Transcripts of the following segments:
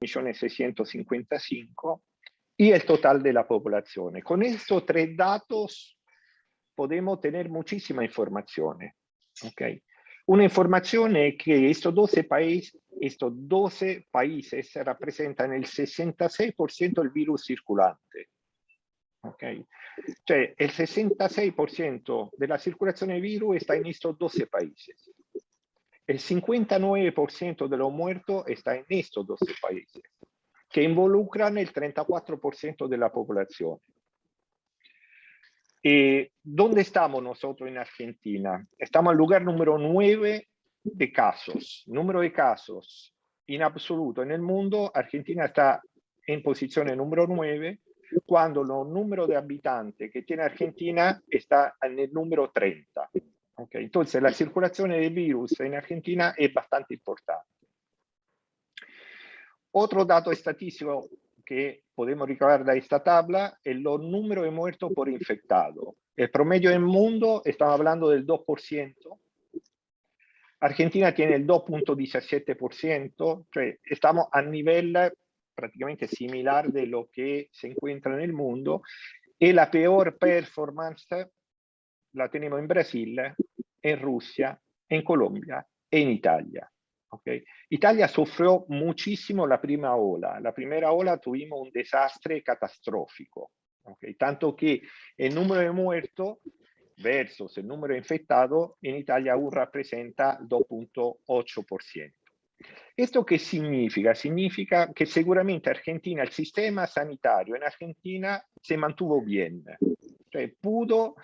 4.655.000 y el total de la población. Con estos tres datos podemos tener muchísima información. ¿Okay? Una información es que estos 12 países representan el 66% del virus circulante. ¿Okay? Cioè, el 66% de la circulación del virus está en estos 12 países. El 59% de los muertos está en estos 12 países, que involucran el 34% de la población. ¿Dónde estamos nosotros en Argentina? Estamos al lugar número 9 de casos. Número de casos en absoluto en el mundo, Argentina está en posición número 9, cuando el número de habitantes que tiene Argentina está en el número 30. Okay? Entonces, la circulación del virus en Argentina es bastante importante. Otro dato estadístico que podemos recabar de esta tabla es el número de muertos por infectado. El promedio del mundo, estamos hablando del 2%. Argentina tiene el 2.17%, cioè estamos a nivel prácticamente similar de lo que se encuentra en el mundo, y la peor performance la tenemos en Brasil, en Rusia, en Colombia e en Italia. ¿Okay? Italia sufrió muchísimo la primera ola. La primera ola tuvimos un desastre catastrófico. ¿Okay? Tanto que el número de muertos versus el número de infectados en Italia aún representa el 2.8%. ¿Esto qué significa? Significa que seguramente Argentina, el sistema sanitario en Argentina se mantuvo bien. Cioè, pudo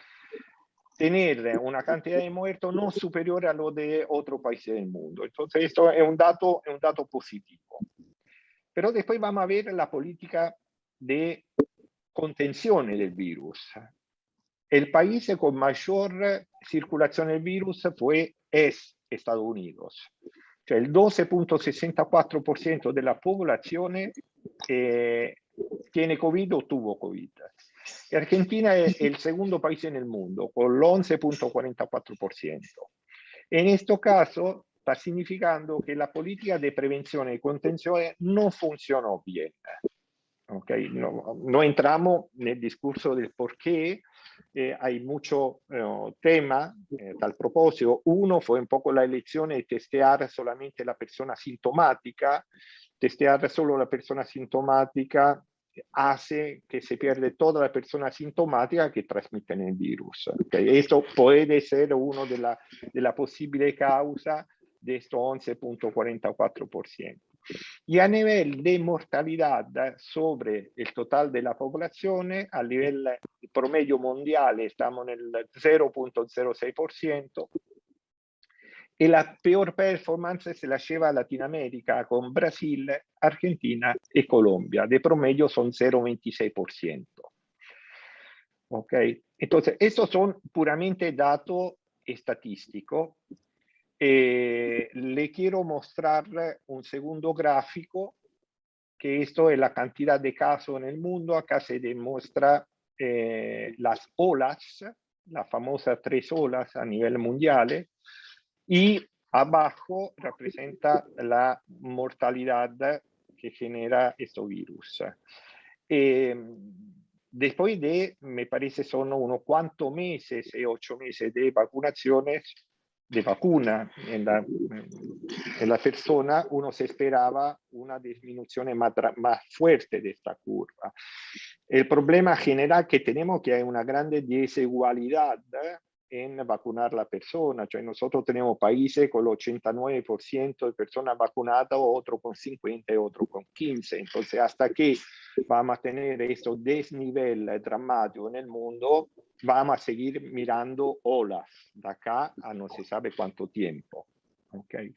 tener una cantidad de muertos no superior a lo de otros países del mundo. Entonces, esto es un dato positivo. Pero después vamos a ver la política de contención del virus. El país con mayor circulación del virus es Estados Unidos. Cioè, el 12.64% de la población tiene COVID o tuvo COVID. Argentina es el segundo país en el mundo, con el 11.44%. En este caso, está significando que la política de prevención y contención no funcionó bien. ¿Okay? No entramos en el discurso del por qué. Hay mucho tema tal propósito. Uno fue un poco la elección de testear solamente la persona sintomática. Testear solo la persona sintomática hace que se pierde toda la persona sintomática que transmiten el virus. ¿Okay? Esto puede ser uno de la posible causa de esto 11.44%. Y a nivel de mortalidad sobre el total de la población, a nivel promedio mundial estamos en el 0.06%, y la peor performance se la lleva a Latinoamérica con Brasil, Argentina y Colombia. De promedio son 0.26%. ¿Ok? Entonces, estos son puramente datos estadísticos. Le quiero mostrar un segundo gráfico, que esto es la cantidad de casos en el mundo. Acá se demuestra las olas, las famosas 3 olas a nivel mundial, y abajo representa la mortalidad que genera este virus. Después de, me parece, son unos cuantos meses, 8 meses de vacunaciones, de vacuna en la persona, uno se esperaba una disminución más fuerte de esta curva. El problema general que tenemos es que hay una grande desigualdad en vacunar la persona. Cioè, nosotros tenemos países con el 89% de personas vacunadas, otro con 50 y otro con 15. Entonces, hasta que vamos a tener este desnivel dramático en el mundo, vamos a seguir mirando olas de acá a no se sabe cuánto tiempo. ¿Okay?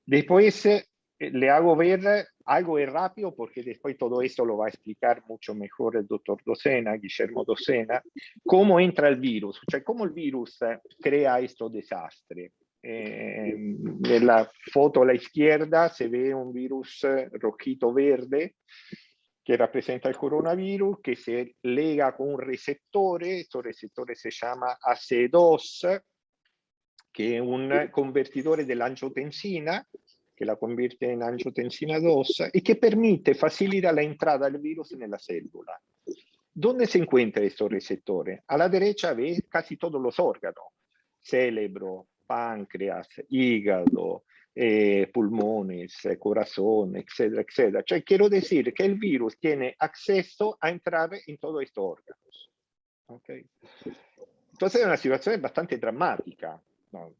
Después le hago ver algo rápido, porque después todo esto lo va a explicar mucho mejor el doctor Docena, Guillermo Docena, cómo entra el virus, cioè cómo el virus crea estos desastres. En la foto a la izquierda se ve un virus rojito verde que representa el coronavirus, que se lega con un receptor. Este receptor se llama ACE2, que es un convertidor de la angiotensina, que la convierte en angiotensina 2 y que permite facilitar la entrada del virus en la célula. ¿Dónde se encuentra estos receptores? A la derecha ve casi todos los órganos, cerebro, páncreas, hígado, pulmones, corazón, etcétera, etcétera. Cioè, quiero decir que el virus tiene acceso a entrar en todos estos órganos. ¿Okay? Entonces es una situación bastante dramática.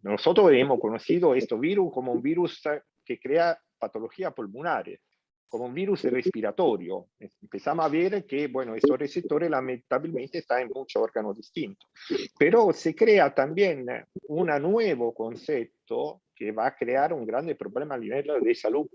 Nosotros hemos conocido este virus como un virus que crea patologías pulmonares, como un virus respiratorio. Empezamos a ver que, bueno, estos receptores lamentablemente están en muchos órganos distintos. Pero se crea también un nuevo concepto que va a crear un grande problema a nivel de salud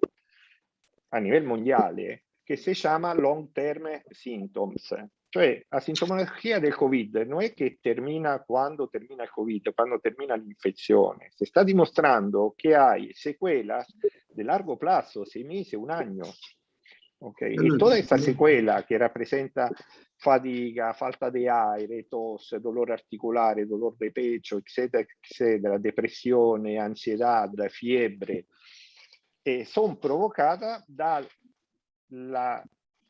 a nivel mondiale, che si chiama long term symptoms. Cioè, la sintomatologia del Covid non è che termina quando termina il Covid, quando termina l'infezione. Si sta dimostrando che hai sequelas de largo plazo, 6 mesi, un año. Okay? E tutta questa sequela che rappresenta fatiga, falta de aire, tos, dolor articolare, dolor de pecho, eccetera, eccetera, depressione, ansiedad, fiebre, son provocadas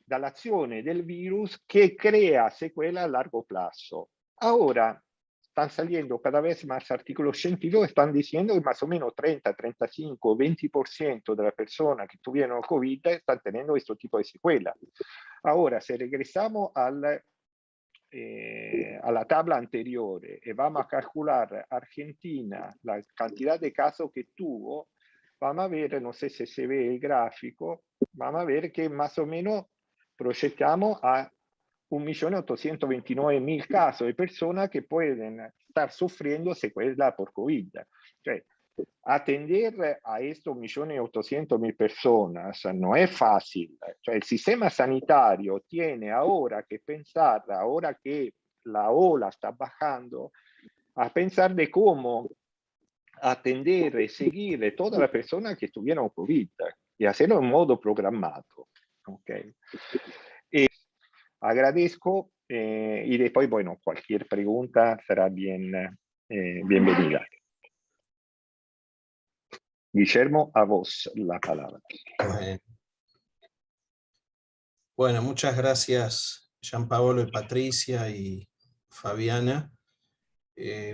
dall'azione del virus che crea sequela a largo plazo. Ahora, están saliendo cada vez más artículos científicos que están diciendo que más o menos 30, 35, 20% de las personas que tuvieron COVID están teniendo este tipo de secuelas. Ahora, si regresamos a la tabla anterior y vamos a calcular Argentina, la cantidad de casos que tuvo, vamos a ver, no sé si se ve el gráfico, vamos a ver que más o menos proyectamos a 1.829.000 casos de personas que pueden estar sufriendo secuelas por COVID. Cioè, atender a estos 1.800.000 personas no es fácil. Cioè, el sistema sanitario tiene ahora que pensar, ahora que la ola está bajando, a pensar de cómo atender y seguir a todas las personas que tuvieron COVID y hacerlo en modo programado. Okay. Agradezco y después, bueno, cualquier pregunta será bienvenida. Guillermo, a vos la palabra. Bueno, muchas gracias, Gianpaolo y Patricia y Fabiana.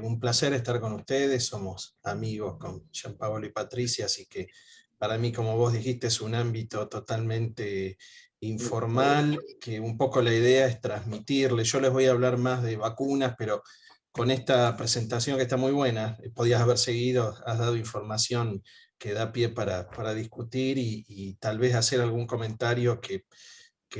Un placer estar con ustedes, somos amigos con Gianpaolo y Patricia, así que para mí, como vos dijiste, es un ámbito totalmente informal, que un poco la idea es transmitirle. Yo les voy a hablar más de vacunas, pero con esta presentación que está muy buena, podías haber seguido, has dado información que da pie para discutir y tal vez hacer algún comentario que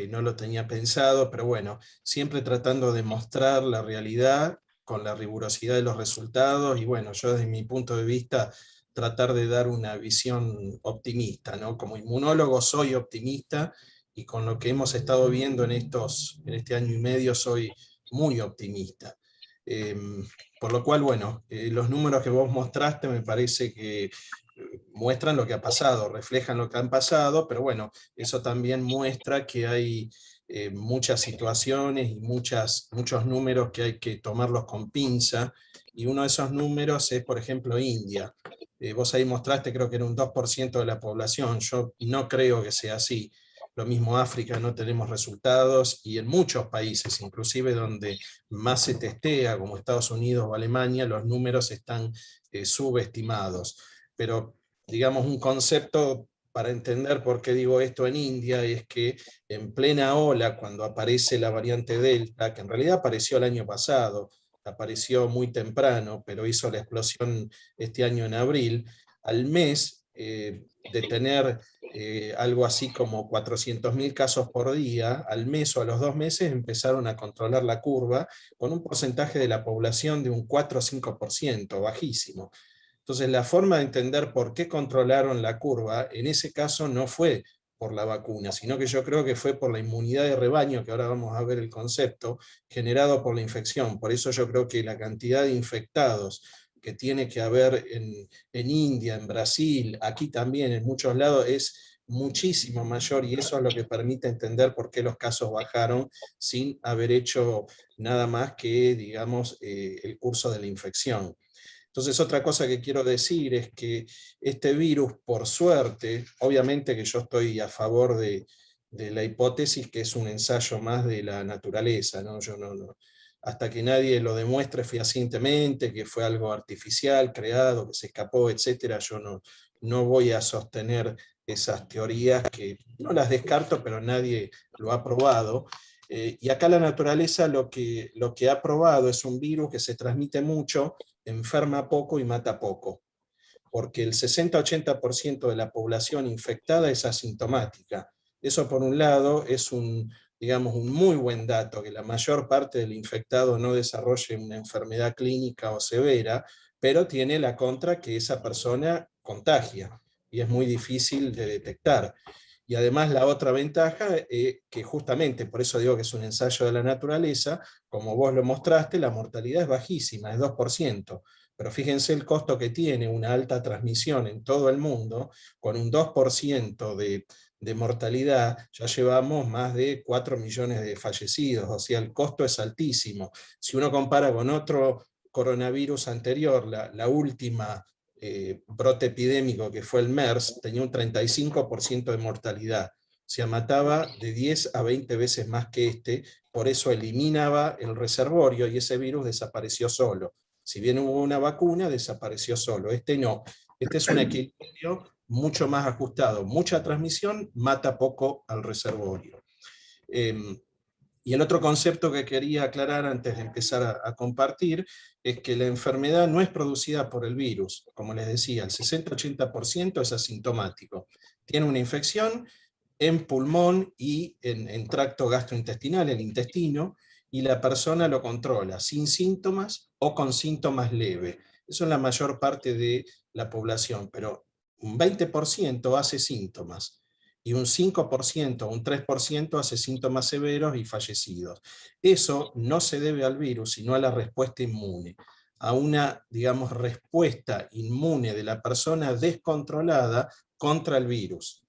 no lo tenía pensado, pero bueno, siempre tratando de mostrar la realidad con la rigurosidad de los resultados, y bueno, yo desde mi punto de vista tratar de dar una visión optimista, ¿no? Como inmunólogo soy optimista, y con lo que hemos estado viendo en este año y medio soy muy optimista. Por lo cual, bueno, los números que vos mostraste me parece que muestran lo que ha pasado, reflejan lo que han pasado, pero bueno, eso también muestra que hay muchas situaciones y muchos números que hay que tomarlos con pinza, y uno de esos números es, por ejemplo, India. Vos ahí mostraste, creo que era un 2% de la población, yo no creo que sea así. Lo mismo África, no tenemos resultados, y en muchos países, inclusive donde más se testea, como Estados Unidos o Alemania, los números están subestimados. Pero, digamos, un concepto para entender por qué digo esto en India es que en plena ola, cuando aparece la variante Delta, que en realidad apareció el año pasado, apareció muy temprano, pero hizo la explosión este año en abril, al mes de tener algo así como 400.000 casos por día, al mes o a los 2 meses empezaron a controlar la curva con un porcentaje de la población de un 4 o 5%, bajísimo. Entonces, la forma de entender por qué controlaron la curva, en ese caso no fue por la vacuna, sino que yo creo que fue por la inmunidad de rebaño, que ahora vamos a ver el concepto, generado por la infección. Por eso yo creo que la cantidad de infectados que tiene que haber en India, en Brasil, aquí también, en muchos lados, es muchísimo mayor, y eso es lo que permite entender por qué los casos bajaron sin haber hecho nada más que, digamos, el curso de la infección. Entonces otra cosa que quiero decir es que este virus, por suerte, obviamente que yo estoy a favor de la hipótesis que es un ensayo más de la naturaleza, ¿no? Yo hasta que nadie lo demuestre fehacientemente, que fue algo artificial, creado, que se escapó, etcétera, yo no voy a sostener esas teorías que no las descarto, pero nadie lo ha probado. Y acá la naturaleza lo que ha probado es un virus que se transmite mucho, enferma poco y mata poco, porque el 60-80% de la población infectada es asintomática. Eso por un lado es digamos, un muy buen dato, que la mayor parte del infectado no desarrolle una enfermedad clínica o severa, pero tiene la contra que esa persona contagia, y es muy difícil de detectar. Y además la otra ventaja, que justamente por eso digo que es un ensayo de la naturaleza, como vos lo mostraste, la mortalidad es bajísima, es 2%. Pero fíjense el costo que tiene una alta transmisión en todo el mundo, con un 2% de mortalidad, ya llevamos más de 4 millones de fallecidos, o sea, el costo es altísimo. Si uno compara con otro coronavirus anterior, la última brote epidémico que fue el MERS, tenía un 35% de mortalidad, o sea, mataba de 10 a 20 veces más que este, por eso eliminaba el reservorio y ese virus desapareció solo. Si bien hubo una vacuna, desapareció solo. Este no. Este es un equilibrio mucho más ajustado. Mucha transmisión, mata poco al reservorio. Y el otro concepto que quería aclarar antes de empezar a compartir es que la enfermedad no es producida por el virus. Como les decía, el 60-80% es asintomático. Tiene una infección en pulmón y en tracto gastrointestinal, el intestino, y la persona lo controla sin síntomas o con síntomas leves. Eso es la mayor parte de la población, pero un 20% hace síntomas y un 5%, un 3% hace síntomas severos y fallecidos. Eso no se debe al virus, sino a la respuesta inmune, a una, digamos, respuesta inmune de la persona descontrolada contra el virus.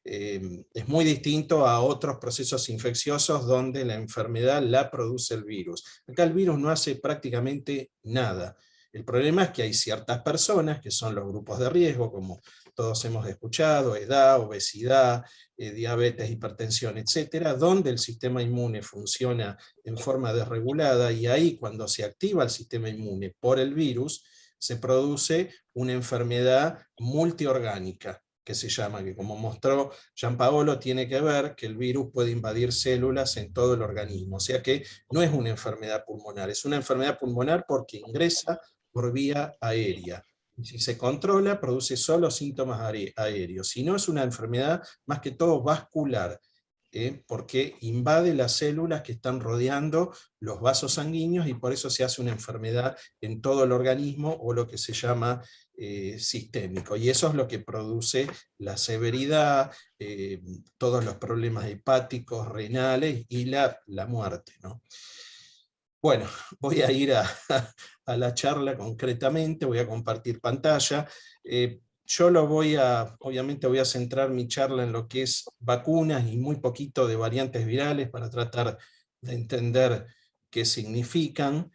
Es muy distinto a otros procesos infecciosos donde la enfermedad la produce el virus. Acá el virus no hace prácticamente nada. El problema es que hay ciertas personas, que son los grupos de riesgo, como todos hemos escuchado, edad, obesidad, diabetes, hipertensión, etcétera, donde el sistema inmune funciona en forma desregulada, y ahí cuando se activa el sistema inmune por el virus, se produce una enfermedad multiorgánica, que se llama, que como mostró Giampaolo, tiene que ver que el virus puede invadir células en todo el organismo, o sea que no es una enfermedad pulmonar, es una enfermedad pulmonar porque ingresa por vía aérea. Si se controla, produce solo síntomas aéreos, si no es una enfermedad más que todo vascular, porque invade las células que están rodeando los vasos sanguíneos y por eso se hace una enfermedad en todo el organismo, o lo que se llama sistémico, y eso es lo que produce la severidad, todos los problemas hepáticos, renales y la muerte, ¿no? Bueno, voy a ir a la charla concretamente, voy a compartir pantalla. Yo obviamente voy a centrar mi charla en lo que es vacunas y muy poquito de variantes virales para tratar de entender qué significan.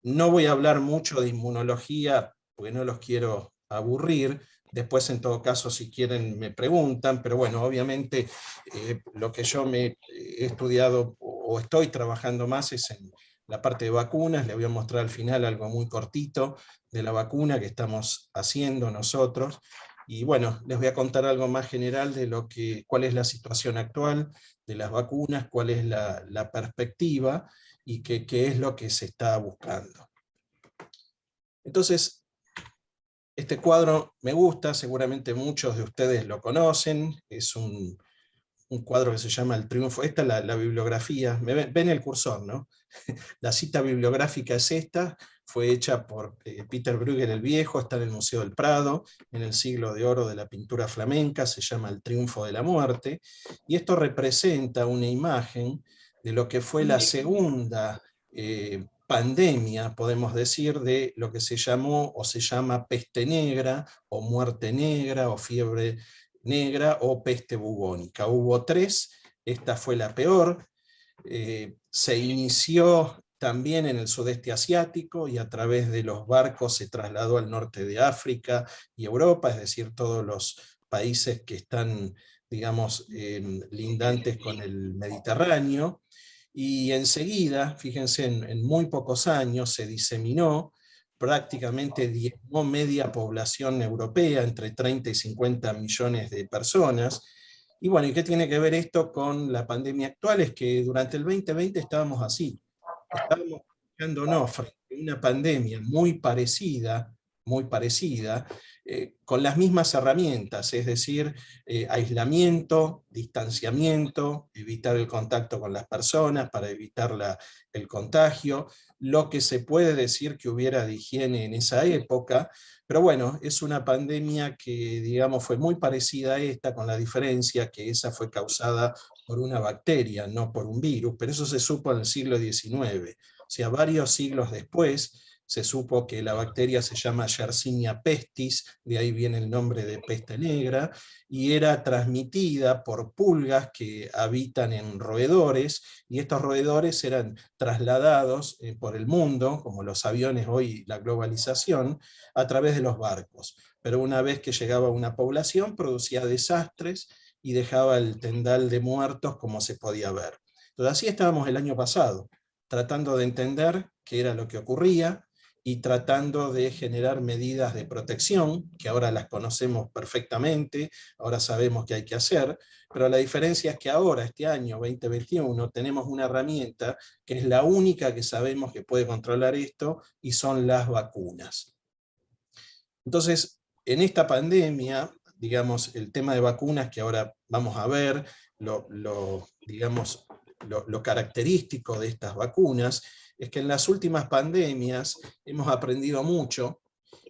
No voy a hablar mucho de inmunología porque no los quiero aburrir. Después, en todo caso, si quieren me preguntan, pero bueno, obviamente lo que yo me he estudiado o estoy trabajando más es en la parte de vacunas. Les voy a mostrar al final algo muy cortito de la vacuna que estamos haciendo nosotros. Y bueno, les voy a contar algo más general de cuál es la situación actual de las vacunas, cuál es la perspectiva y qué es lo que se está buscando. Entonces, este cuadro me gusta, seguramente muchos de ustedes lo conocen, es un cuadro que se llama El Triunfo. Esta es la bibliografía, ven el cursor, ¿no? La cita bibliográfica es esta, fue hecha por Peter Bruegel el Viejo, está en el Museo del Prado, en el siglo de oro de la pintura flamenca, se llama El Triunfo de la Muerte, y esto representa una imagen de lo que fue la segunda pandemia, podemos decir, de lo que se llamó o se llama peste negra, o muerte negra, o fiebre negra, o peste bubónica. Hubo 3, esta fue la peor. Se inició también en el sudeste asiático, y a través de los barcos se trasladó al norte de África y Europa, es decir, todos los países que están, digamos, lindantes con el Mediterráneo, y enseguida, fíjense, en muy pocos años se diseminó, prácticamente diezmó media población europea, entre 30 y 50 millones de personas. Y bueno, ¿y qué tiene que ver esto con la pandemia actual? Es que durante el 2020 estábamos así, estábamos quedándonos frente a una pandemia muy parecida, con las mismas herramientas, es decir, aislamiento, distanciamiento, evitar el contacto con las personas para evitar el contagio, lo que se puede decir que hubiera de higiene en esa época, pero bueno, es una pandemia que, digamos, fue muy parecida a esta, con la diferencia que esa fue causada por una bacteria, no por un virus, pero eso se supo en el siglo XIX. O sea, varios siglos después se supo que la bacteria se llama Yersinia pestis, de ahí viene el nombre de peste negra, y era transmitida por pulgas que habitan en roedores, y estos roedores eran trasladados por el mundo, como los aviones hoy, la globalización, a través de los barcos. Pero una vez que llegaba a una población, producía desastres y dejaba el tendal de muertos como se podía ver. Entonces así estábamos el año pasado, tratando de entender qué era lo que ocurría y tratando de generar medidas de protección, que ahora las conocemos perfectamente, ahora sabemos qué hay que hacer, pero la diferencia es que ahora, este año 2021, tenemos una herramienta que es la única que sabemos que puede controlar esto, y son las vacunas. Entonces, en esta pandemia, digamos, el tema de vacunas que ahora vamos a ver, digamos, lo característico de estas vacunas, es que en las últimas pandemias hemos aprendido mucho,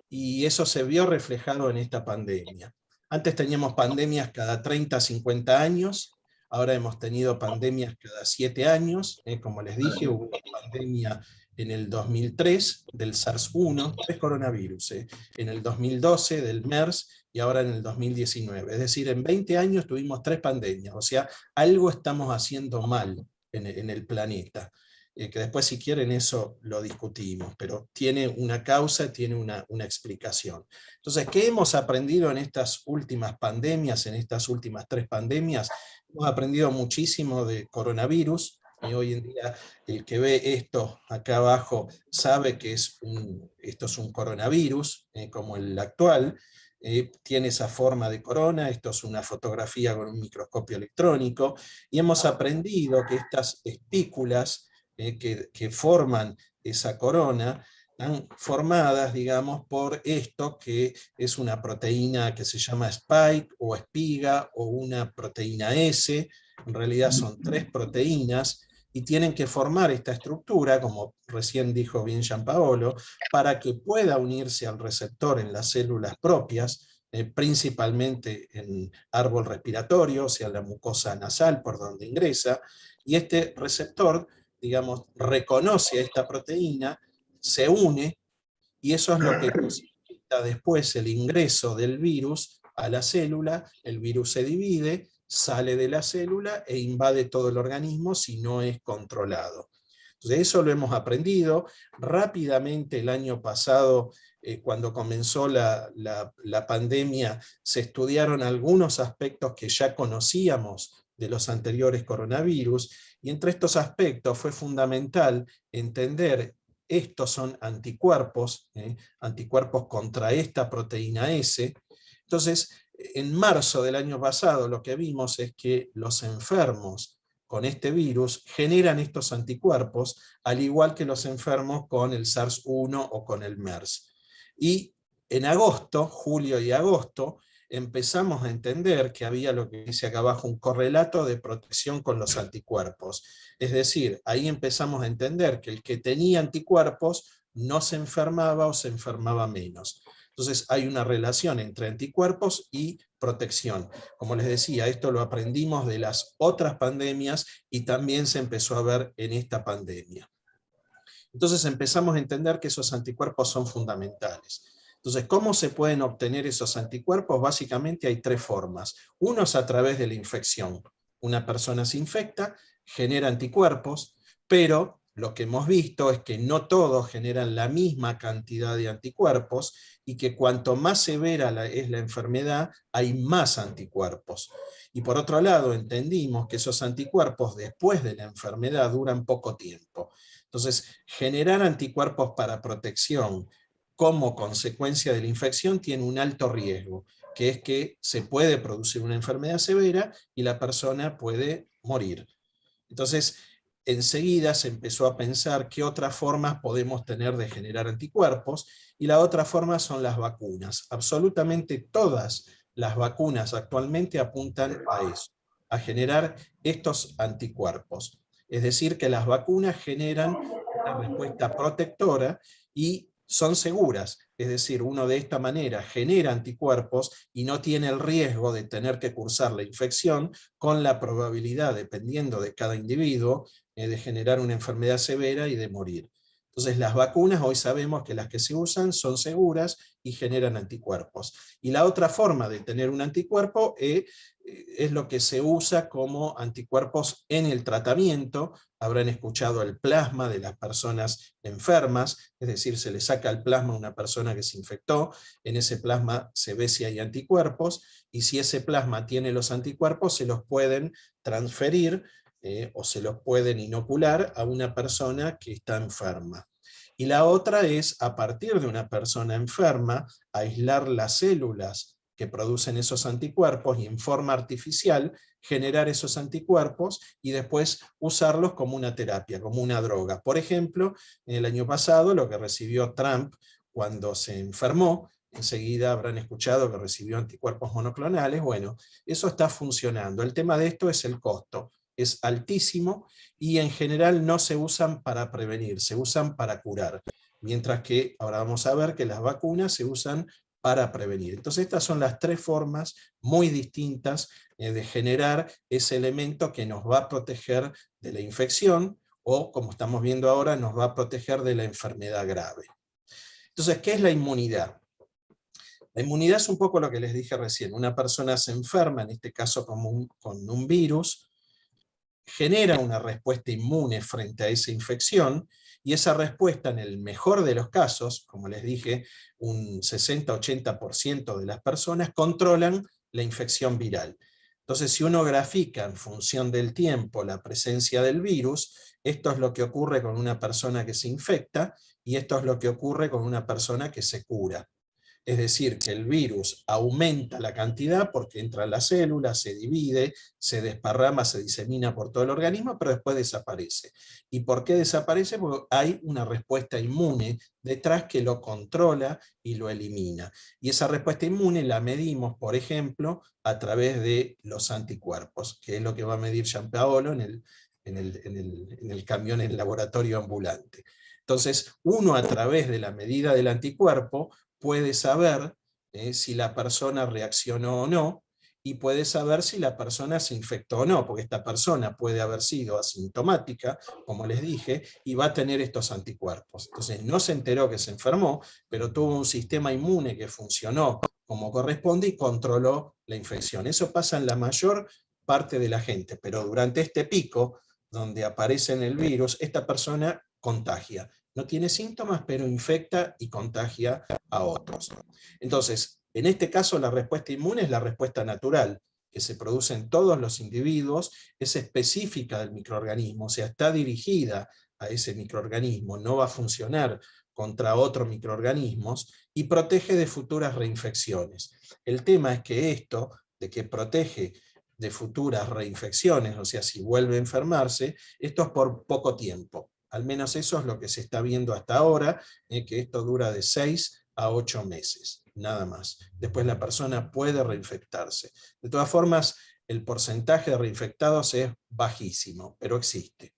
y eso se vio reflejado en esta pandemia. Antes teníamos pandemias cada 30, 50 años, ahora hemos tenido pandemias cada 7 años, como les dije, hubo una pandemia en el 2003 del SARS-1, 3 coronavirus, en el 2012 del MERS, y ahora en el 2019. Es decir, en 20 años tuvimos 3 pandemias, o sea, algo estamos haciendo mal en el planeta. Que después, si quieren, eso lo discutimos, pero tiene una causa, tiene una explicación. Entonces, ¿qué hemos aprendido en estas últimas pandemias, en estas últimas 3 pandemias? Hemos aprendido muchísimo de coronavirus, y hoy en día el que ve esto acá abajo sabe que esto es un coronavirus, como el actual, tiene esa forma de corona, esto es una fotografía con un microscopio electrónico, y hemos aprendido que estas espículas que forman esa corona, están formadas, digamos, por esto que es una proteína que se llama spike o espiga, o una proteína S. En realidad son 3 proteínas, y tienen que formar esta estructura, como recién dijo bien Gianpaolo, para que pueda unirse al receptor en las células propias, principalmente en árbol respiratorio, o sea, la mucosa nasal por donde ingresa, y este receptor, digamos, reconoce a esta proteína, se une, y eso es lo que posibilita después el ingreso del virus a la célula. El virus se divide, sale de la célula e invade todo el organismo si no es controlado. Entonces eso lo hemos aprendido rápidamente. El año pasado, cuando comenzó la pandemia, se estudiaron algunos aspectos que ya conocíamos de los anteriores coronavirus, y entre estos aspectos fue fundamental entender, estos son anticuerpos, anticuerpos contra esta proteína S. Entonces, en marzo del año pasado lo que vimos es que los enfermos con este virus generan estos anticuerpos, al igual que los enfermos con el SARS-1 o con el MERS. Y en agosto, julio y agosto, empezamos a entender que había lo que dice acá abajo, un correlato de protección con los anticuerpos. Es decir, ahí empezamos a entender que el que tenía anticuerpos no se enfermaba, o se enfermaba menos. Entonces hay una relación entre anticuerpos y protección. Como les decía, esto lo aprendimos de las otras pandemias, y también se empezó a ver en esta pandemia. Entonces empezamos a entender que esos anticuerpos son fundamentales. Entonces, ¿cómo se pueden obtener esos anticuerpos? Básicamente hay 3 formas. Uno es a través de la infección. Una persona se infecta, genera anticuerpos, pero lo que hemos visto es que no todos generan la misma cantidad de anticuerpos y que cuanto más severa es la enfermedad, hay más anticuerpos. Y por otro lado, entendimos que esos anticuerpos después de la enfermedad duran poco tiempo. Entonces, generar anticuerpos para protección como consecuencia de la infección tiene un alto riesgo, que es que se puede producir una enfermedad severa y la persona puede morir. Entonces, enseguida se empezó a pensar qué otras formas podemos tener de generar anticuerpos, y la otra forma son las vacunas. Absolutamente todas las vacunas actualmente apuntan a eso, a generar estos anticuerpos. Es decir, que las vacunas generan una respuesta protectora y son seguras, es decir, uno de esta manera genera anticuerpos y no tiene el riesgo de tener que cursar la infección, con la probabilidad, dependiendo de cada individuo, de generar una enfermedad severa y de morir. Entonces las vacunas hoy sabemos que las que se usan son seguras y generan anticuerpos. Y la otra forma de tener un anticuerpo es lo que se usa como anticuerpos en el tratamiento. Habrán escuchado el plasma de las personas enfermas, es decir, se le saca el plasma a una persona que se infectó, en ese plasma se ve si hay anticuerpos, y si ese plasma tiene los anticuerpos, se los pueden transferir o se los pueden inocular a una persona que está enferma. Y la otra es, a partir de una persona enferma, aislar las células que producen esos anticuerpos y en forma artificial generar esos anticuerpos y después usarlos como una terapia, como una droga. Por ejemplo, en el año pasado lo que recibió Trump cuando se enfermó, enseguida habrán escuchado que recibió anticuerpos monoclonales. Bueno, eso está funcionando. El tema de esto es el costo. Es altísimo y en general no se usan para prevenir, se usan para curar. Mientras que ahora vamos a ver que las vacunas se usan para prevenir. Entonces estas son las tres formas muy distintas de generar ese elemento que nos va a proteger de la infección o, como estamos viendo ahora, nos va a proteger de la enfermedad grave. Entonces, ¿qué es la inmunidad? La inmunidad es un poco lo que les dije recién. Una persona se enferma, en este caso con un virus, genera una respuesta inmune frente a esa infección, y esa respuesta, en el mejor de los casos, como les dije, un 60-80% de las personas controlan la infección viral. Entonces, si uno grafica en función del tiempo la presencia del virus, esto es lo que ocurre con una persona que se infecta, y esto es lo que ocurre con una persona que se cura. Es decir, que el virus aumenta la cantidad porque entra en la célula, se divide, se desparrama, se disemina por todo el organismo, pero después desaparece. ¿Y por qué desaparece? Porque hay una respuesta inmune detrás que lo controla y lo elimina. Y esa respuesta inmune la medimos, por ejemplo, a través de los anticuerpos, que es lo que va a medir Gianpaolo en el camión en el laboratorio ambulante. Entonces, uno, a través de la medida del anticuerpo, puede saber si la persona reaccionó o no, y puede saber si la persona se infectó o no, porque esta persona puede haber sido asintomática, como les dije, y va a tener estos anticuerpos. Entonces no se enteró que se enfermó, pero tuvo un sistema inmune que funcionó como corresponde y controló la infección. Eso pasa en la mayor parte de la gente, pero durante este pico, donde aparece el virus, esta persona contagia. No tiene síntomas, pero infecta y contagia a otros. Entonces, en este caso la respuesta inmune es la respuesta natural, que se produce en todos los individuos, es específica del microorganismo, o sea, está dirigida a ese microorganismo, no va a funcionar contra otros microorganismos, y protege de futuras reinfecciones. El tema es que esto, de que protege de futuras reinfecciones, o sea, si vuelve a enfermarse, esto es por poco tiempo. Al menos eso es lo que se está viendo hasta ahora, que esto dura de 6 a 8 meses, nada más. Después la persona puede reinfectarse. De todas formas, el porcentaje de reinfectados es bajísimo, pero existe.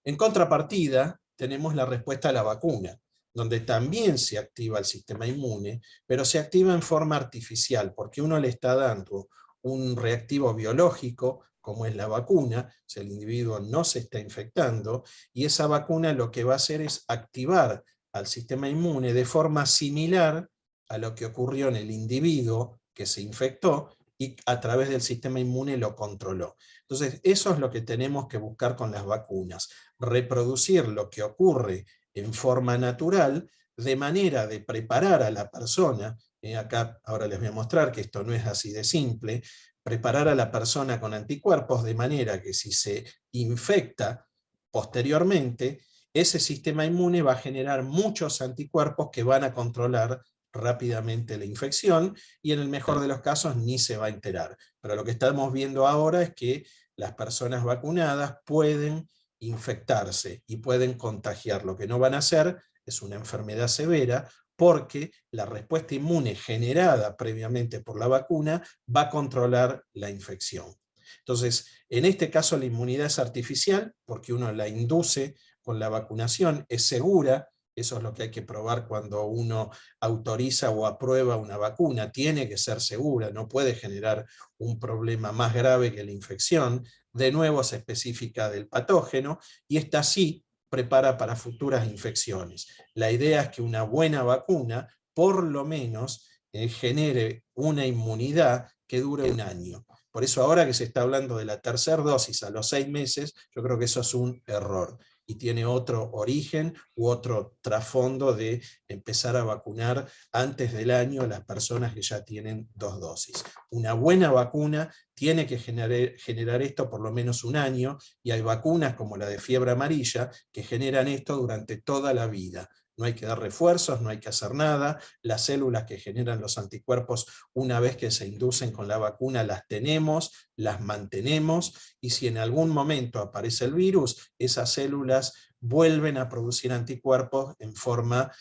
En contrapartida, tenemos la respuesta a la vacuna, donde también se activa el sistema inmune, pero se activa en forma artificial, porque uno le está dando un reactivo biológico, como es la vacuna, o sea, el individuo no se está infectando, y esa vacuna lo que va a hacer es activar al sistema inmune de forma similar a lo que ocurrió en el individuo que se infectó, y a través del sistema inmune lo controló. Entonces, eso es lo que tenemos que buscar con las vacunas, reproducir lo que ocurre en forma natural, de manera de preparar a la persona, acá ahora les voy a mostrar que esto no es así de simple, preparar a la persona con anticuerpos de manera que si se infecta posteriormente, ese sistema inmune va a generar muchos anticuerpos que van a controlar rápidamente la infección y en el mejor de los casos ni se va a enterar. Pero lo que estamos viendo ahora es que las personas vacunadas pueden infectarse y pueden contagiar. Lo que no van a hacer es una enfermedad severa, porque la respuesta inmune generada previamente por la vacuna va a controlar la infección. Entonces, en este caso la inmunidad es artificial, porque uno la induce con la vacunación, es segura, eso es lo que hay que probar cuando uno autoriza o aprueba una vacuna, tiene que ser segura, no puede generar un problema más grave que la infección, de nuevo es específica del patógeno, y esta sí prepara para futuras infecciones. La idea es que una buena vacuna, por lo menos, genere una inmunidad que dure un año. Por eso ahora que se está hablando de la tercera dosis a los 6 meses, yo creo que eso es un error y tiene otro origen u otro trasfondo de empezar a vacunar antes del año a las personas que ya tienen 2 dosis. Una buena vacuna tiene que generar esto por lo menos un año, y hay vacunas como la de fiebre amarilla que generan esto durante toda la vida. No hay que dar refuerzos, no hay que hacer nada, las células que generan los anticuerpos una vez que se inducen con la vacuna las tenemos, las mantenemos, y si en algún momento aparece el virus, esas células vuelven a producir anticuerpos en forma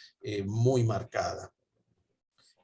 muy marcada.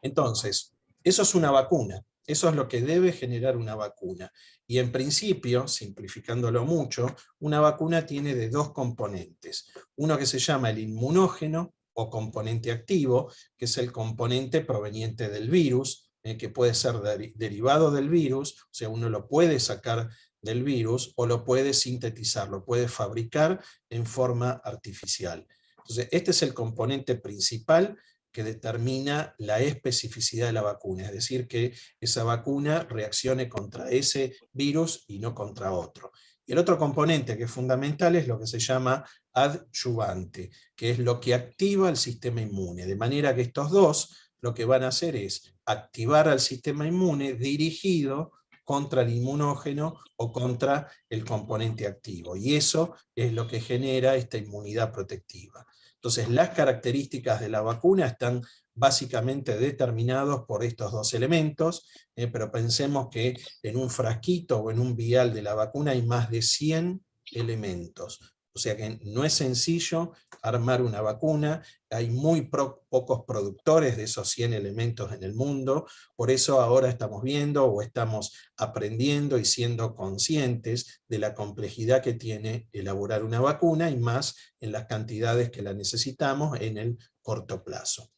Entonces, eso es una vacuna, eso es lo que debe generar una vacuna. Y en principio, simplificándolo mucho, una vacuna tiene de 2 componentes. Uno que se llama el inmunógeno o componente activo, que es el componente proveniente del virus, que puede ser derivado del virus, o sea, uno lo puede sacar del virus o lo puede sintetizar, lo puede fabricar en forma artificial. Entonces, este es el componente principal que determina la especificidad de la vacuna, es decir, que esa vacuna reaccione contra ese virus y no contra otro. Y el otro componente que es fundamental es lo que se llama adyuvante, que es lo que activa el sistema inmune, de manera que estos dos lo que van a hacer es activar al sistema inmune dirigido contra el inmunógeno o contra el componente activo, y eso es lo que genera esta inmunidad protectiva. Entonces, las características de la vacuna están básicamente determinados por estos 2 elementos, pero pensemos que en un frasquito o en un vial de la vacuna hay más de 100 elementos. O sea que no es sencillo armar una vacuna, hay muy pocos productores de esos 100 elementos en el mundo, por eso ahora estamos viendo o estamos aprendiendo y siendo conscientes de la complejidad que tiene elaborar una vacuna, y más en las cantidades que la necesitamos en el corto plazo.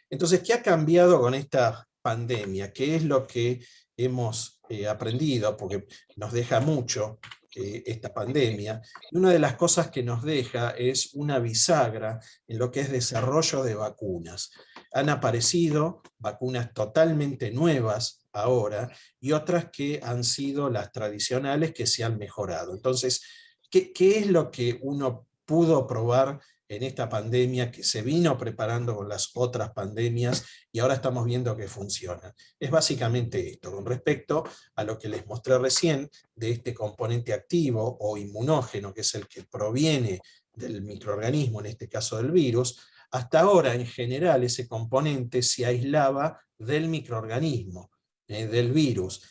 Entonces, ¿qué ha cambiado con esta pandemia? ¿Qué es lo que hemos aprendido? Porque nos deja mucho esta pandemia. Y una de las cosas que nos deja es una bisagra en lo que es desarrollo de vacunas. Han aparecido vacunas totalmente nuevas ahora y otras que han sido las tradicionales que se han mejorado. Entonces, ¿qué es lo que uno pudo probar en esta pandemia, que se vino preparando con las otras pandemias y ahora estamos viendo que funciona? Es básicamente esto, con respecto a lo que les mostré recién de este componente activo o inmunógeno, que es el que proviene del microorganismo, en este caso del virus. Hasta ahora, en general, ese componente se aislaba del microorganismo, del virus.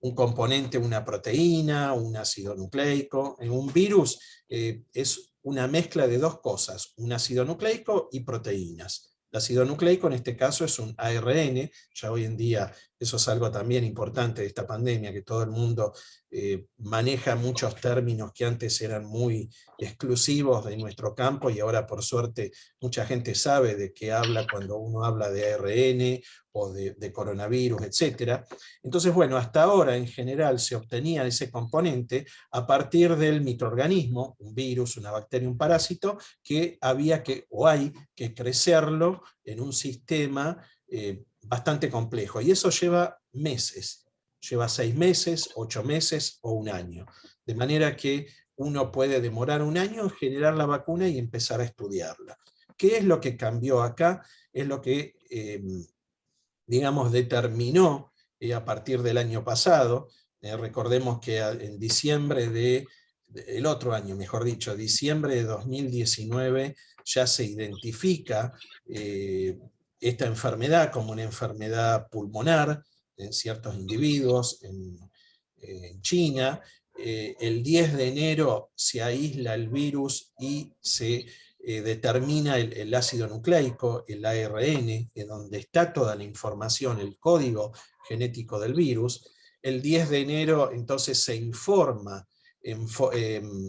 Un componente, una proteína, un ácido nucleico. En un virus es una mezcla de 2 cosas, un ácido nucleico y proteínas. El ácido nucleico en este caso es un ARN, ya hoy en día eso es algo también importante de esta pandemia, que todo el mundo maneja muchos términos que antes eran muy exclusivos de nuestro campo, y ahora por suerte mucha gente sabe de qué habla cuando uno habla de ARN o de coronavirus, etc. Entonces, bueno, hasta ahora en general se obtenía ese componente a partir del microorganismo, un virus, una bacteria, un parásito, que había que, o hay que crecerlo en un sistema bastante complejo, y eso lleva meses. Lleva 6 meses, 8 meses o un año. De manera que uno puede demorar un año en generar la vacuna y empezar a estudiarla. ¿Qué es lo que cambió acá? Es lo que, digamos, determinó a partir del año pasado. Recordemos que en diciembre el otro año, mejor dicho, diciembre de 2019, ya se identifica esta enfermedad como una enfermedad pulmonar en ciertos individuos en China. El 10 de enero se aísla el virus y se determina el ácido nucleico, el ARN, en donde está toda la información, el código genético del virus. El 10 de enero entonces se informa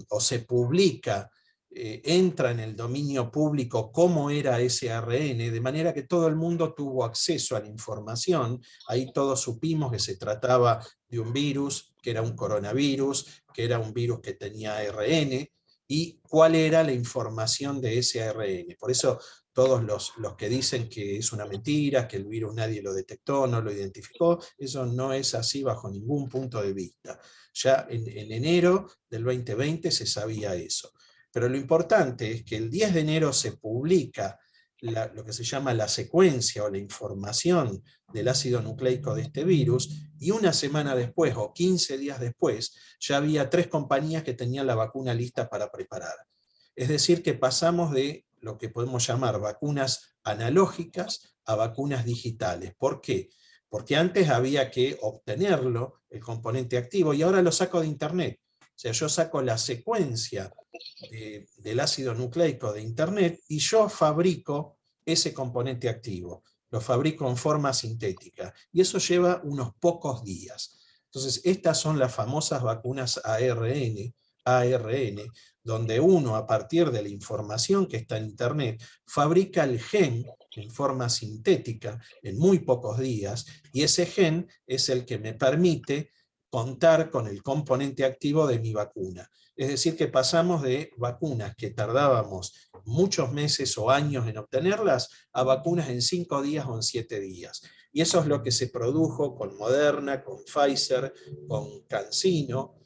o se publica, entra en el dominio público cómo era ese ARN, de manera que todo el mundo tuvo acceso a la información. Ahí todos supimos que se trataba de un virus, que era un coronavirus, que era un virus que tenía ARN, y cuál era la información de ese ARN. Por eso todos los que dicen que es una mentira, que el virus nadie lo detectó, no lo identificó, eso no es así bajo ningún punto de vista. Ya en enero del 2020 se sabía eso. Pero lo importante es que el 10 de enero se publica lo que se llama la secuencia o la información del ácido nucleico de este virus, y una semana después o 15 días después ya había 3 compañías que tenían la vacuna lista para preparar. Es decir, que pasamos de lo que podemos llamar vacunas analógicas a vacunas digitales. ¿Por qué? Porque antes había que obtenerlo, el componente activo, y ahora lo saco de internet. O sea, yo saco la secuencia del ácido nucleico de internet y yo fabrico ese componente activo. Lo fabrico en forma sintética. Y eso lleva unos pocos días. Entonces, estas son las famosas vacunas ARN, donde uno, a partir de la información que está en internet, fabrica el gen en forma sintética en muy pocos días, y ese gen es el que me permite contar con el componente activo de mi vacuna. Es decir, que pasamos de vacunas que tardábamos muchos meses o años en obtenerlas, a vacunas en 5 días o en 7 días. Y eso es lo que se produjo con Moderna, con Pfizer, con CanSino.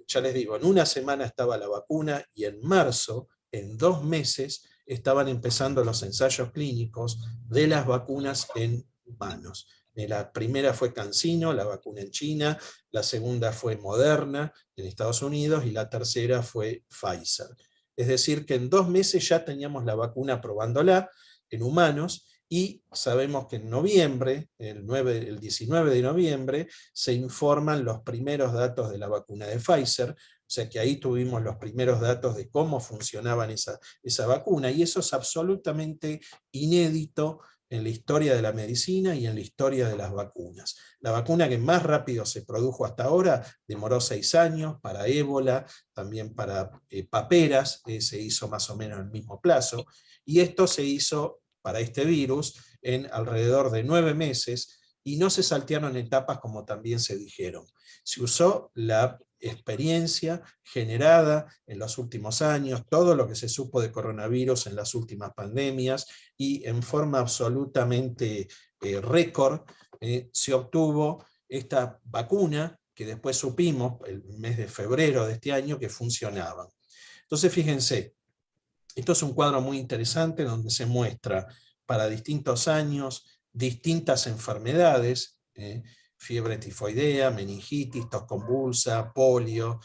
Ya les digo, en una semana estaba la vacuna, y en marzo, en 2 meses, estaban empezando los ensayos clínicos de las vacunas en humanos. La primera fue CanSino, la vacuna en China, la segunda fue Moderna en Estados Unidos, y la tercera fue Pfizer. Es decir, que en 2 meses ya teníamos la vacuna probándola en humanos, y sabemos que en noviembre, el 19 de noviembre, se informan los primeros datos de la vacuna de Pfizer, o sea que ahí tuvimos los primeros datos de cómo funcionaban esa vacuna, y eso es absolutamente inédito en la historia de la medicina y en la historia de las vacunas. La vacuna que más rápido se produjo hasta ahora demoró 6 años, para ébola, también para paperas, se hizo más o menos en el mismo plazo, y esto se hizo para este virus en alrededor de 9 meses, y no se saltearon etapas como también se dijeron. Se usó la experiencia generada en los últimos años, todo lo que se supo de coronavirus en las últimas pandemias, y en forma absolutamente récord se obtuvo esta vacuna que después supimos, el mes de febrero de este año, que funcionaban. Entonces fíjense, esto es un cuadro muy interesante donde se muestra para distintos años distintas enfermedades, fiebre tifoidea, meningitis, tos convulsa, polio,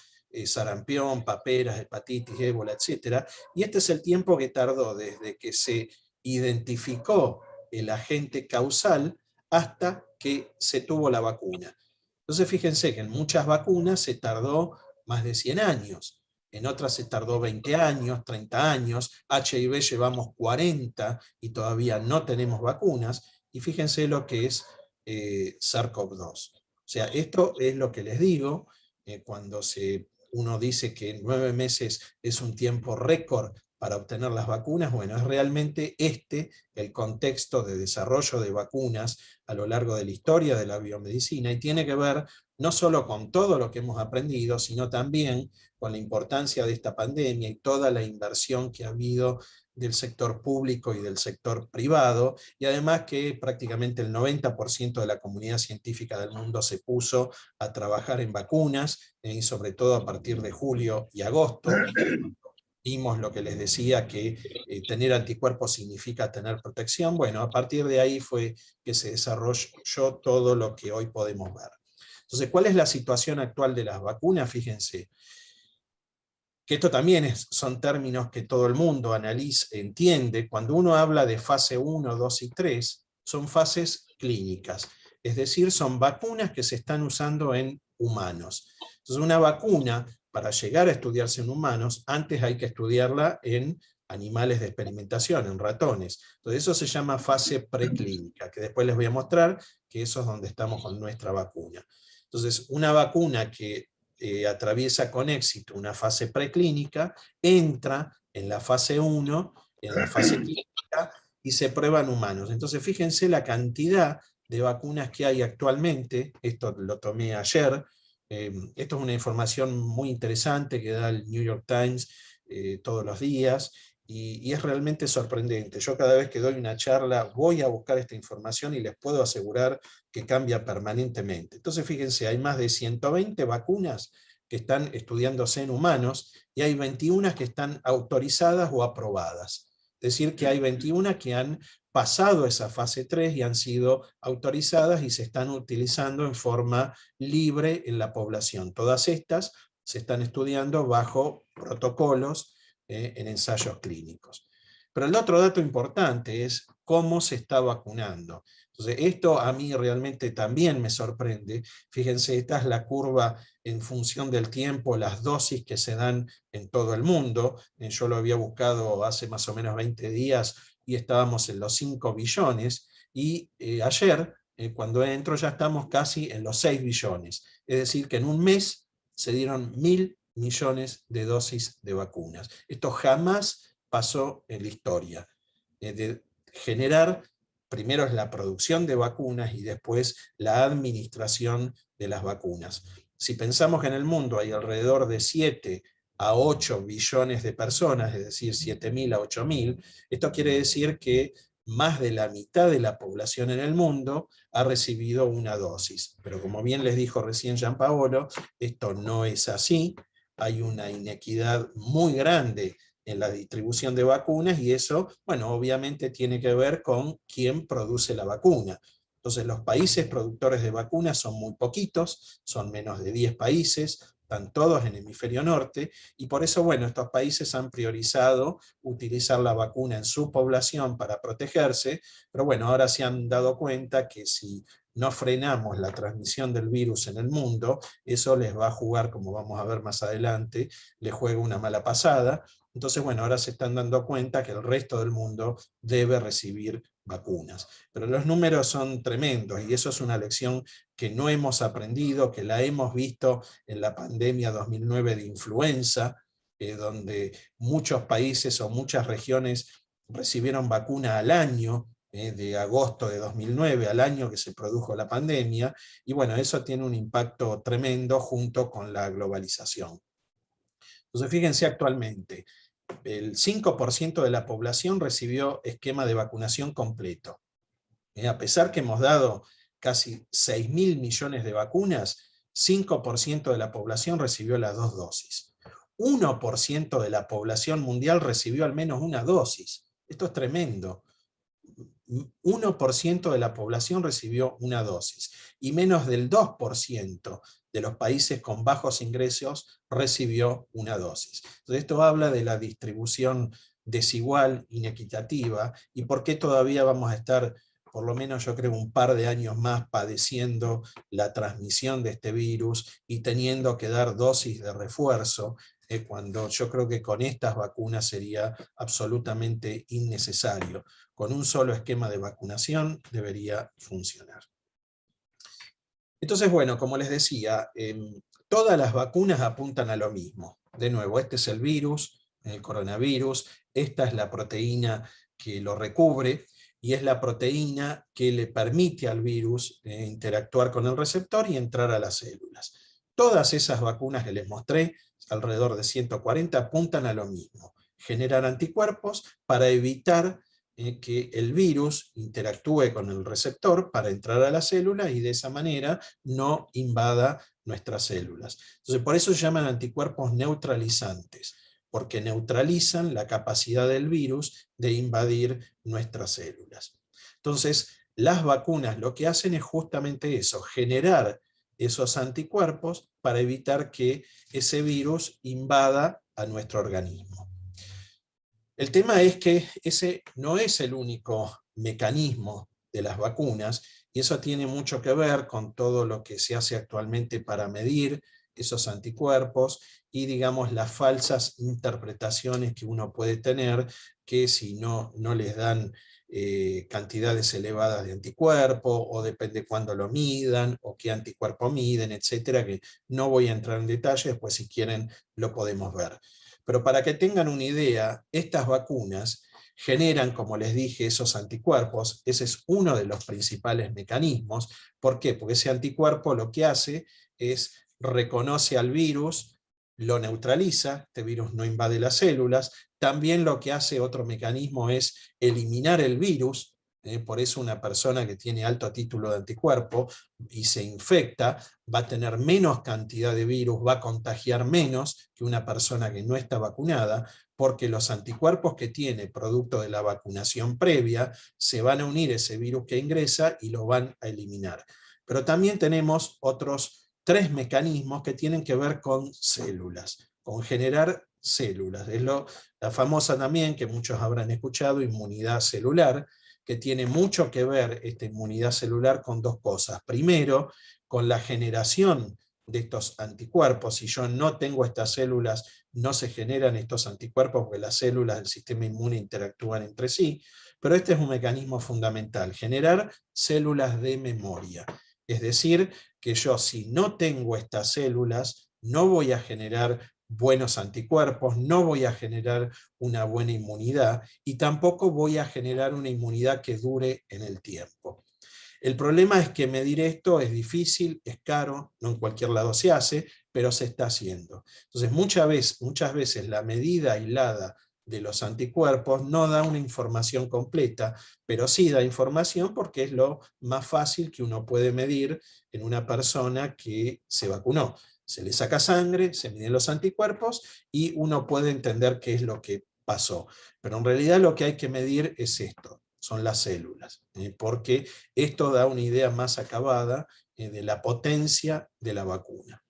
sarampión, paperas, hepatitis, ébola, etc. Y este es el tiempo que tardó desde que se identificó el agente causal hasta que se tuvo la vacuna. Entonces fíjense que en muchas vacunas se tardó más de 100 años. En otras se tardó 20 años, 30 años, HIV llevamos 40 y todavía no tenemos vacunas, y fíjense lo que es SARS-CoV-2. O sea, esto es lo que les digo, cuando uno dice que 9 meses es un tiempo récord para obtener las vacunas, bueno, es realmente el contexto de desarrollo de vacunas a lo largo de la historia de la biomedicina, y tiene que ver no solo con todo lo que hemos aprendido, sino también con la importancia de esta pandemia y toda la inversión que ha habido del sector público y del sector privado, y además que prácticamente el 90% de la comunidad científica del mundo se puso a trabajar en vacunas, y sobre todo a partir de julio y agosto. Vimos lo que les decía, que tener anticuerpos significa tener protección. Bueno, a partir de ahí fue que se desarrolló todo lo que hoy podemos ver. Entonces, ¿cuál es la situación actual de las vacunas? Fíjense, que esto también son términos que todo el mundo analiza, entiende. Cuando uno habla de fase 1, 2 y 3, son fases clínicas, es decir, son vacunas que se están usando en humanos. Entonces una vacuna, para llegar a estudiarse en humanos, antes hay que estudiarla en animales de experimentación, en ratones. Entonces eso se llama fase preclínica, que después les voy a mostrar que eso es donde estamos con nuestra vacuna. Entonces una vacuna que atraviesa con éxito una fase preclínica, entra en la fase 1, en la fase clínica, y se prueba en humanos. Entonces fíjense la cantidad de vacunas que hay actualmente, esto lo tomé ayer, esto es una información muy interesante que da el New York Times todos los días, y es realmente sorprendente. Yo cada vez que doy una charla voy a buscar esta información y les puedo asegurar que cambia permanentemente. Entonces fíjense, hay más de 120 vacunas que están estudiándose en humanos y hay 21 que están autorizadas o aprobadas. Es decir, que hay 21 que han pasado esa fase 3 y han sido autorizadas y se están utilizando en forma libre en la población. Todas estas se están estudiando bajo protocolos en ensayos clínicos. Pero el otro dato importante es cómo se está vacunando. Entonces, esto a mí realmente también me sorprende. Fíjense, esta es la curva en función del tiempo, las dosis que se dan en todo el mundo. Yo lo había buscado hace más o menos 20 días y estábamos en los 5 billones. Y ayer, cuando entro, ya estamos casi en los 6 billones. Es decir, que en un mes se dieron 1.000 millones de dosis de vacunas. Esto jamás pasó en la historia. De generar, primero es la producción de vacunas y después la administración de las vacunas. Si pensamos que en el mundo hay alrededor de 7 a 8 billones de personas, es decir, 7.000 a 8.000, esto quiere decir que más de la mitad de la población en el mundo ha recibido una dosis. Pero como bien les dijo recién Gianpaolo, esto no es así. Hay una inequidad muy grande en la distribución de vacunas y eso, bueno, obviamente tiene que ver con quién produce la vacuna. Entonces los países productores de vacunas son muy poquitos, son menos de 10 países, están todos en el hemisferio norte, y por eso, bueno, estos países han priorizado utilizar la vacuna en su población para protegerse, pero bueno, ahora se han dado cuenta que si no frenamos la transmisión del virus en el mundo, eso les va a jugar, como vamos a ver más adelante, les juega una mala pasada. Entonces, bueno, ahora se están dando cuenta que el resto del mundo debe recibir vacunas. Pero los números son tremendos y eso es una lección que no hemos aprendido, que la hemos visto en la pandemia 2009 de influenza, donde muchos países o muchas regiones recibieron vacuna al año, de agosto de 2009 al año que se produjo la pandemia, y bueno, eso tiene un impacto tremendo junto con la globalización. Entonces fíjense actualmente, el 5% de la población recibió esquema de vacunación completo. A pesar que hemos dado casi 6.000 millones de vacunas, 5% de la población recibió las 2 dosis. 1% de la población mundial recibió al menos una dosis. Esto es tremendo. 1% de la población recibió una dosis y menos del 2% de los países con bajos ingresos recibió una dosis. Entonces esto habla de la distribución desigual, inequitativa, y por qué todavía vamos a estar, por lo menos yo creo, un par de años más padeciendo la transmisión de este virus y teniendo que dar dosis de refuerzo, cuando yo creo que con estas vacunas sería absolutamente innecesario. Con un solo esquema de vacunación debería funcionar. Entonces, bueno, como les decía, todas las vacunas apuntan a lo mismo. De nuevo, este es el virus, el coronavirus, esta es la proteína que lo recubre, y es la proteína que le permite al virus interactuar con el receptor y entrar a las células. Todas esas vacunas que les mostré, alrededor de 140, apuntan a lo mismo. generar anticuerpos para evitar que el virus interactúe con el receptor para entrar a la célula y de esa manera no invada nuestras células. Entonces, por eso se llaman anticuerpos neutralizantes, porque neutralizan la capacidad del virus de invadir nuestras células. Entonces, las vacunas lo que hacen es justamente eso, generar esos anticuerpos para evitar que ese virus invada a nuestro organismo. El tema es que ese no es el único mecanismo de las vacunas, y eso tiene mucho que ver con todo lo que se hace actualmente para medir esos anticuerpos y, digamos, las falsas interpretaciones que uno puede tener, que si no les dan cantidades elevadas de anticuerpo, o depende cuándo lo midan, o qué anticuerpo miden, etcétera, que no voy a entrar en detalle, después si quieren lo podemos ver. Pero para que tengan una idea, estas vacunas generan, como les dije, esos anticuerpos. Ese es uno de los principales mecanismos. ¿Por qué? Porque ese anticuerpo lo que hace es reconoce al virus, lo neutraliza, este virus no invade las células. También lo que hace otro mecanismo es eliminar el virus. Por eso una persona que tiene alto título de anticuerpo y se infecta va a tener menos cantidad de virus, va a contagiar menos que una persona que no está vacunada, porque los anticuerpos que tiene producto de la vacunación previa se van a unir a ese virus que ingresa y lo van a eliminar. Pero también tenemos otros 3 mecanismos que tienen que ver con células, con generar células. Es la famosa también, que muchos habrán escuchado, inmunidad celular, que tiene mucho que ver esta inmunidad celular con 2 cosas. Primero, con la generación de estos anticuerpos. Si yo no tengo estas células, no se generan estos anticuerpos porque las células del sistema inmune interactúan entre sí, pero este es un mecanismo fundamental, generar células de memoria. Es decir, que yo si no tengo estas células, no voy a generar buenos anticuerpos, no voy a generar una buena inmunidad y tampoco voy a generar una inmunidad que dure en el tiempo. El problema es que medir esto es difícil, es caro, no en cualquier lado se hace, pero se está haciendo. Entonces muchas veces la medida aislada de los anticuerpos no da una información completa, pero sí da información porque es lo más fácil que uno puede medir en una persona que se vacunó. Se le saca sangre, se miden los anticuerpos y uno puede entender qué es lo que pasó. Pero en realidad lo que hay que medir es esto, son las células, porque esto da una idea más acabada de la potencia de la vacuna.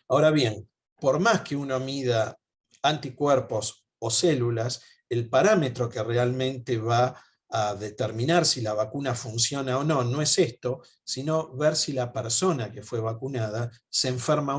Ahora bien, por más que uno mida anticuerpos o células, el parámetro que realmente va a determinar si la vacuna funciona o no, no es esto, sino ver si la persona que fue vacunada se enferma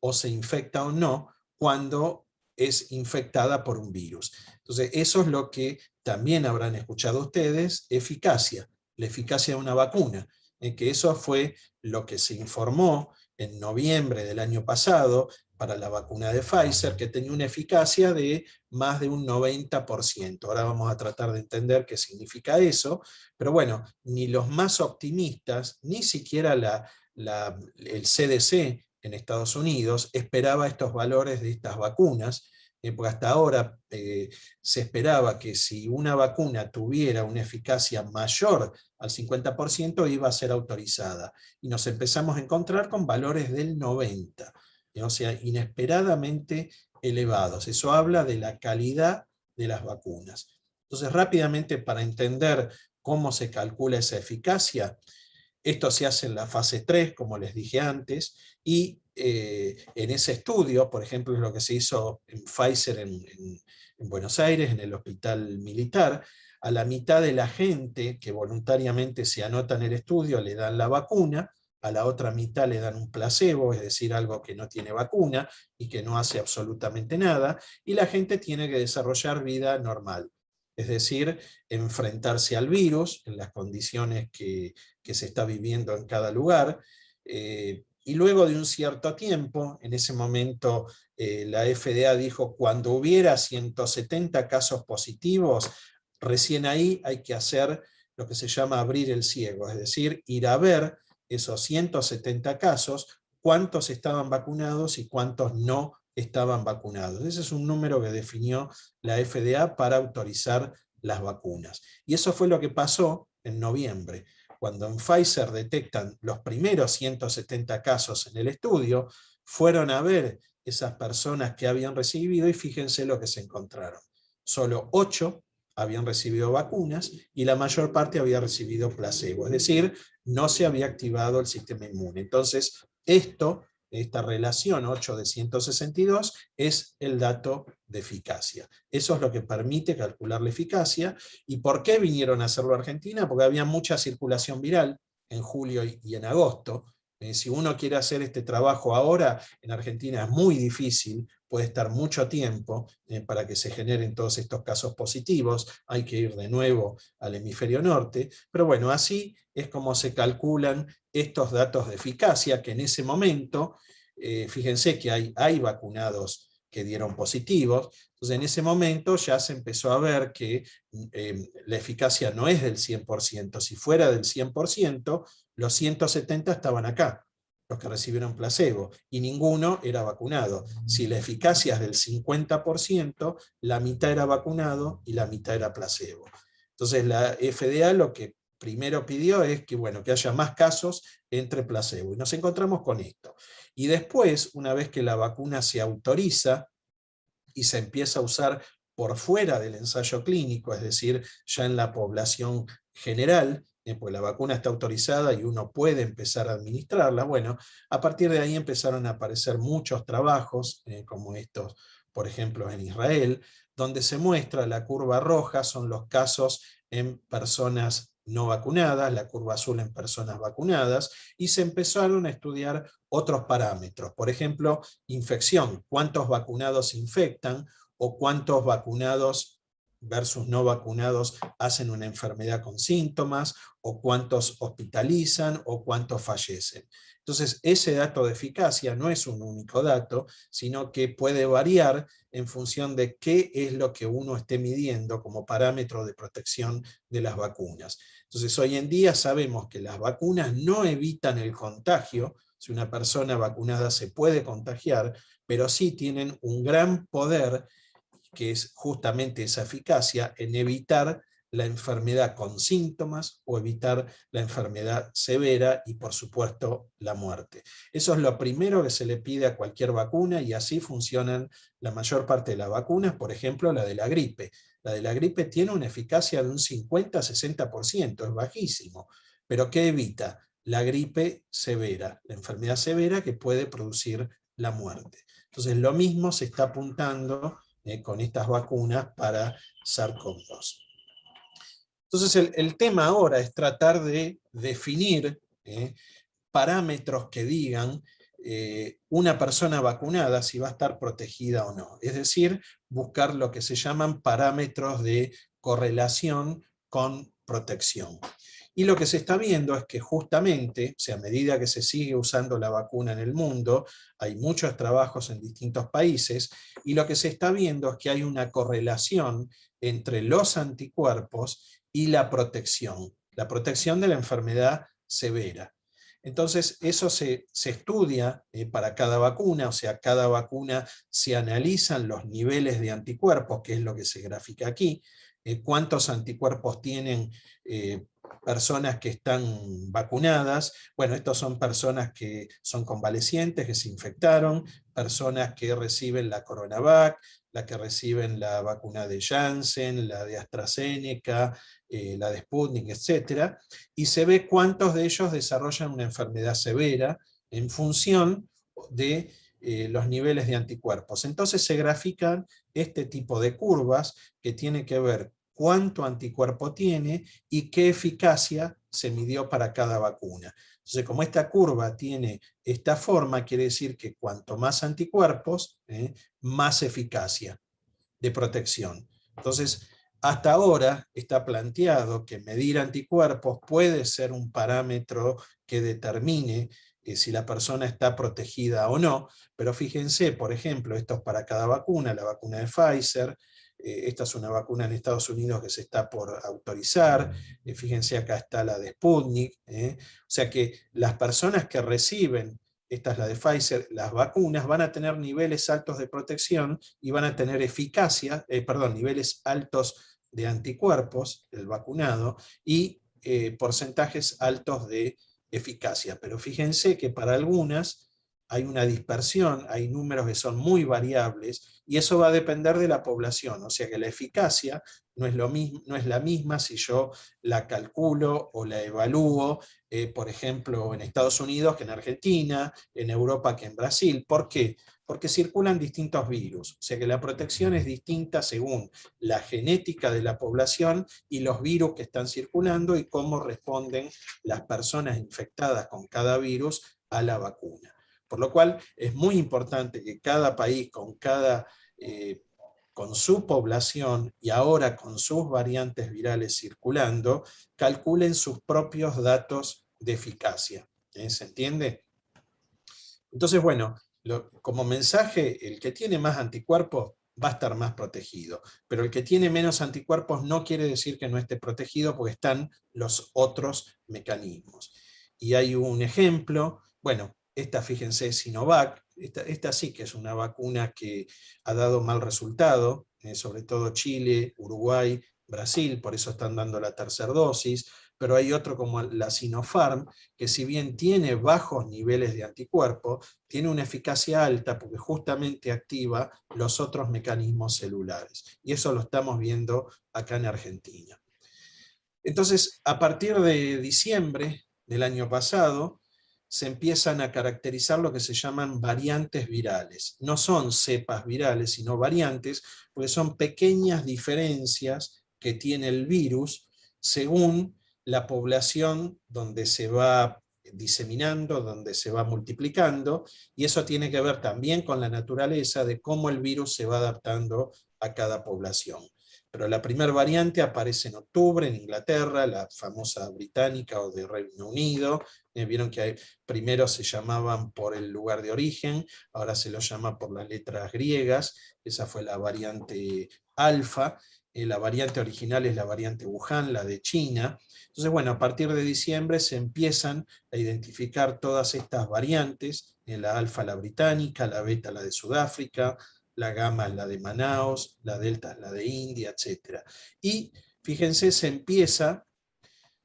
o se infecta o no, cuando es infectada por un virus. Entonces, eso es lo que también habrán escuchado ustedes, eficacia, la eficacia de una vacuna, que eso fue lo que se informó en noviembre del año pasado para la vacuna de Pfizer, que tenía una eficacia de más de un 90%. Ahora vamos a tratar de entender qué significa eso, pero bueno, ni los más optimistas, ni siquiera el CDC en Estados Unidos esperaba estos valores de estas vacunas, porque hasta ahora se esperaba que si una vacuna tuviera una eficacia mayor al 50% iba a ser autorizada. Y nos empezamos a encontrar con valores del 90%, o sea, inesperadamente elevados. Eso habla de la calidad de las vacunas. Entonces, rápidamente, para entender cómo se calcula esa eficacia, esto se hace en la fase 3, como les dije antes, y en ese estudio, por ejemplo, es lo que se hizo en Pfizer en Buenos Aires, en el hospital militar. A la mitad de la gente que voluntariamente se anota en el estudio le dan la vacuna, a la otra mitad le dan un placebo, es decir, algo que no tiene vacuna y que no hace absolutamente nada, y la gente tiene que desarrollar vida normal. Es decir, enfrentarse al virus en las condiciones que se está viviendo en cada lugar, y luego de un cierto tiempo, en ese momento la FDA dijo, cuando hubiera 170 casos positivos, recién ahí hay que hacer lo que se llama abrir el ciego, es decir, ir a ver esos 170 casos, cuántos estaban vacunados y cuántos no estaban vacunados. Ese es un número que definió la FDA para autorizar las vacunas. Y eso fue lo que pasó en noviembre. Cuando en Pfizer detectan los primeros 170 casos en el estudio, fueron a ver esas personas que habían recibido y fíjense lo que se encontraron. Solo 8 habían recibido vacunas y la mayor parte había recibido placebo, es decir, no se había activado el sistema inmune. Entonces, esta relación 8 de 162 es el dato de eficacia. Eso es lo que permite calcular la eficacia. ¿Y por qué vinieron a hacerlo a Argentina? Porque había mucha circulación viral en julio y en agosto. Si uno quiere hacer este trabajo ahora, en Argentina es muy difícil, puede estar mucho tiempo para que se generen todos estos casos positivos, hay que ir de nuevo al hemisferio norte, pero bueno, así es como se calculan estos datos de eficacia, que en ese momento, fíjense que hay vacunados que dieron positivos, entonces en ese momento ya se empezó a ver que la eficacia no es del 100%, si fuera del 100%, los 170 estaban acá, los que recibieron placebo, y ninguno era vacunado. Si la eficacia es del 50%, la mitad era vacunado y la mitad era placebo. Entonces la FDA lo que primero pidió es que, bueno, que haya más casos entre placebo, y nos encontramos con esto. Y después, una vez que la vacuna se autoriza y se empieza a usar por fuera del ensayo clínico, es decir, ya en la población general, pues la vacuna está autorizada y uno puede empezar a administrarla, bueno, a partir de ahí empezaron a aparecer muchos trabajos, como estos, por ejemplo, en Israel, donde se muestra la curva roja, son los casos en personas no vacunadas, la curva azul en personas vacunadas, y se empezaron a estudiar otros parámetros, por ejemplo, infección, cuántos vacunados infectan, o cuántos vacunados versus no vacunados hacen una enfermedad con síntomas, o cuántos hospitalizan, o cuántos fallecen. Entonces, ese dato de eficacia no es un único dato, sino que puede variar en función de qué es lo que uno esté midiendo como parámetro de protección de las vacunas. Entonces, hoy en día sabemos que las vacunas no evitan el contagio. Si una persona vacunada se puede contagiar, pero sí tienen un gran poder, que es justamente esa eficacia en evitar la enfermedad con síntomas o evitar la enfermedad severa y, por supuesto, la muerte. Eso es lo primero que se le pide a cualquier vacuna, y así funcionan la mayor parte de las vacunas, por ejemplo, la de la gripe. La de la gripe tiene una eficacia de un 50-60%, es bajísimo, pero ¿qué evita? La gripe severa, la enfermedad severa que puede producir la muerte. Entonces, lo mismo se está apuntando con estas vacunas para SARS-CoV-2. Entonces el tema ahora es tratar de definir parámetros que digan una persona vacunada si va a estar protegida o no. Es decir, buscar lo que se llaman parámetros de correlación con protección. Y lo que se está viendo es que justamente, o sea, a medida que se sigue usando la vacuna en el mundo, hay muchos trabajos en distintos países, y lo que se está viendo es que hay una correlación entre los anticuerpos y la protección de la enfermedad severa. Entonces, eso se estudia para cada vacuna, o sea, cada vacuna se analizan los niveles de anticuerpos, que es lo que se grafica aquí, cuántos anticuerpos tienen personas que están vacunadas. Bueno, estos son personas que son convalecientes, que se infectaron, personas que reciben la CoronaVac, la que reciben la vacuna de Janssen, la de AstraZeneca, la de Sputnik, etc. Y se ve cuántos de ellos desarrollan una enfermedad severa en función de los niveles de anticuerpos. Entonces se grafican este tipo de curvas que tienen que ver cuánto anticuerpo tiene y qué eficacia se midió para cada vacuna. Entonces, como esta curva tiene esta forma, quiere decir que cuanto más anticuerpos, más eficacia de protección. Entonces, hasta ahora está planteado que medir anticuerpos puede ser un parámetro que determine si la persona está protegida o no, pero fíjense, por ejemplo, esto es para cada vacuna, la vacuna de Pfizer, esta es una vacuna en Estados Unidos que se está por autorizar, fíjense acá está la de Sputnik, o sea que las personas que reciben esta es la de Pfizer, las vacunas van a tener niveles altos de protección y van a tener eficacia, niveles altos de anticuerpos, el vacunado, y porcentajes altos de eficacia. Pero fíjense que para algunas hay una dispersión, hay números que son muy variables, y eso va a depender de la población, o sea que la eficacia no es la misma si yo la calculo o la evalúo, por ejemplo, en Estados Unidos que en Argentina, en Europa que en Brasil. ¿Por qué? Porque circulan distintos virus, o sea que la protección es distinta según la genética de la población y los virus que están circulando y cómo responden las personas infectadas con cada virus a la vacuna. Por lo cual es muy importante que cada país con su población y ahora con sus variantes virales circulando, calculen sus propios datos de eficacia. ¿Se entiende? Entonces, bueno, como mensaje, el que tiene más anticuerpos va a estar más protegido, pero el que tiene menos anticuerpos no quiere decir que no esté protegido, porque están los otros mecanismos. Y hay un ejemplo, bueno, esta fíjense es Sinovac, esta sí que es una vacuna que ha dado mal resultado, sobre todo Chile, Uruguay, Brasil, por eso están dando la tercera dosis, pero hay otro como la Sinopharm, que si bien tiene bajos niveles de anticuerpos, tiene una eficacia alta porque justamente activa los otros mecanismos celulares. Y eso lo estamos viendo acá en Argentina. Entonces, a partir de diciembre del año pasado, se empiezan a caracterizar lo que se llaman variantes virales. No son cepas virales, sino variantes, porque son pequeñas diferencias que tiene el virus según la población donde se va diseminando, donde se va multiplicando, y eso tiene que ver también con la naturaleza de cómo el virus se va adaptando a cada población. Pero la primera variante aparece en octubre en Inglaterra, la famosa británica o de Reino Unido. Vieron que primero se llamaban por el lugar de origen, ahora se los llama por las letras griegas. Esa fue la variante alfa. La variante original es la variante Wuhan, la de China. Entonces, bueno, a partir de diciembre se empiezan a identificar todas estas variantes, la alfa la británica, la beta la de Sudáfrica, la gamma es la de Manaos, la delta es la de India, etc. Y fíjense, se empieza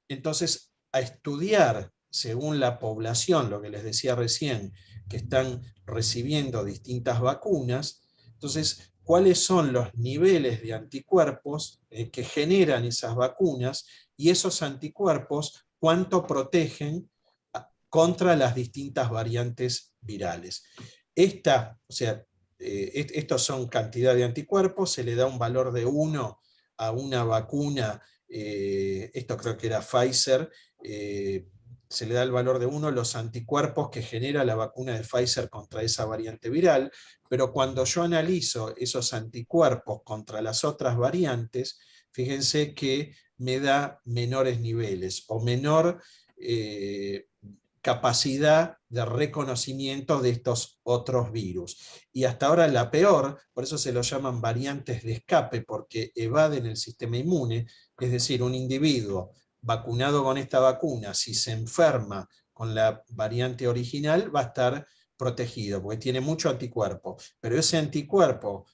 entonces a estudiar según la población, lo que les decía recién, que están recibiendo distintas vacunas. Entonces, ¿cuáles son los niveles de anticuerpos que generan esas vacunas? Y esos anticuerpos, ¿cuánto protegen contra las distintas variantes virales? Estos son cantidad de anticuerpos, se le da un valor de 1 a una vacuna, esto creo que era Pfizer, se le da el valor de 1 los anticuerpos que genera la vacuna de Pfizer contra esa variante viral, pero cuando yo analizo esos anticuerpos contra las otras variantes, fíjense que me da menores niveles o menor capacidad de reconocimiento de estos otros virus. Y hasta ahora la peor, por eso se lo llaman variantes de escape, porque evaden el sistema inmune, es decir, un individuo vacunado con esta vacuna, si se enferma con la variante original, va a estar protegido, porque tiene mucho anticuerpo. Pero ese anticuerpo,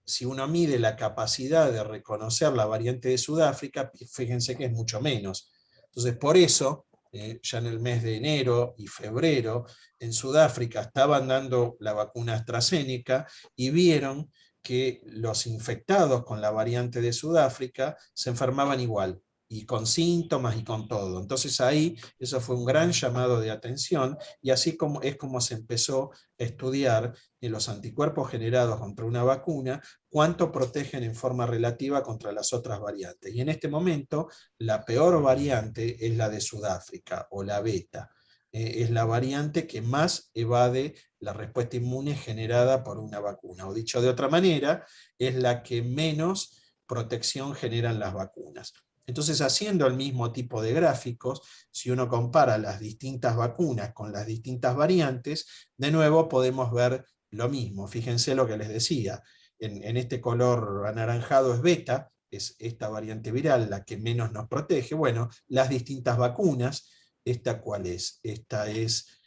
si uno mide la capacidad de reconocer la variante de Sudáfrica, fíjense que es mucho menos. Entonces, por eso, ya en el mes de enero y febrero, en Sudáfrica estaban dando la vacuna AstraZeneca y vieron que los infectados con la variante de Sudáfrica se enfermaban igual, y con síntomas y con todo. Entonces ahí eso fue un gran llamado de atención, y así es como se empezó a estudiar en los anticuerpos generados contra una vacuna, cuánto protegen en forma relativa contra las otras variantes. Y en este momento la peor variante es la de Sudáfrica, o la beta. Es la variante que más evade la respuesta inmune generada por una vacuna. O dicho de otra manera, es la que menos protección generan las vacunas. Entonces, haciendo el mismo tipo de gráficos, si uno compara las distintas vacunas con las distintas variantes, de nuevo podemos ver lo mismo. Fíjense lo que les decía. En este color anaranjado es beta, es esta variante viral la que menos nos protege. Bueno, las distintas vacunas, ¿esta cuál es? Esta es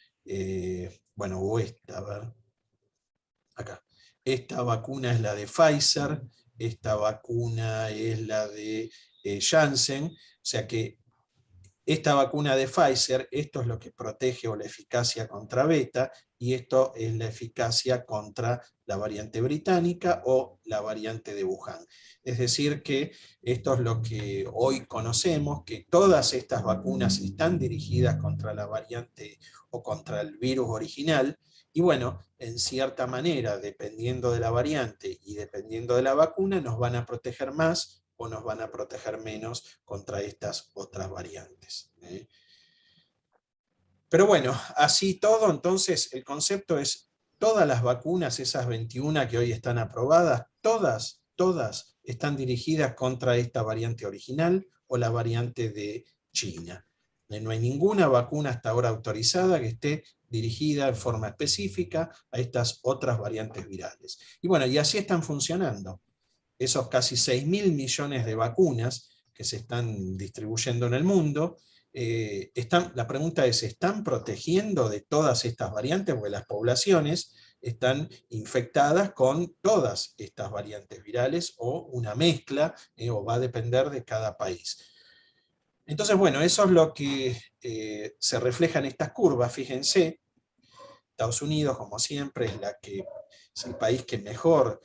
bueno, o esta, a ver, acá. Esta vacuna es la de Pfizer, esta vacuna es la de Janssen, o sea que esta vacuna de Pfizer, esto es lo que protege o la eficacia contra beta, y esto es la eficacia contra la variante británica o la variante de Wuhan. Es decir que esto es lo que hoy conocemos, que todas estas vacunas están dirigidas contra la variante o contra el virus original, y bueno, en cierta manera, dependiendo de la variante y dependiendo de la vacuna, nos van a proteger más o nos van a proteger menos contra estas otras variantes. Pero bueno, así todo, entonces el concepto es, todas las vacunas, esas 21 que hoy están aprobadas, todas están dirigidas contra esta variante original o la variante de China. No hay ninguna vacuna hasta ahora autorizada que esté dirigida en forma específica a estas otras variantes virales. Y bueno, y así están funcionando. Esos casi 6.000 millones de vacunas que se están distribuyendo en el mundo, la pregunta es, ¿están protegiendo de todas estas variantes? Porque las poblaciones están infectadas con todas estas variantes virales o una mezcla, o va a depender de cada país. Entonces, bueno, eso es lo que se refleja en estas curvas. Fíjense, Estados Unidos, como siempre, es el país que mejor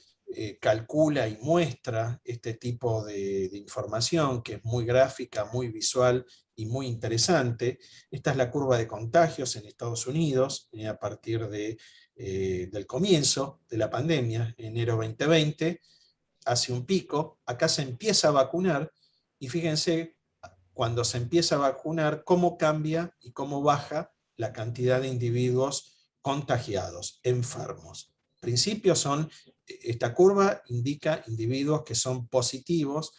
calcula y muestra este tipo de información, que es muy gráfica, muy visual y muy interesante. Esta es la curva de contagios en Estados Unidos, a partir del comienzo de la pandemia, enero 2020, hace un pico, acá se empieza a vacunar, y fíjense, cuando se empieza a vacunar, cómo cambia y cómo baja la cantidad de individuos contagiados, enfermos. En principio esta curva indica individuos que son positivos,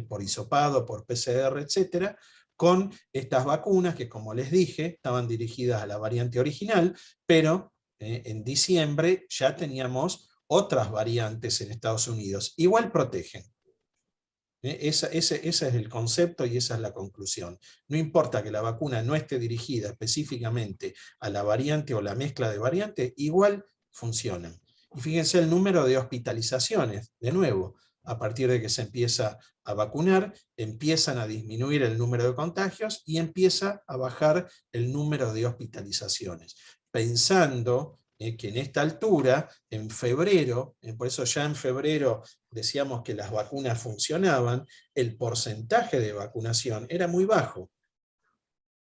por hisopado, por PCR, etcétera, con estas vacunas que, como les dije, estaban dirigidas a la variante original, pero en diciembre ya teníamos otras variantes en Estados Unidos. Igual protegen. Ese es el concepto y esa es la conclusión. No importa que la vacuna no esté dirigida específicamente a la variante o la mezcla de variantes, igual funcionan. Y fíjense el número de hospitalizaciones, de nuevo, a partir de que se empieza a vacunar, empiezan a disminuir el número de contagios y empieza a bajar el número de hospitalizaciones. Pensando que en esta altura, en febrero, por eso ya en febrero decíamos que las vacunas funcionaban, el porcentaje de vacunación era muy bajo.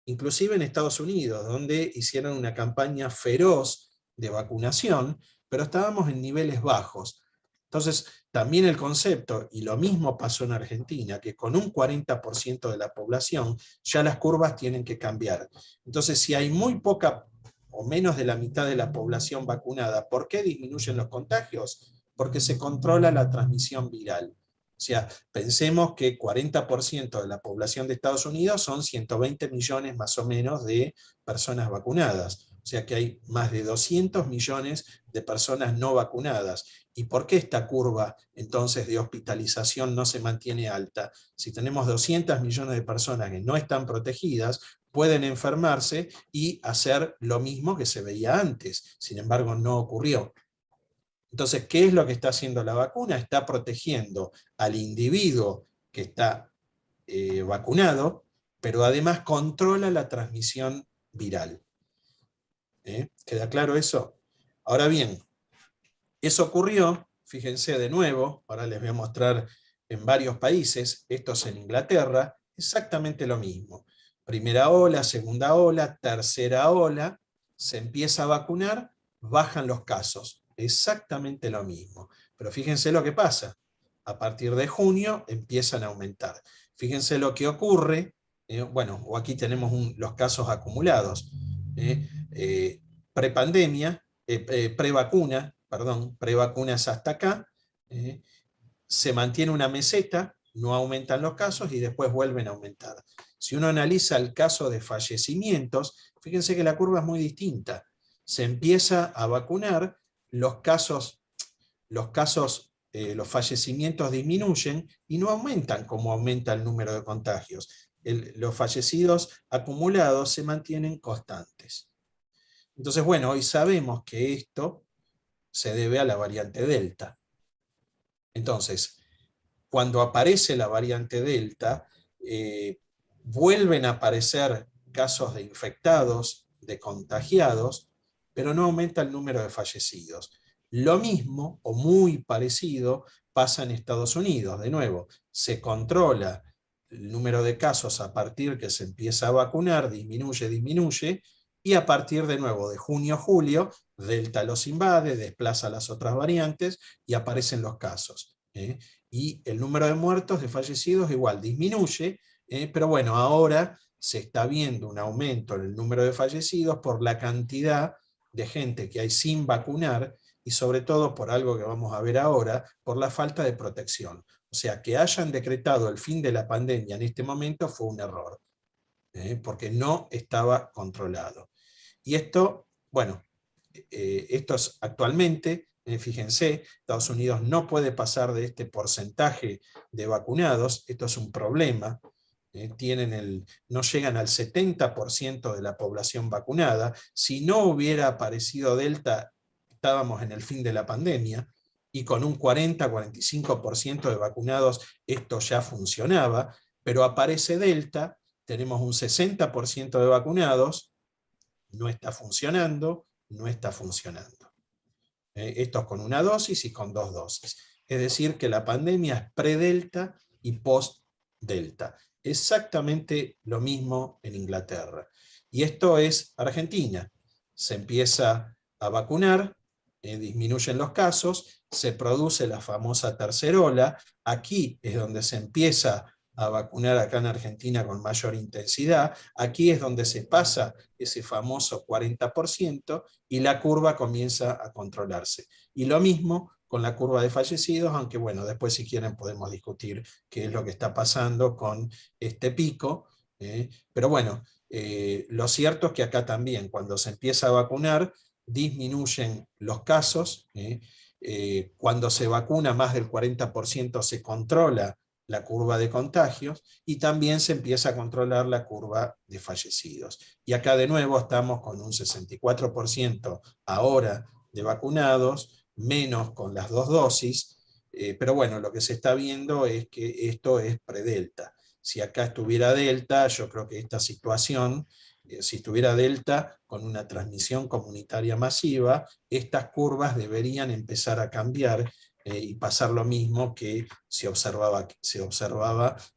Inclusive en Estados Unidos, donde hicieron una campaña feroz de vacunación, pero estábamos en niveles bajos. Entonces, también el concepto, y lo mismo pasó en Argentina, que con un 40% de la población, ya las curvas tienen que cambiar. Entonces, si hay muy poca o menos de la mitad de la población vacunada, ¿por qué disminuyen los contagios? Porque se controla la transmisión viral. O sea, pensemos que 40% de la población de Estados Unidos son 120 millones más o menos de personas vacunadas. O sea que hay más de 200 millones de personas no vacunadas. ¿Y por qué esta curva entonces de hospitalización no se mantiene alta? Si tenemos 200 millones de personas que no están protegidas, pueden enfermarse y hacer lo mismo que se veía antes. Sin embargo, no ocurrió. Entonces, ¿qué es lo que está haciendo la vacuna? Está protegiendo al individuo que está vacunado, pero además controla la transmisión viral. ¿Queda claro eso? Ahora bien, eso ocurrió, fíjense de nuevo, ahora les voy a mostrar en varios países, esto es en Inglaterra, exactamente lo mismo. Primera ola, segunda ola, tercera ola, se empieza a vacunar, bajan los casos, exactamente lo mismo. Pero fíjense lo que pasa, a partir de junio empiezan a aumentar. Fíjense lo que ocurre, bueno, o aquí tenemos los casos acumulados. Prepandemia, prevacuna, perdón, prevacunas hasta acá, se mantiene una meseta, no aumentan los casos y después vuelven a aumentar. Si uno analiza el caso de fallecimientos, fíjense que la curva es muy distinta. Se empieza a vacunar, los fallecimientos disminuyen y no aumentan como aumenta el número de contagios. Los fallecidos acumulados se mantienen constantes. Entonces, bueno, hoy sabemos que esto se debe a la variante Delta. Entonces, cuando aparece la variante Delta, vuelven a aparecer casos de infectados, de contagiados, pero no aumenta el número de fallecidos. Lo mismo, o muy parecido, pasa en Estados Unidos. De nuevo, se controla el número de casos a partir que se empieza a vacunar, disminuye, y a partir de nuevo de junio, julio, Delta los invade, desplaza las otras variantes y aparecen los casos. Y el número de muertos, de fallecidos, igual disminuye, pero bueno, ahora se está viendo un aumento en el número de fallecidos por la cantidad de gente que hay sin vacunar, y sobre todo por algo que vamos a ver ahora, por la falta de protección. O sea, que hayan decretado el fin de la pandemia en este momento fue un error, porque no estaba controlado. Y esto, bueno, esto es actualmente, fíjense, Estados Unidos no puede pasar de este porcentaje de vacunados, esto es un problema, no llegan al 70% de la población vacunada. Si no hubiera aparecido Delta, estábamos en el fin de la pandemia, y con un 40-45% de vacunados esto ya funcionaba, pero aparece Delta, tenemos un 60% de vacunados, no está funcionando, no está funcionando. Esto es con una dosis y con 2 dosis. Es decir, que la pandemia es pre-delta y post-delta. Exactamente lo mismo en Inglaterra. Y esto es Argentina. Se empieza a vacunar, disminuyen los casos, se produce la famosa tercera ola. Aquí es donde se empieza a vacunar acá en Argentina con mayor intensidad. Aquí es donde se pasa ese famoso 40% y la curva comienza a controlarse. Y lo mismo con la curva de fallecidos, aunque bueno, después si quieren podemos discutir qué es lo que está pasando con este pico, pero bueno, lo cierto es que acá también, cuando se empieza a vacunar, disminuyen los casos, cuando se vacuna más del 40% se controla la curva de contagios, y también se empieza a controlar la curva de fallecidos. Y acá de nuevo estamos con un 64% ahora de vacunados, menos con las 2 dosis, pero bueno, lo que se está viendo es que esto es pre-delta. Si acá estuviera Delta, yo creo que esta situación, si estuviera Delta con una transmisión comunitaria masiva, estas curvas deberían empezar a cambiar, y pasar lo mismo que se observaba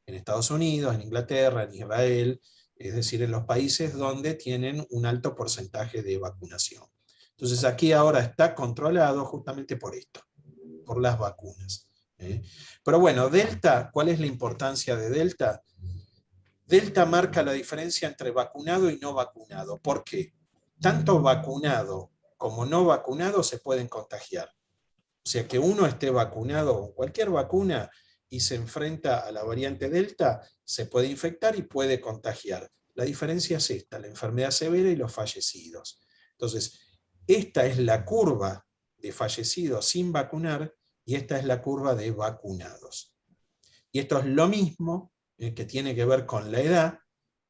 en Estados Unidos, en Inglaterra, en Israel, es decir, en los países donde tienen un alto porcentaje de vacunación. Entonces aquí ahora está controlado justamente por esto, por las vacunas. Pero bueno, Delta, ¿cuál es la importancia de Delta? Delta marca la diferencia entre vacunado y no vacunado. ¿Por qué? Tanto vacunado como no vacunado se pueden contagiar. O sea, que uno esté vacunado con cualquier vacuna y se enfrenta a la variante Delta, se puede infectar y puede contagiar. La diferencia es esta, la enfermedad severa y los fallecidos. Entonces, esta es la curva de fallecidos sin vacunar y esta es la curva de vacunados. Y esto es lo mismo, que tiene que ver con la edad,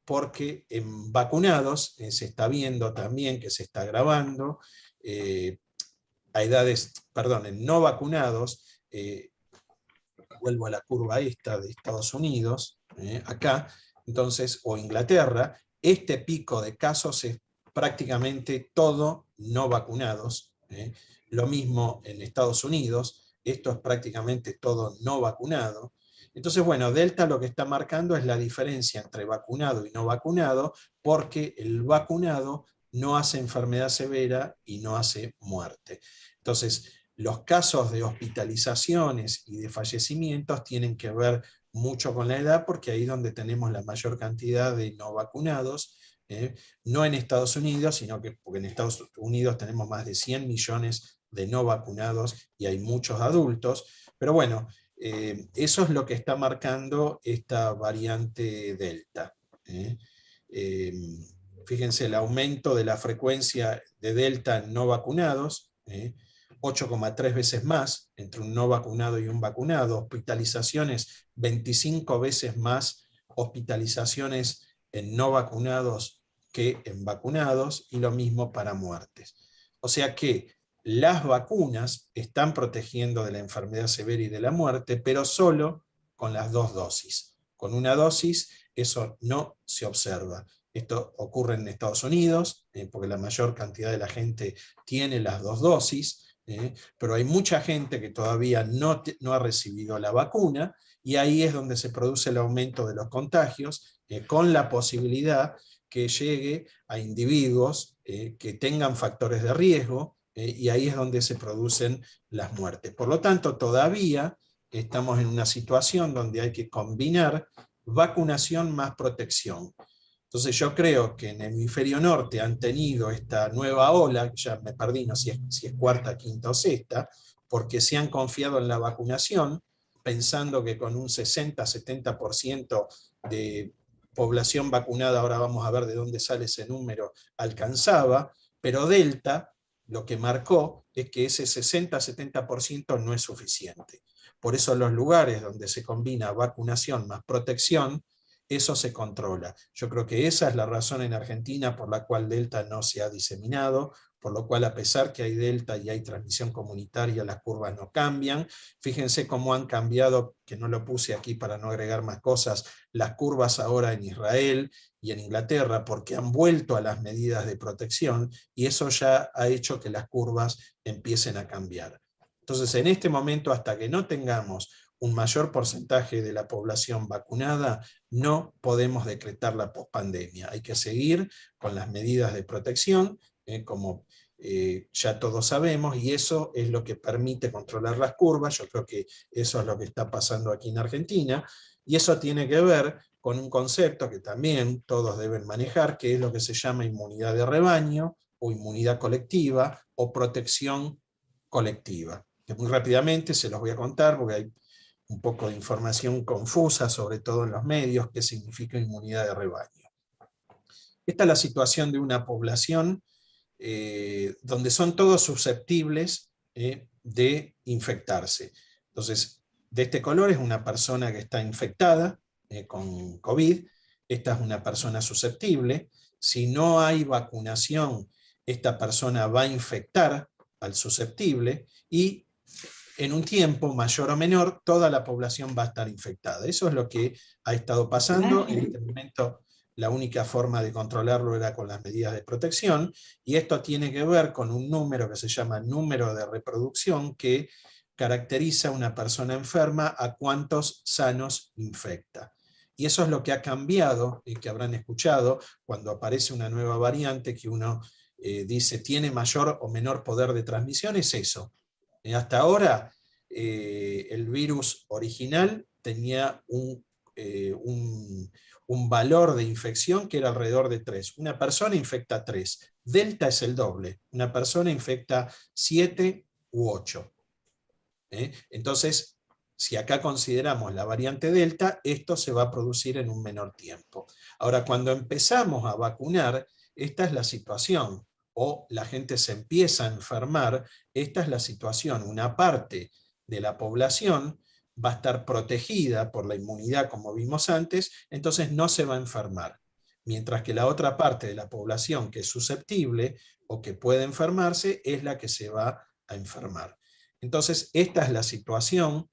porque en vacunados se está viendo también que se está agravando, a edades, perdón, en no vacunados, vuelvo a la curva esta de Estados Unidos, acá, entonces, o Inglaterra, este pico de casos es prácticamente todo no vacunados, lo mismo en Estados Unidos, esto es prácticamente todo no vacunado. Entonces, bueno, Delta lo que está marcando es la diferencia entre vacunado y no vacunado, porque el vacunado no hace enfermedad severa y no hace muerte. Entonces, los casos de hospitalizaciones y de fallecimientos tienen que ver mucho con la edad, porque ahí es donde tenemos la mayor cantidad de no vacunados, no en Estados Unidos, sino que porque en Estados Unidos tenemos más de 100 millones de no vacunados y hay muchos adultos, pero bueno, eso es lo que está marcando esta variante Delta. Fíjense el aumento de la frecuencia de Delta en no vacunados, 8,3 veces más entre un no vacunado y un vacunado, hospitalizaciones 25 veces más, hospitalizaciones en no vacunados que en vacunados, y lo mismo para muertes. O sea que las vacunas están protegiendo de la enfermedad severa y de la muerte, pero solo con las 2 dosis. Con una dosis eso no se observa. Esto ocurre en Estados Unidos, porque la mayor cantidad de la gente tiene las 2 dosis, pero hay mucha gente que todavía no ha recibido la vacuna, y ahí es donde se produce el aumento de los contagios, con la posibilidad que llegue a individuos que tengan factores de riesgo, y ahí es donde se producen las muertes. Por lo tanto, todavía estamos en una situación donde hay que combinar vacunación más protección. Entonces yo creo que en el hemisferio norte han tenido esta nueva ola, ya me perdí, no sé si es cuarta, quinta o sexta, porque se han confiado en la vacunación, pensando que con un 60-70% de población vacunada, ahora vamos a ver de dónde sale ese número, alcanzaba, pero Delta lo que marcó es que ese 60-70% no es suficiente. Por eso los lugares donde se combina vacunación más protección, eso se controla. Yo creo que esa es la razón en Argentina por la cual Delta no se ha diseminado, por lo cual a pesar que hay Delta y hay transmisión comunitaria, las curvas no cambian. Fíjense cómo han cambiado, que no lo puse aquí para no agregar más cosas, las curvas ahora en Israel y en Inglaterra, porque han vuelto a las medidas de protección, y eso ya ha hecho que las curvas empiecen a cambiar. Entonces, en este momento, hasta que no tengamos un mayor porcentaje de la población vacunada, no podemos decretar la pospandemia. Hay que seguir con las medidas de protección, como ya todos sabemos, y eso es lo que permite controlar las curvas. Yo creo que eso es lo que está pasando aquí en Argentina, y eso tiene que ver con un concepto que también todos deben manejar, que es lo que se llama inmunidad de rebaño, o inmunidad colectiva, o protección colectiva. Que muy rápidamente se los voy a contar, porque hay un poco de información confusa, sobre todo en los medios, qué significa inmunidad de rebaño. Esta es la situación de una población donde son todos susceptibles de infectarse. Entonces, de este color es una persona que está infectada con COVID, esta es una persona susceptible. Si no hay vacunación, esta persona va a infectar al susceptible, y en un tiempo mayor o menor, toda la población va a estar infectada. Eso es lo que ha estado pasando. En este momento, la única forma de controlarlo era con las medidas de protección, y esto tiene que ver con un número que se llama número de reproducción, que caracteriza a una persona enferma a cuántos sanos infecta. Y eso es lo que ha cambiado, y que habrán escuchado cuando aparece una nueva variante, que uno dice tiene mayor o menor poder de transmisión, es eso. Hasta ahora, el virus original tenía un valor de infección que era alrededor de 3. Una persona infecta 3. Delta es el doble. Una persona infecta 7 u 8. Entonces, si acá consideramos la variante Delta, esto se va a producir en un menor tiempo. Ahora, cuando empezamos a vacunar, esta es la situación, o la gente se empieza a enfermar, esta es la situación. Una parte de la población va a estar protegida por la inmunidad, como vimos antes, entonces no se va a enfermar. Mientras que la otra parte de la población que es susceptible o que puede enfermarse es la que se va a enfermar. Entonces, esta es la situación.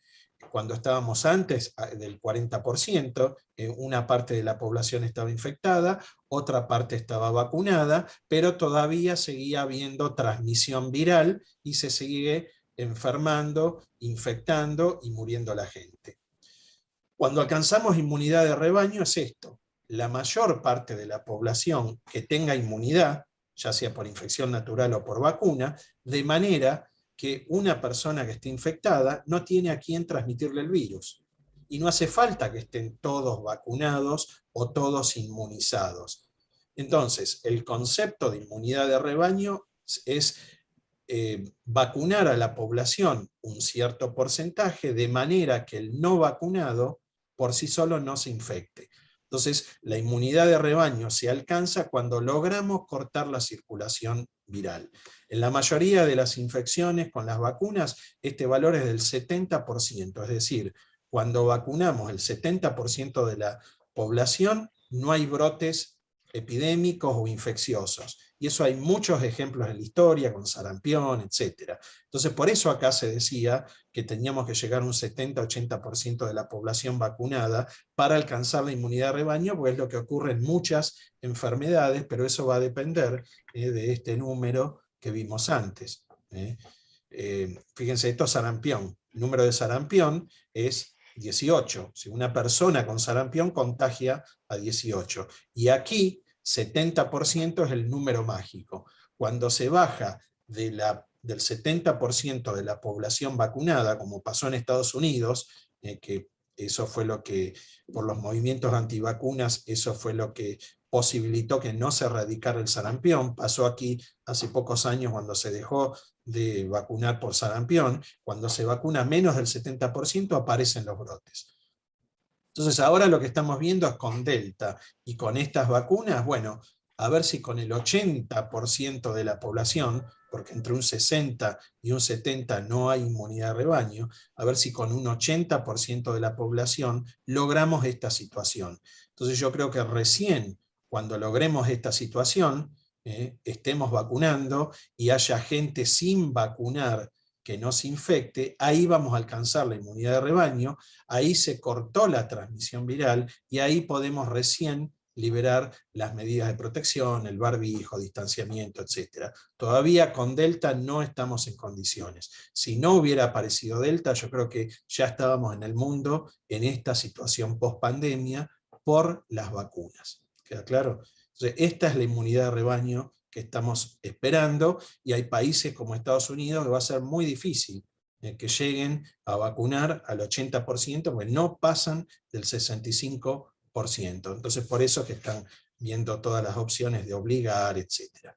Cuando estábamos antes del 40%, una parte de la población estaba infectada, otra parte estaba vacunada, pero todavía seguía habiendo transmisión viral y se sigue enfermando, infectando y muriendo la gente. Cuando alcanzamos inmunidad de rebaño es esto: la mayor parte de la población que tenga inmunidad, ya sea por infección natural o por vacuna, de manera que una persona que esté infectada no tiene a quién transmitirle el virus. Y no hace falta que estén todos vacunados o todos inmunizados. Entonces, el concepto de inmunidad de rebaño es vacunar a la población un cierto porcentaje, de manera que el no vacunado por sí solo no se infecte. Entonces, la inmunidad de rebaño se alcanza cuando logramos cortar la circulación viral. En la mayoría de las infecciones con las vacunas, este valor es del 70%, es decir, cuando vacunamos el 70% de la población, no hay brotes epidémicos o infecciosos. Y eso hay muchos ejemplos en la historia, con sarampión, etc. Entonces, por eso acá se decía que teníamos que llegar a un 70-80% de la población vacunada para alcanzar la inmunidad de rebaño, pues es lo que ocurre en muchas enfermedades, pero eso va a depender de este número que vimos antes. Fíjense, esto es sarampión. El número de sarampión es 18. Si una persona con sarampión contagia a 18. Y aquí 70% es el número mágico. Cuando se baja del 70% de la población vacunada, como pasó en Estados Unidos, que eso fue lo que, por los movimientos antivacunas, eso fue lo que posibilitó que no se erradicara el sarampión. Pasó aquí hace pocos años cuando se dejó de vacunar por sarampión. Cuando se vacuna menos del 70% aparecen los brotes. Entonces ahora lo que estamos viendo es con Delta y con estas vacunas, bueno, a ver si con el 80% de la población, porque entre un 60 y un 70 no hay inmunidad de rebaño, a ver si con un 80% de la población logramos esta situación. Entonces yo creo que recién cuando logremos esta situación, estemos vacunando y haya gente sin vacunar que no se infecte, ahí vamos a alcanzar la inmunidad de rebaño, ahí se cortó la transmisión viral y ahí podemos recién liberar las medidas de protección, el barbijo, distanciamiento, etc. Todavía con Delta no estamos en condiciones. Si no hubiera aparecido Delta, yo creo que ya estábamos en el mundo en esta situación post-pandemia por las vacunas. ¿Queda claro? Entonces, esta es la inmunidad de rebaño que estamos esperando, y hay países como Estados Unidos que va a ser muy difícil que lleguen a vacunar al 80%, porque no pasan del 65%. Entonces por eso es que están viendo todas las opciones de obligar, etc.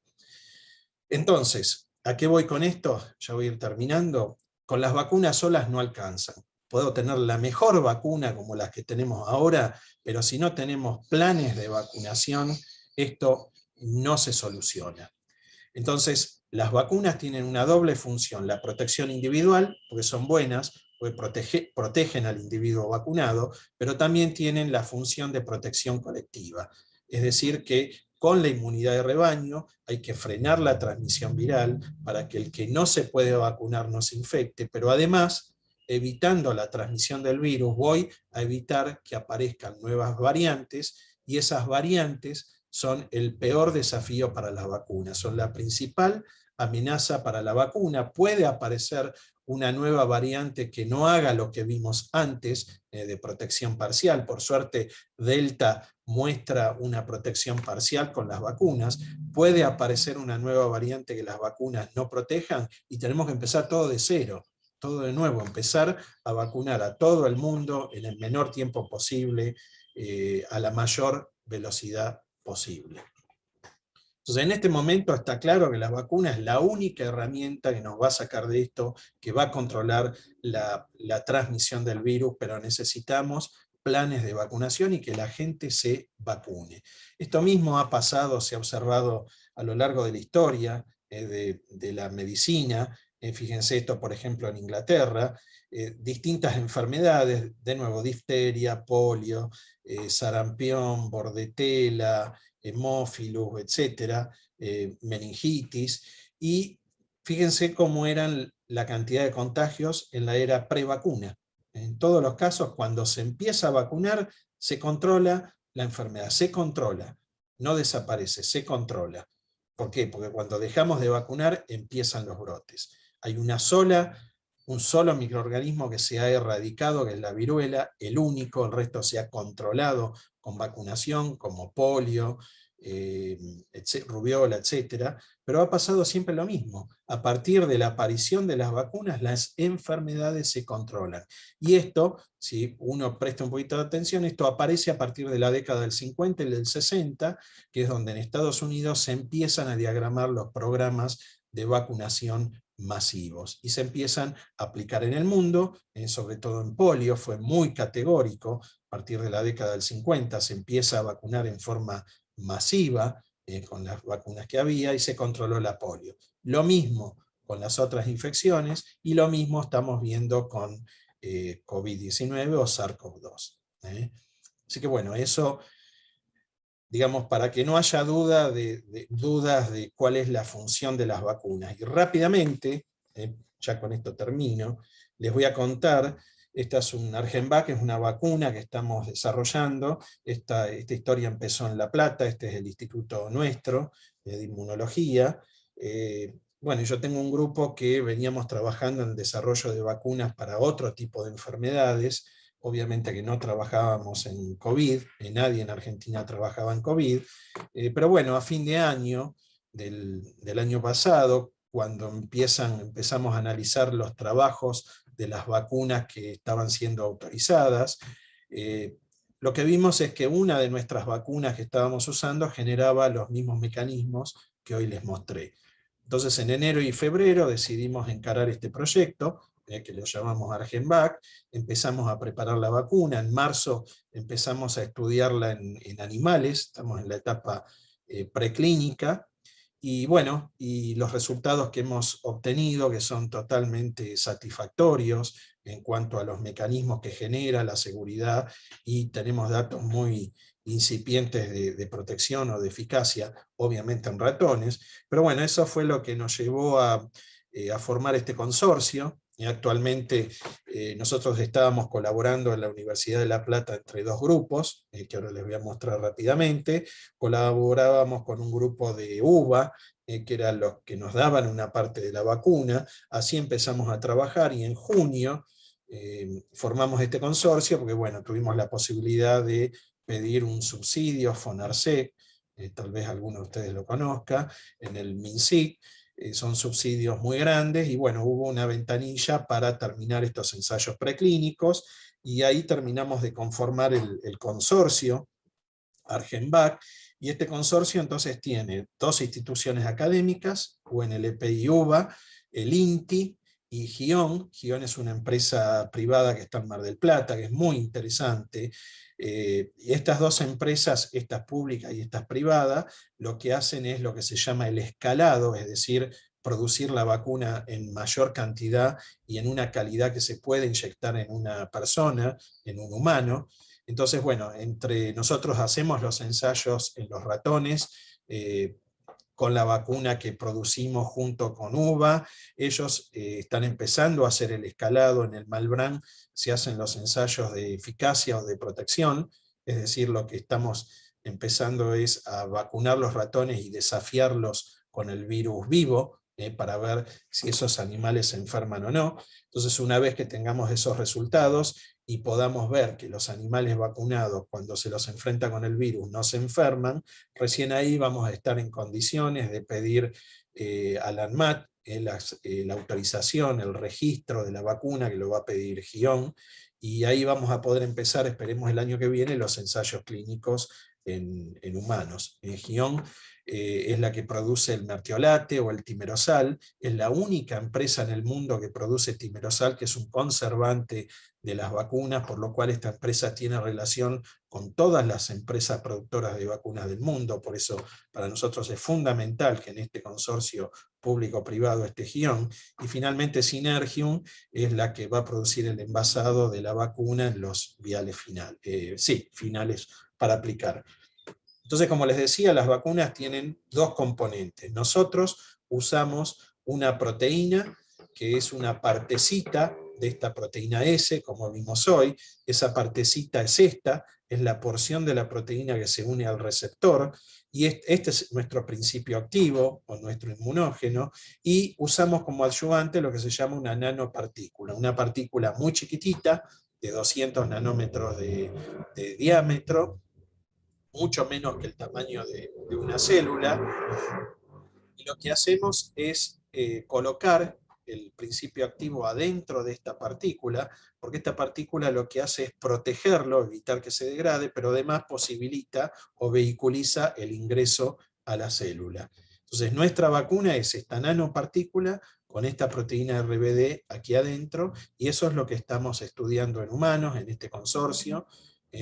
Entonces, ¿a qué voy con esto? Ya voy a ir terminando. Con las vacunas solas no alcanzan. Puedo tener la mejor vacuna como las que tenemos ahora, pero si no tenemos planes de vacunación, esto no se soluciona. Entonces, las vacunas tienen una doble función: la protección individual, porque son buenas, porque protegen al individuo vacunado, pero también tienen la función de protección colectiva. Es decir, que con la inmunidad de rebaño hay que frenar la transmisión viral para que el que no se puede vacunar no se infecte, pero además, evitando la transmisión del virus, voy a evitar que aparezcan nuevas variantes, y esas variantes son el peor desafío para las vacunas, son la principal amenaza para la vacuna. Puede aparecer una nueva variante que no haga lo que vimos antes, de protección parcial. Por suerte, Delta muestra una protección parcial con las vacunas. Puede aparecer una nueva variante que las vacunas no protejan, y tenemos que empezar todo de cero, todo de nuevo, empezar a vacunar a todo el mundo en el menor tiempo posible, a la mayor velocidad posible. Entonces, en este momento está claro que la vacuna es la única herramienta que nos va a sacar de esto, que va a controlar la transmisión del virus, pero necesitamos planes de vacunación y que la gente se vacune. Esto mismo ha pasado, se ha observado a lo largo de la historia de la medicina. Fíjense esto, por ejemplo, en Inglaterra, distintas enfermedades, de nuevo, difteria, polio, sarampión, bordetela, hemófilus, etcétera, meningitis, y fíjense cómo eran la cantidad de contagios en la era prevacuna. En todos los casos, cuando se empieza a vacunar, se controla la enfermedad, se controla, no desaparece, se controla. ¿Por qué? Porque cuando dejamos de vacunar, empiezan los brotes. Hay un solo microorganismo que se ha erradicado, que es la viruela, el único, el resto se ha controlado con vacunación, como polio, rubiola, etc. Pero ha pasado siempre lo mismo. A partir de la aparición de las vacunas, las enfermedades se controlan. Y esto, si uno presta un poquito de atención, esto aparece a partir de la década del 50 y del 60, que es donde en Estados Unidos se empiezan a diagramar los programas de vacunación masivos, y se empiezan a aplicar en el mundo, sobre todo en polio. Fue muy categórico. A partir de la década del 50 se empieza a vacunar en forma masiva, con las vacunas que había, y se controló la polio. Lo mismo con las otras infecciones, y lo mismo estamos viendo con COVID-19 o SARS-CoV-2. Así que bueno, eso digamos, para que no haya dudas de cuál es la función de las vacunas. Y rápidamente, ya con esto termino, les voy a contar. Esta es un Argenvac, es una vacuna que estamos desarrollando. Esta historia empezó en La Plata, este es el instituto nuestro de inmunología. Bueno, yo tengo un grupo que veníamos trabajando en el desarrollo de vacunas para otro tipo de enfermedades. Obviamente que no trabajábamos en COVID, nadie en Argentina trabajaba en COVID, pero bueno, a fin de año del año pasado, cuando empezamos a analizar los trabajos de las vacunas que estaban siendo autorizadas, lo que vimos es que una de nuestras vacunas que estábamos usando generaba los mismos mecanismos que hoy les mostré. Entonces en enero y febrero decidimos encarar este proyecto, que lo llamamos Argenvac, empezamos a preparar la vacuna, en marzo empezamos a estudiarla en animales, estamos en la etapa preclínica, y bueno, y los resultados que hemos obtenido, que son totalmente satisfactorios en cuanto a los mecanismos que genera, la seguridad, y tenemos datos muy incipientes de protección o de eficacia, obviamente en ratones, pero bueno, eso fue lo que nos llevó a formar este consorcio, y actualmente nosotros estábamos colaborando en la Universidad de La Plata entre dos grupos, que ahora les voy a mostrar rápidamente. Colaborábamos con un grupo de UBA, que eran los que nos daban una parte de la vacuna. Así empezamos a trabajar, y en junio formamos este consorcio, porque bueno, tuvimos la posibilidad de pedir un subsidio FONARSEC, tal vez alguno de ustedes lo conozca, en el MINSIC. Son subsidios muy grandes, y bueno, hubo una ventanilla para terminar estos ensayos preclínicos, y ahí terminamos de conformar el consorcio Argenvac, y este consorcio entonces tiene dos instituciones académicas, UNLP y UBA, el INTI y GION. GION es una empresa privada que está en Mar del Plata, que es muy interesante. Y estas dos empresas, estas públicas y estas privadas, lo que hacen es lo que se llama el escalado, es decir, producir la vacuna en mayor cantidad y en una calidad que se puede inyectar en una persona, en un humano. Entonces, bueno, entre nosotros hacemos los ensayos en los ratones, con la vacuna que producimos junto con UBA. Ellos están empezando a hacer el escalado en el Malbrán, se hacen los ensayos de eficacia o de protección, es decir, lo que estamos empezando es a vacunar los ratones y desafiarlos con el virus vivo, para ver si esos animales se enferman o no. Entonces, una vez que tengamos esos resultados y podamos ver que los animales vacunados, cuando se los enfrenta con el virus, no se enferman, recién ahí vamos a estar en condiciones de pedir al ANMAT la autorización, el registro de la vacuna, que lo va a pedir GION, y ahí vamos a poder empezar, esperemos el año que viene, los ensayos clínicos en humanos. GION es la que produce el mertiolate o el timerosal, es la única empresa en el mundo que produce timerosal, que es un conservante de las vacunas, por lo cual esta empresa tiene relación con todas las empresas productoras de vacunas del mundo. Por eso para nosotros es fundamental que en este consorcio público-privado esté GION, y finalmente Synergium es la que va a producir el envasado de la vacuna en los viales finales para aplicar. Entonces, como les decía, las vacunas tienen dos componentes. Nosotros usamos una proteína, que es una partecita de esta proteína S, como vimos hoy. Esa partecita es esta, es la porción de la proteína que se une al receptor, y este es nuestro principio activo, o nuestro inmunógeno, y usamos como adyuvante lo que se llama una nanopartícula, una partícula muy chiquitita, de 200 nanómetros de diámetro, mucho menos que el tamaño de una célula, y lo que hacemos es colocar el principio activo adentro de esta partícula, porque esta partícula lo que hace es protegerlo, evitar que se degrade, pero además posibilita o vehiculiza el ingreso a la célula. Entonces nuestra vacuna es esta nanopartícula con esta proteína RBD aquí adentro, y eso es lo que estamos estudiando en humanos, en este consorcio,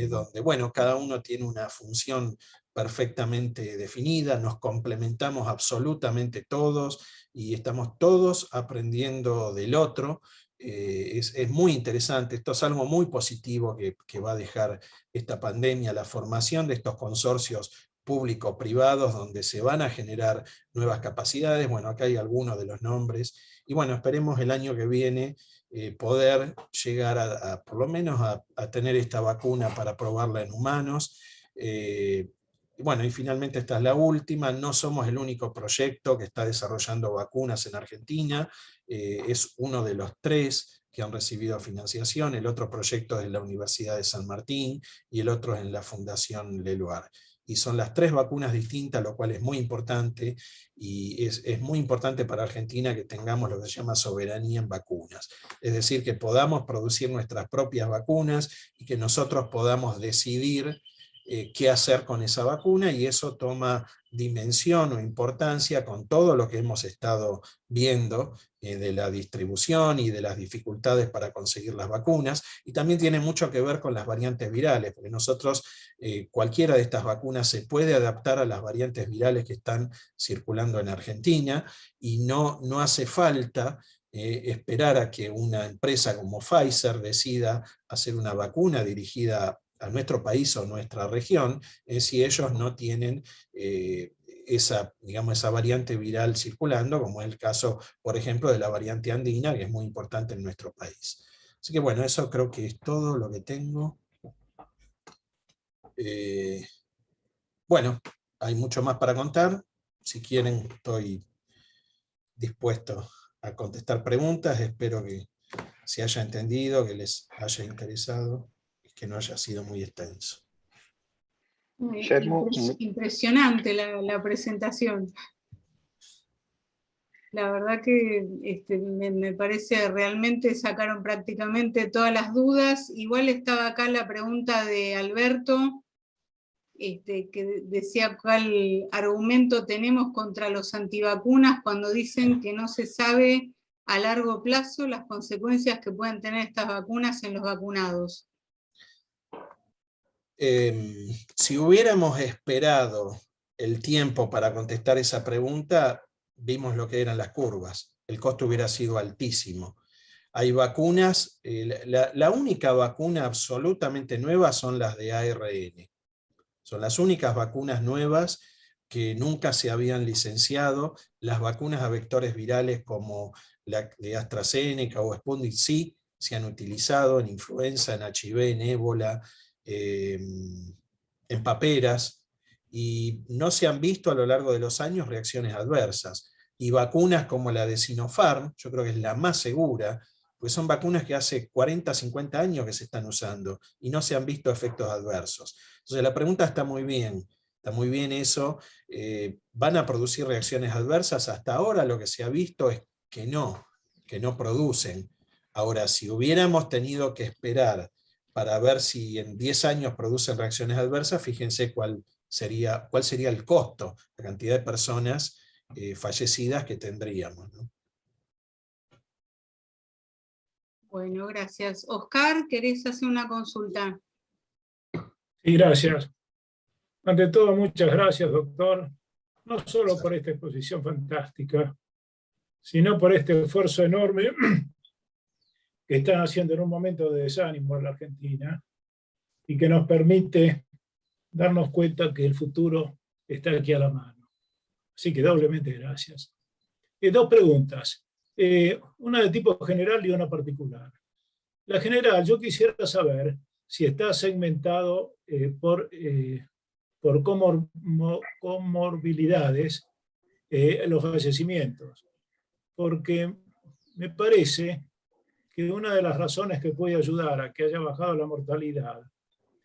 donde, bueno, cada uno tiene una función perfectamente definida, nos complementamos absolutamente todos, y estamos todos aprendiendo del otro. Es muy interesante, esto es algo muy positivo que va a dejar esta pandemia, la formación de estos consorcios público-privados donde se van a generar nuevas capacidades. Bueno, acá hay algunos de los nombres, y bueno, esperemos el año que viene poder llegar por lo menos a tener esta vacuna para probarla en humanos. Bueno, y finalmente esta es la última. No somos el único proyecto que está desarrollando vacunas en Argentina, es uno de los 3 que han recibido financiación. El otro proyecto es en la Universidad de San Martín y el otro es en la Fundación Leluar. Y son las 3 vacunas distintas, lo cual es muy importante, y es muy importante para Argentina que tengamos lo que se llama soberanía en vacunas. Es decir, que podamos producir nuestras propias vacunas y que nosotros podamos decidir qué hacer con esa vacuna, y eso toma dimensión o importancia con todo lo que hemos estado viendo de la distribución y de las dificultades para conseguir las vacunas, y también tiene mucho que ver con las variantes virales, porque nosotros, cualquiera de estas vacunas se puede adaptar a las variantes virales que están circulando en Argentina, y no hace falta esperar a que una empresa como Pfizer decida hacer una vacuna dirigida a nuestro país o nuestra región, si ellos no tienen esa variante viral circulando, como es el caso, por ejemplo, de la variante andina, que es muy importante en nuestro país. Así que bueno, eso creo que es todo lo que tengo. Bueno, hay mucho más para contar. Si quieren, estoy dispuesto a contestar preguntas. Espero que se haya entendido, que les haya interesado y que no haya sido muy extenso. Impresionante la presentación. La verdad que me parece realmente sacaron prácticamente todas las dudas. Igual estaba acá la pregunta de Alberto, que decía cuál argumento tenemos contra los antivacunas cuando dicen que no se sabe a largo plazo las consecuencias que pueden tener estas vacunas en los vacunados. Si hubiéramos esperado el tiempo para contestar esa pregunta, vimos lo que eran las curvas. El costo hubiera sido altísimo. Hay vacunas, la única vacuna absolutamente nueva son las de ARN. Son las únicas vacunas nuevas que nunca se habían licenciado. Las vacunas a vectores virales como la de AstraZeneca o Sputnik sí se han utilizado en influenza, en HIV, en ébola, en paperas, y no se han visto a lo largo de los años reacciones adversas. Y vacunas como la de Sinopharm, yo creo que es la más segura, porque son vacunas que hace 40, 50 años que se están usando y no se han visto efectos adversos. Entonces la pregunta está muy bien eso. ¿Van a producir reacciones adversas? Hasta ahora lo que se ha visto es que no producen. Ahora, si hubiéramos tenido que esperar para ver si en 10 años producen reacciones adversas, fíjense cuál sería el costo, la cantidad de personas fallecidas que tendríamos, ¿no? Bueno, gracias. Oscar, ¿querés hacer una consulta? Sí, gracias. Ante todo, muchas gracias, doctor, no solo por esta exposición fantástica, sino por este esfuerzo enorme que están haciendo en un momento de desánimo en la Argentina y que nos permite darnos cuenta que el futuro está aquí a la mano. Así que doblemente gracias. 2 preguntas, una de tipo general y una particular. La general, yo quisiera saber si está segmentado por comorbilidades los fallecimientos, porque me parece que una de las razones que puede ayudar a que haya bajado la mortalidad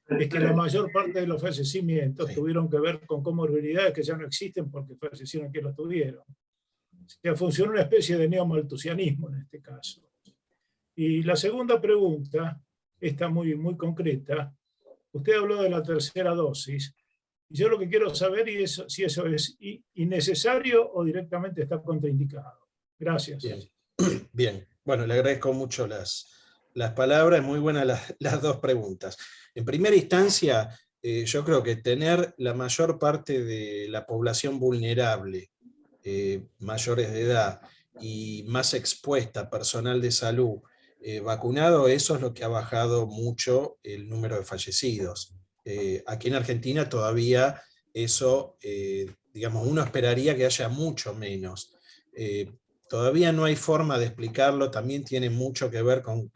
es que la mayor parte de los fallecimientos tuvieron que ver con comorbilidades que ya no existen porque fallecieron quienes los tuvieron. O sea, funcionó una especie de neomaltusianismo en este caso. Y la segunda pregunta, esta muy concreta, usted habló de la tercera dosis, y yo lo que quiero saber es si eso es innecesario o directamente está contraindicado. Gracias. Bien. Bueno, le agradezco mucho las palabras, muy buenas las 2 preguntas. En primera instancia, yo creo que tener la mayor parte de la población vulnerable, mayores de edad y más expuesta, personal de salud, vacunado, eso es lo que ha bajado mucho el número de fallecidos. Aquí en Argentina todavía eso, digamos, uno esperaría que haya mucho menos. Todavía no hay forma de explicarlo, también tiene mucho que ver con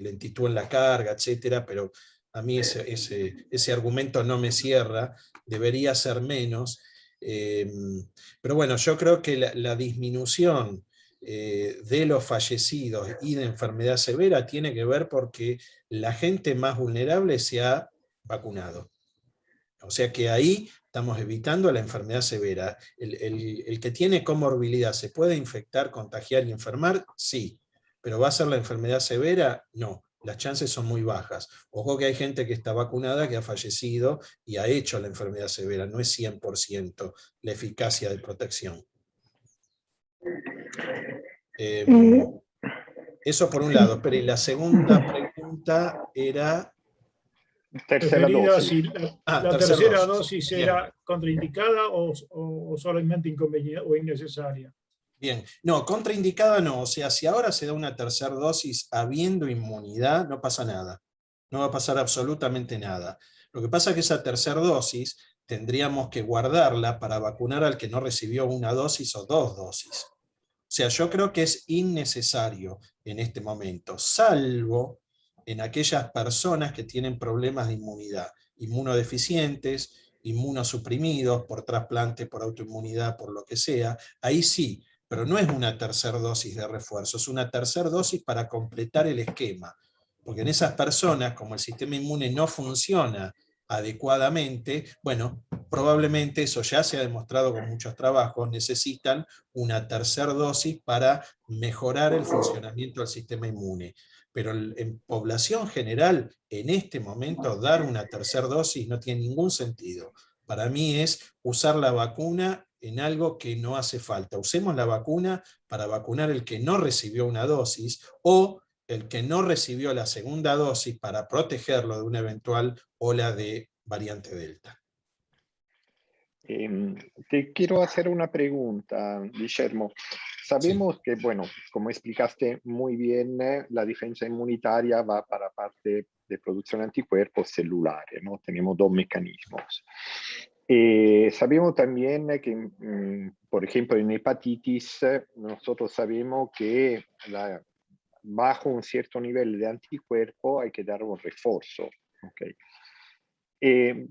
lentitud en la carga, etcétera, pero a mí ese argumento no me cierra, debería ser menos. Pero bueno, yo creo que la disminución de los fallecidos y de enfermedad severa tiene que ver porque la gente más vulnerable se ha vacunado. O sea que ahí estamos evitando la enfermedad severa. El que tiene comorbilidad, ¿se puede infectar, contagiar y enfermar? Sí. ¿Pero va a ser la enfermedad severa? No. Las chances son muy bajas. Ojo que hay gente que está vacunada, que ha fallecido y ha hecho la enfermedad severa. No es 100% la eficacia de protección. Eso por un lado. Pero la segunda pregunta era... Tercera dosis. Si la tercera dosis era contraindicada o solamente inconveniente o innecesaria. Bien, no, contraindicada no, o sea, si ahora se da una tercera dosis habiendo inmunidad, no pasa nada, no va a pasar absolutamente nada. Lo que pasa es que esa tercera dosis tendríamos que guardarla para vacunar al que no recibió una dosis o 2 dosis. O sea, yo creo que es innecesario en este momento, salvo en aquellas personas que tienen problemas de inmunidad, inmunodeficientes, inmunosuprimidos por trasplante, por autoinmunidad, por lo que sea, ahí sí, pero no es una tercera dosis de refuerzo, es una tercera dosis para completar el esquema, porque en esas personas, como el sistema inmune no funciona adecuadamente, bueno, probablemente eso ya se ha demostrado con muchos trabajos, necesitan una tercera dosis para mejorar el funcionamiento del sistema inmune. Pero en población general, en este momento, dar una tercera dosis no tiene ningún sentido. Para mí es usar la vacuna en algo que no hace falta. Usemos la vacuna para vacunar el que no recibió una dosis o el que no recibió la segunda dosis para protegerlo de una eventual ola de variante Delta. Te quiero hacer una pregunta, Guillermo. Sabemos que, bueno, como explicaste muy bien, la defensa inmunitaria va para parte de producción de anticuerpos celulares, ¿no? Tenemos dos mecanismos. Sabemos también que, por ejemplo, en hepatitis, nosotros sabemos que bajo un cierto nivel de anticuerpo hay que dar un refuerzo. ¿Okay?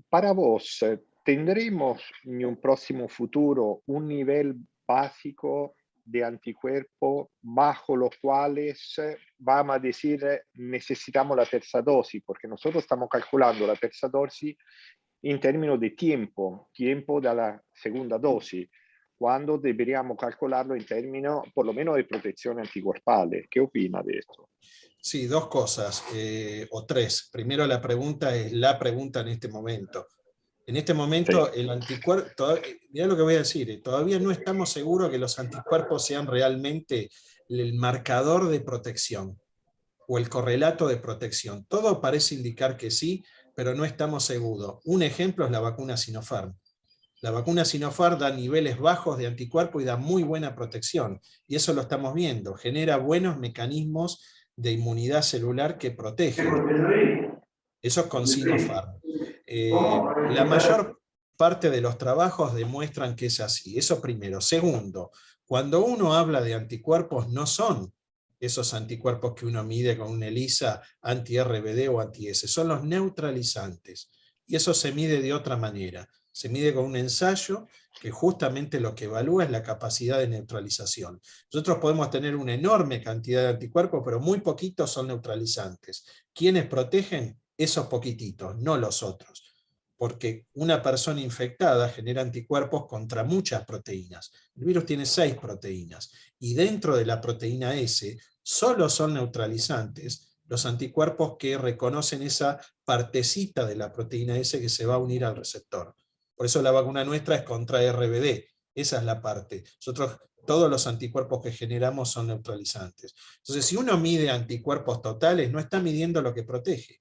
Para vos, ¿tendremos en un próximo futuro un nivel básico de anticuerpo bajo los cuales vamos a decir necesitamos la tercera dosis? Porque nosotros estamos calculando la tercera dosis en términos de tiempo de la segunda dosis, cuando deberíamos calcularlo en términos por lo menos de protección anticorpal. ¿Qué opina de esto? Sí, dos cosas, o tres. Primero la pregunta es la pregunta en este momento. En este momento sí. El anticuerpo, mirá lo que voy a decir, todavía no estamos seguros que los anticuerpos sean realmente el marcador de protección o el correlato de protección. Todo parece indicar que sí, pero no estamos seguros. Un ejemplo es la vacuna Sinopharm. La vacuna Sinopharm da niveles bajos de anticuerpo y da muy buena protección. Y eso lo estamos viendo. Genera buenos mecanismos de inmunidad celular que protegen. Eso es con Sinopharm. La mayor parte de los trabajos demuestran que es así. Eso primero. Segundo, cuando uno habla de anticuerpos, no son esos anticuerpos que uno mide con una ELISA anti-RBD o anti-S, son los neutralizantes. Y eso se mide de otra manera. Se mide con un ensayo que justamente lo que evalúa es la capacidad de neutralización. Nosotros podemos tener una enorme cantidad de anticuerpos, pero muy poquitos son neutralizantes. ¿Quiénes protegen? Esos poquititos, no los otros. Porque una persona infectada genera anticuerpos contra muchas proteínas. El virus tiene 6 proteínas. Y dentro de la proteína S, solo son neutralizantes los anticuerpos que reconocen esa partecita de la proteína S que se va a unir al receptor. Por eso la vacuna nuestra es contra RBD. Esa es la parte. Nosotros, todos los anticuerpos que generamos son neutralizantes. Entonces, si uno mide anticuerpos totales, no está midiendo lo que protege.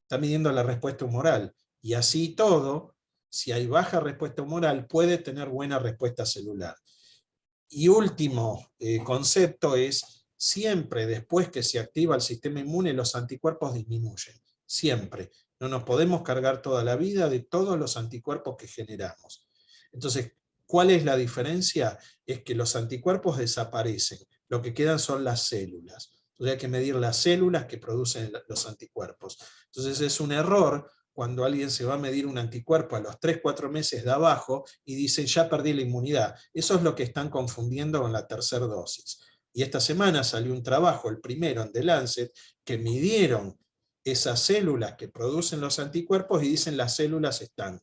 Está midiendo la respuesta humoral. Y así todo, si hay baja respuesta humoral, puede tener buena respuesta celular. Y último concepto es, siempre después que se activa el sistema inmune, los anticuerpos disminuyen. siempre. No nos podemos cargar toda la vida de todos los anticuerpos que generamos. Entonces, ¿cuál es la diferencia? Es que los anticuerpos desaparecen, lo que quedan son las células. Entonces hay que medir las células que producen los anticuerpos. Entonces es un error cuando alguien se va a medir un anticuerpo a los 3-4 meses de abajo y dice, ya perdí la inmunidad. Eso es lo que están confundiendo con la tercera dosis. Y esta semana salió un trabajo, el primero en The Lancet, que midieron esas células que producen los anticuerpos y dicen las células están.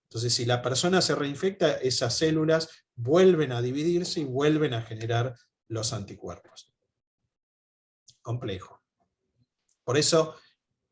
Entonces, si la persona se reinfecta, esas células vuelven a dividirse y vuelven a generar los anticuerpos. Complejo. Por eso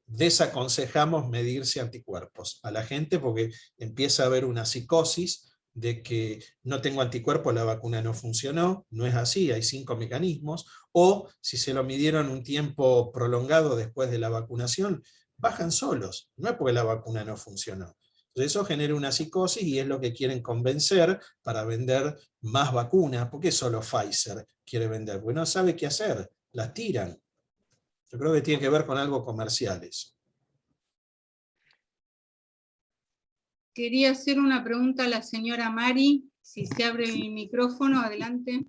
desaconsejamos medirse anticuerpos a la gente, porque empieza a haber una psicosis de que no tengo anticuerpos, la vacuna no funcionó. No es así, hay 5 mecanismos. O si se lo midieron un tiempo prolongado después de la vacunación, bajan solos. No es porque la vacuna no funcionó. Entonces eso genera una psicosis y es lo que quieren convencer para vender más vacunas. ¿Por qué solo Pfizer quiere vender? Porque no sabe qué hacer, las tiran. Yo creo que tiene que ver con algo comercial eso. Quería hacer una pregunta a la señora Mari, si se abre el micrófono, adelante.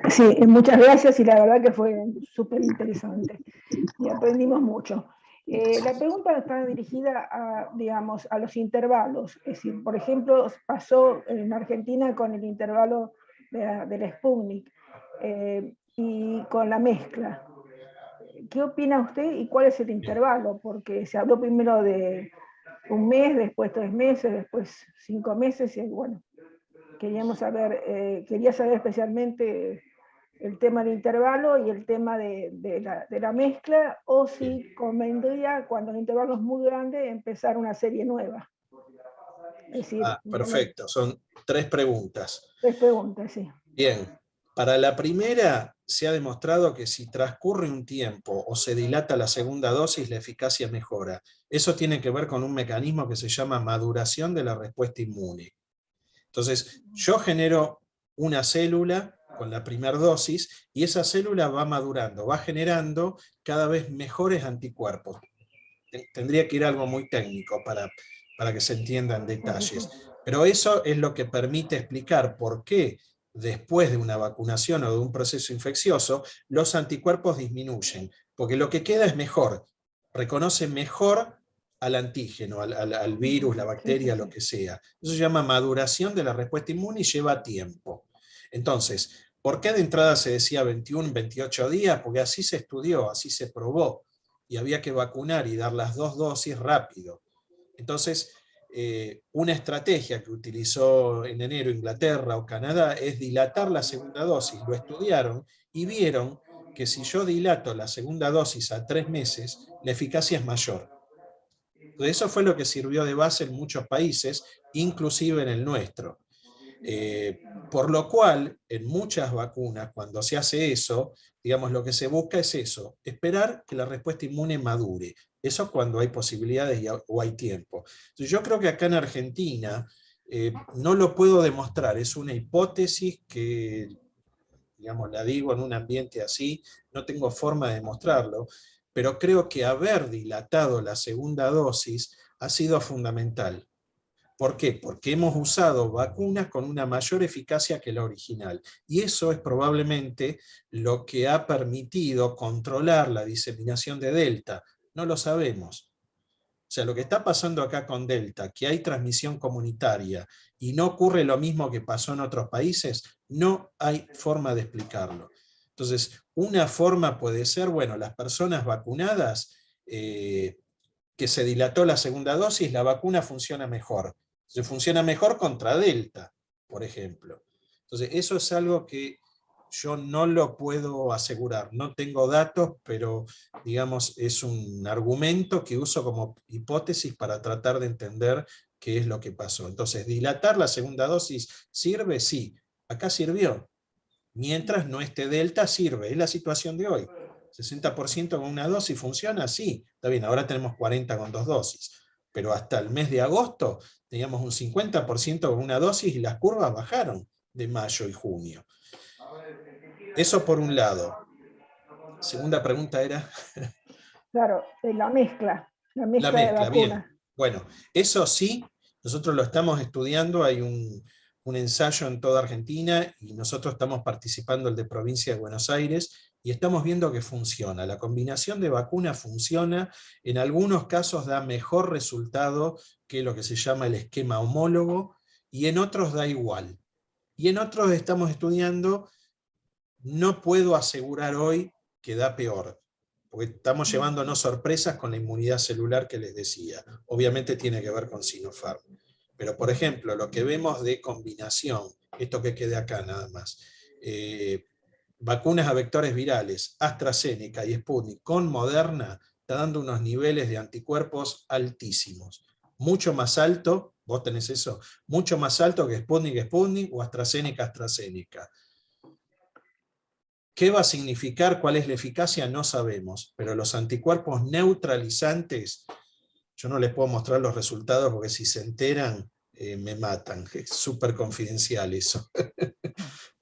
Sí, muchas gracias y la verdad que fue súper interesante y aprendimos mucho. La pregunta está dirigida a, digamos, a los intervalos. Es decir, por ejemplo, pasó en Argentina con el intervalo del Sputnik y con la mezcla. ¿Qué opina usted y cuál es el intervalo? Porque se habló primero de un mes, después 3 meses, después 5 meses, y bueno, quería saber especialmente el tema del intervalo y el tema de la mezcla, o si convendría, cuando el intervalo es muy grande, empezar una serie nueva. Es decir, perfecto, son 3 preguntas. 3 preguntas, sí. Bien, para la primera se ha demostrado que si transcurre un tiempo o se dilata la segunda dosis, la eficacia mejora. Eso tiene que ver con un mecanismo que se llama maduración de la respuesta inmune. Entonces, yo genero una célula con la primera dosis y esa célula va madurando, va generando cada vez mejores anticuerpos. Tendría que ir a algo muy técnico para que se entiendan detalles. Pero eso es lo que permite explicar por qué después de una vacunación o de un proceso infeccioso, los anticuerpos disminuyen, porque lo que queda es mejor, reconoce mejor al antígeno, al virus, la bacteria, lo que sea. Eso se llama maduración de la respuesta inmune y lleva tiempo. Entonces, ¿por qué de entrada se decía 21, 28 días? Porque así se estudió, así se probó, y había que vacunar y dar las 2 dosis rápido. Entonces, una estrategia que utilizó en enero Inglaterra o Canadá es dilatar la segunda dosis. Lo estudiaron y vieron que si yo dilato la segunda dosis a 3 meses, la eficacia es mayor. Entonces, eso fue lo que sirvió de base en muchos países, inclusive en el nuestro. Por lo cual, en muchas vacunas, cuando se hace eso, digamos, lo que se busca es eso, esperar que la respuesta inmune madure. Eso cuando hay posibilidades o hay tiempo. Entonces, yo creo que acá en Argentina no lo puedo demostrar, es una hipótesis que, digamos, la digo en un ambiente así, no tengo forma de demostrarlo, pero creo que haber dilatado la segunda dosis ha sido fundamental. ¿Por qué? Porque hemos usado vacunas con una mayor eficacia que la original. Y eso es probablemente lo que ha permitido controlar la diseminación de Delta. No lo sabemos. O sea, lo que está pasando acá con Delta, que hay transmisión comunitaria y no ocurre lo mismo que pasó en otros países, no hay forma de explicarlo. Entonces, una forma puede ser, bueno, las personas vacunadas, que se dilató la segunda dosis, la vacuna funciona mejor. Se funciona mejor contra Delta, por ejemplo. Entonces, eso es algo que yo no lo puedo asegurar. No tengo datos, pero digamos, es un argumento que uso como hipótesis para tratar de entender qué es lo que pasó. Entonces, ¿dilatar la segunda dosis sirve? Sí. Acá sirvió. Mientras no esté Delta, sirve. Es la situación de hoy. 60% con una dosis funciona, sí. Está bien, ahora tenemos 40 con 2 dosis. Pero hasta el mes de agosto teníamos un 50% con una dosis y las curvas bajaron de mayo y junio. Eso por un lado. Segunda pregunta era... Claro, la mezcla La de mezcla, bien. vacunas. Bueno, eso sí, nosotros lo estamos estudiando, hay un ensayo en toda Argentina y nosotros estamos participando el de Provincia de Buenos Aires y estamos viendo que funciona. La combinación de vacunas funciona, en algunos casos da mejor resultado que lo que se llama el esquema homólogo y en otros da igual. Y en otros estamos estudiando, no puedo asegurar hoy que da peor, porque estamos llevándonos sorpresas con la inmunidad celular que les decía. Obviamente tiene que ver con Sinopharm. Pero, por ejemplo, lo que vemos de combinación, esto que quede acá nada más, vacunas a vectores virales, AstraZeneca y Sputnik con Moderna, está dando unos niveles de anticuerpos altísimos. Mucho más alto, vos tenés eso, mucho más alto que Sputnik o AstraZeneca. ¿Qué va a significar? ¿Cuál es la eficacia? No sabemos, pero los anticuerpos neutralizantes, yo no les puedo mostrar los resultados porque si se enteran me matan, es súper confidencial eso.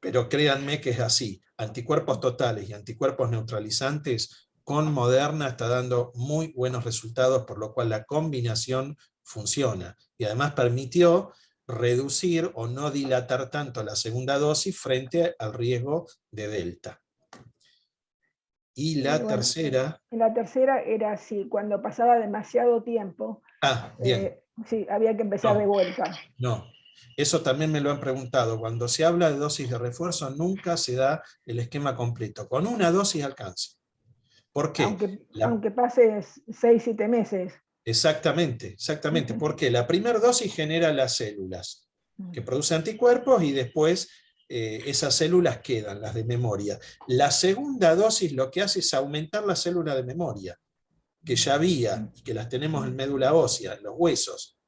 Pero créanme que es así, anticuerpos totales y anticuerpos neutralizantes con Moderna está dando muy buenos resultados, por lo cual la combinación funciona. Y además permitió reducir o no dilatar tanto la segunda dosis frente al riesgo de Delta. Y la tercera... La tercera era así, cuando pasaba demasiado tiempo, bien. Sí, había que empezar de vuelta. No, eso también me lo han preguntado. Cuando se habla de dosis de refuerzo, nunca se da el esquema completo. Con una dosis alcanza. ¿Por qué? Aunque pase 6-7 meses. Exactamente. Porque la primera dosis genera las células que producen anticuerpos y después esas células quedan, las de memoria. La segunda dosis lo que hace es aumentar la célula de memoria, que ya había y que las tenemos en médula ósea, en los huesos.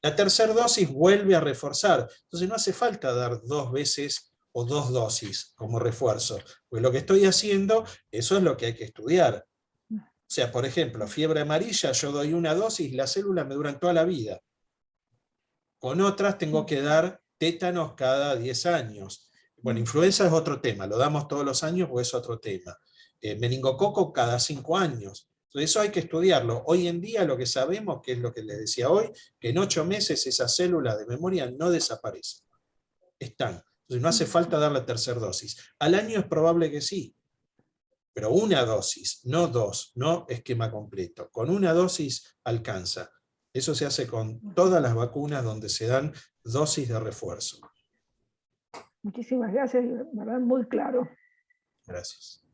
La tercera dosis vuelve a reforzar. Entonces no hace falta dar 2 veces o 2 dosis como refuerzo. Pues lo que estoy haciendo, eso es lo que hay que estudiar. O sea, por ejemplo, fiebre amarilla, yo doy una dosis, las células me duran toda la vida. Con otras tengo que dar tétanos cada 10 años. Bueno, influenza es otro tema, lo damos todos los años o es otro tema. Meningococo cada 5 años. Entonces eso hay que estudiarlo. Hoy en día lo que sabemos, que es lo que les decía hoy, que en 8 meses esas células de memoria no desaparecen. Están. Entonces no hace falta dar la tercera dosis. Al año es probable que sí, pero una dosis, no 2, no esquema completo. Con una dosis alcanza. Eso se hace con todas las vacunas donde se dan dosis de refuerzo. Muchísimas gracias, ¿verdad? Muy claro. Gracias.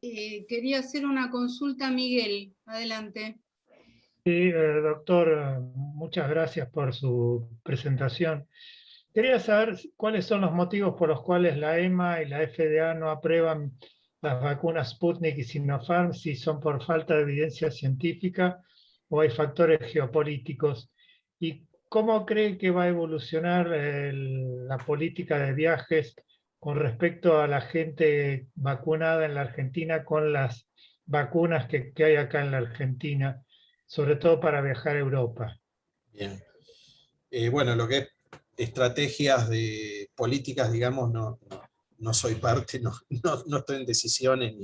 Quería hacer una consulta a Miguel. Adelante. Sí, doctor, muchas gracias por su presentación. Quería saber cuáles son los motivos por los cuales la EMA y la FDA no aprueban las vacunas Sputnik y Sinopharm, si son por falta de evidencia científica o hay factores geopolíticos. ¿Y cómo cree que va a evolucionar la política de viajes con respecto a la gente vacunada en la Argentina con las vacunas que hay acá en la Argentina, sobre todo para viajar a Europa? Bien. Bueno, lo que es estrategias de políticas, digamos, no soy parte, no estoy en decisiones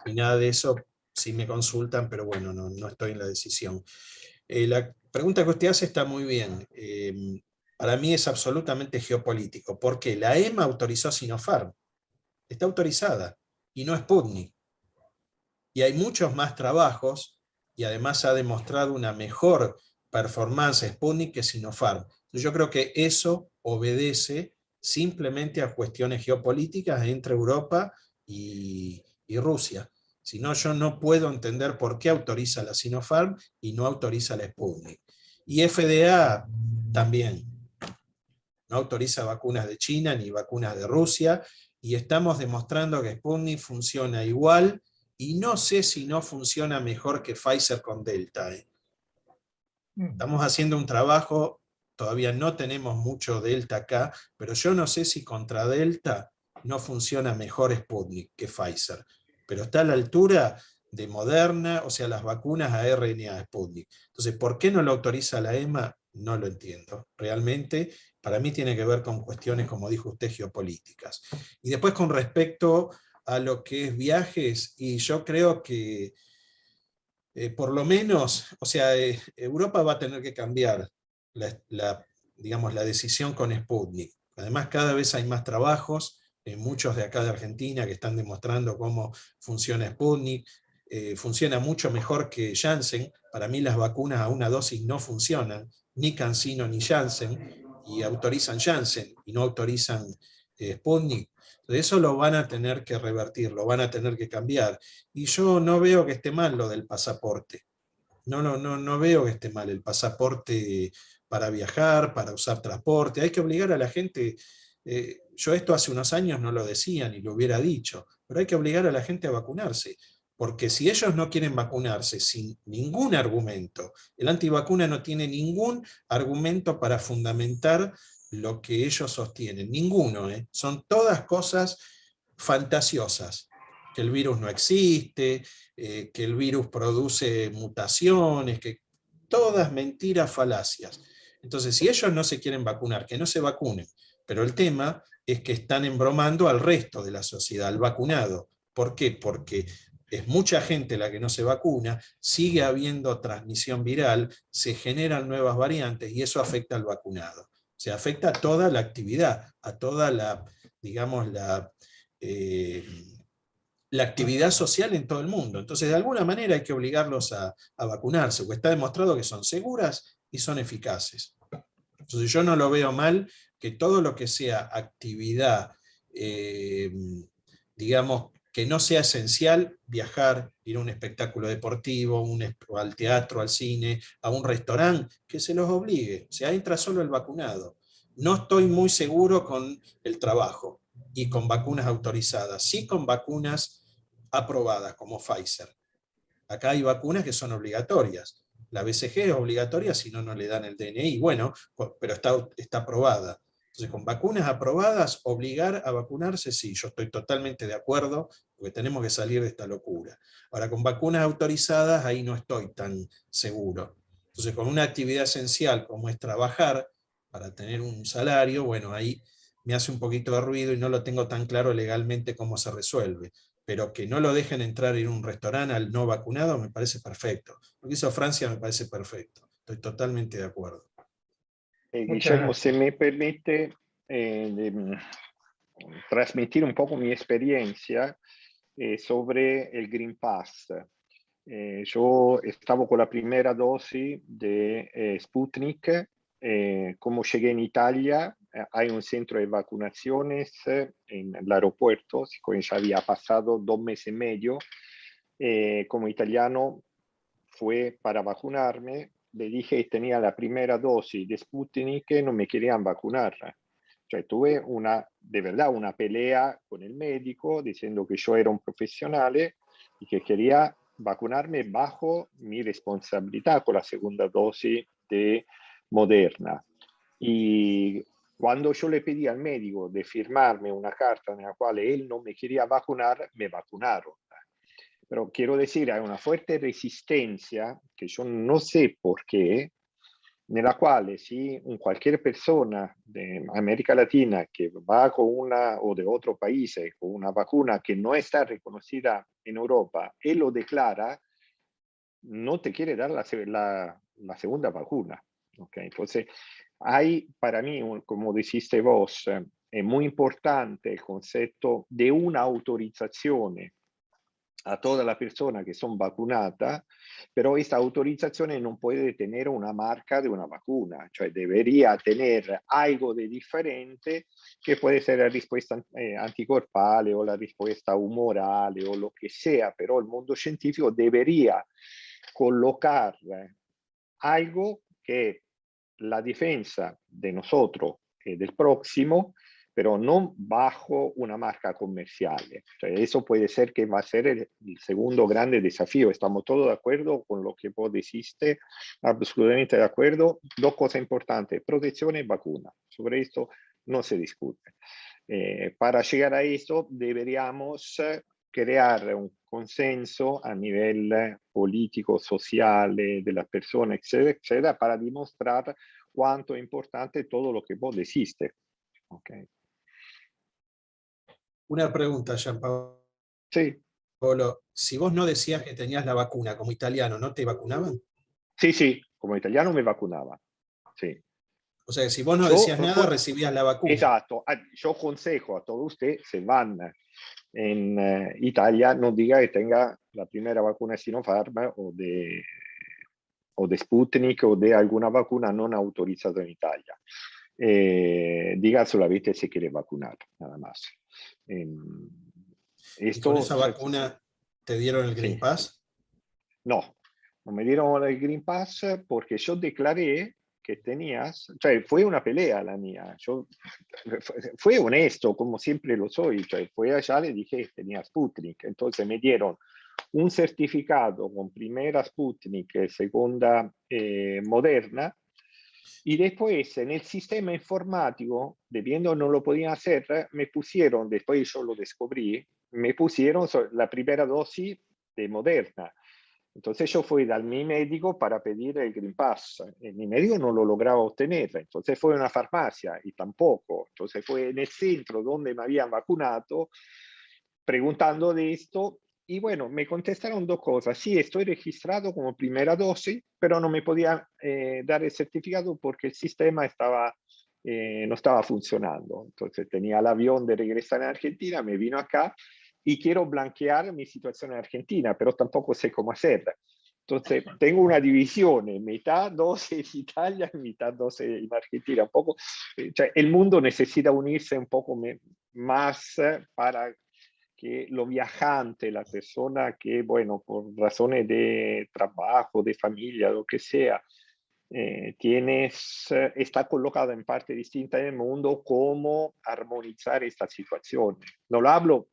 ni nada de eso. Sí me consultan, pero bueno, no estoy en la decisión. La pregunta que usted hace está muy bien. Para mí es absolutamente geopolítico, porque la EMA autorizó Sinopharm, está autorizada, y no Sputnik. Y hay muchos más trabajos, y además ha demostrado una mejor performance Sputnik que Sinopharm. Yo creo que eso obedece simplemente a cuestiones geopolíticas entre Europa y Rusia. Si no, yo no puedo entender por qué autoriza la Sinopharm y no autoriza la Sputnik. Y FDA también no autoriza vacunas de China ni vacunas de Rusia, y estamos demostrando que Sputnik funciona igual, y no sé si no funciona mejor que Pfizer con Delta. Estamos haciendo un trabajo, todavía no tenemos mucho Delta acá, pero yo no sé si contra Delta no funciona mejor Sputnik que Pfizer, pero está a la altura de Moderna, o sea, las vacunas a RNA Sputnik. Entonces, ¿por qué no lo autoriza la EMA? No lo entiendo. Realmente, para mí tiene que ver con cuestiones, como dijo usted, geopolíticas. Y después con respecto a lo que es viajes, y yo creo que por lo menos, o sea, Europa va a tener que cambiar digamos, la decisión con Sputnik. Además, cada vez hay más trabajos, muchos de acá de Argentina, que están demostrando cómo funciona Sputnik. Funciona mucho mejor que Janssen. Para mí las vacunas a una dosis no funcionan, ni CanSino ni Janssen, y autorizan Janssen y no autorizan Sputnik. Entonces eso lo van a tener que revertir, lo van a tener que cambiar. Y yo no veo que esté mal lo del pasaporte. No veo que esté mal el pasaporte para viajar, para usar transporte. Hay que obligar a la gente, yo esto hace unos años no lo decía ni lo hubiera dicho, pero hay que obligar a la gente a vacunarse. Porque si ellos no quieren vacunarse sin ningún argumento, el antivacuna no tiene ningún argumento para fundamentar lo que ellos sostienen, ninguno, son todas cosas fantasiosas, que el virus no existe, que el virus produce mutaciones, que todas mentiras, falacias. Entonces, si ellos no se quieren vacunar, que no se vacunen, pero el tema es que están embromando al resto de la sociedad, al vacunado. ¿Por qué? Porque es mucha gente la que no se vacuna, sigue habiendo transmisión viral, se generan nuevas variantes y eso afecta al vacunado. O sea, afecta a toda la actividad, a toda la, digamos, la actividad social en todo el mundo. Entonces, de alguna manera hay que obligarlos a vacunarse, porque está demostrado que son seguras y son eficaces. Entonces, yo no lo veo mal que todo lo que sea actividad, digamos, que no sea esencial, viajar, ir a un espectáculo deportivo, al teatro, al cine, a un restaurante, que se los obligue. O sea, entra solo el vacunado. No estoy muy seguro con el trabajo y con vacunas autorizadas, sí con vacunas aprobadas, como Pfizer. Acá hay vacunas que son obligatorias. La BCG es obligatoria, si no, no le dan el DNI. Bueno, pero está aprobada. Entonces, con vacunas aprobadas, obligar a vacunarse, sí, yo estoy totalmente de acuerdo, porque tenemos que salir de esta locura. Ahora, con vacunas autorizadas, ahí no estoy tan seguro. Entonces, con una actividad esencial como es trabajar, para tener un salario, bueno, ahí me hace un poquito de ruido y no lo tengo tan claro legalmente cómo se resuelve. Pero que no lo dejen entrar en un restaurante al no vacunado me parece perfecto. Lo que hizo Francia me parece perfecto. Estoy totalmente de acuerdo. Guillermo, se me permite transmitir un poco mi experiencia sobre el Green Pass. Yo estaba con la primera dosis de Sputnik. Como llegué en Italia, hay un centro de vacunaciones en el aeropuerto, ya había pasado 2 meses y medio. Como italiano fue para vacunarme, le dije que tenía la primera dosis de Sputnik y no me querían vacunar. Cioè, tuve de verdad una pelea con el médico diciendo que yo era un profesional y que quería vacunarme bajo mi responsabilidad con la segunda dosis de Moderna. Y cuando yo le pedí al médico de firmarme una carta en la cual él no me quería vacunar, me vacunaron. Pero quiero decir, hay una fuerte resistencia, que yo no sé por qué, nella quale si cualquier persona de América Latina que va con una o de otro país con una vacuna que no está reconocida en Europa y lo declara, no te quiere dar la segunda vacuna. ¿Okay? Entonces, hay para mí, como dijiste vos, es muy importante el concepto de una autorización a todas las personas que son vacunadas, pero esta autorización no puede tener una marca de una vacuna, cioè debería tener algo de diferente que puede ser la respuesta anticorpale o la respuesta humorale o lo que sea, pero el mundo científico debería colocar algo que la defensa de nosotros y del próximo, pero no bajo una marca comercial. Entonces, eso puede ser que va a ser el segundo grande desafío. Estamos todos de acuerdo con lo que vos dijiste, absolutamente de acuerdo. 2 cosas importantes, protección y vacuna. Sobre esto no se discute. Para llegar a esto deberíamos crear un consenso a nivel político, social, de las personas, etcétera, etcétera, para demostrar cuánto es importante todo lo que vos dijiste. Okay. Una pregunta, Jean-Paul. Sí. Pablo, si vos no decías que tenías la vacuna como italiano, ¿no te vacunaban? Sí, sí, como italiano me vacunaba. Sí. O sea, que si vos no Yo, decías nada, recibías la vacuna. Exacto. Yo aconsejo a todos ustedes, se van en Italia, no diga que tenga la primera vacuna de Sinopharm o de Sputnik o de alguna vacuna no autorizada en Italia. Diga solamente si quiere vacunar, nada más. ¿Y con esa vacuna te dieron el Green Pass? No, no me dieron el Green Pass porque yo declaré que tenías, cioè fue una pelea la mía, yo fue honesto como siempre lo soy, cioè fue allá, le dije que tenía Sputnik, entonces me dieron un certificado con primera Sputnik y segunda Moderna, y después en el sistema informático, debiendo no lo podían hacer, me pusieron, después yo lo descubrí, me pusieron la primera dosis de Moderna. Entonces yo fui al mi médico para pedir el Green Pass. Mi médico no lo lograba obtener. Entonces fue a una farmacia y tampoco. Entonces fue en el centro donde me habían vacunado preguntando de esto. Y bueno, me contestaron dos cosas. Sí, estoy registrado como primera dosis, pero no me podían dar el certificado porque el sistema no estaba funcionando. Entonces tenía el avión de regresar a Argentina, me vino acá y quiero blanquear mi situación en Argentina, pero tampoco sé cómo hacerla. Entonces, tengo una división, mitad 12 en Italia y mitad 12 en Argentina. Un poco, cioè, el mundo necesita unirse un poco más para que lo viajante, la persona que, bueno, por razones de trabajo, de familia, lo que sea, está colocada en parte distinta del mundo, cómo armonizar esta situación. No lo hablo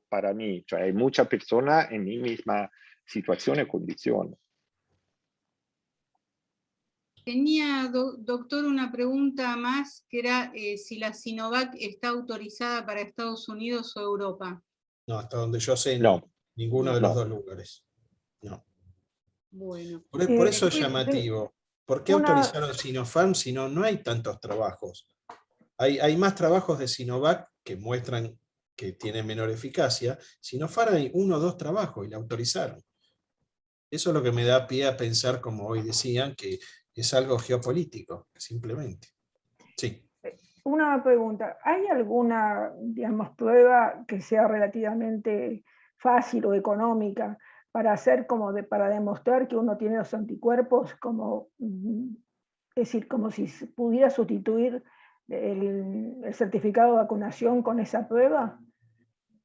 para mí, cioè hay muchas personas en mi misma situación y condición. Tenía, doctor, una pregunta más, que era si la Sinovac está autorizada para Estados Unidos o Europa. No, hasta donde yo sé, no. Ninguno de los dos lugares. No. Bueno. Por eso es llamativo. ¿Por qué autorizaron Sinopharm si no hay tantos trabajos? Hay más trabajos de Sinovac que muestran que tienen menor eficacia. Sinopharm hay 1 o 2 trabajos y la autorizaron. Eso es lo que me da pie a pensar, como hoy decían, que es algo geopolítico, simplemente. Sí. Una pregunta, ¿hay alguna, digamos, prueba que sea relativamente fácil o económica para hacer para demostrar que uno tiene los anticuerpos, como, es decir, como si pudiera sustituir el certificado de vacunación con esa prueba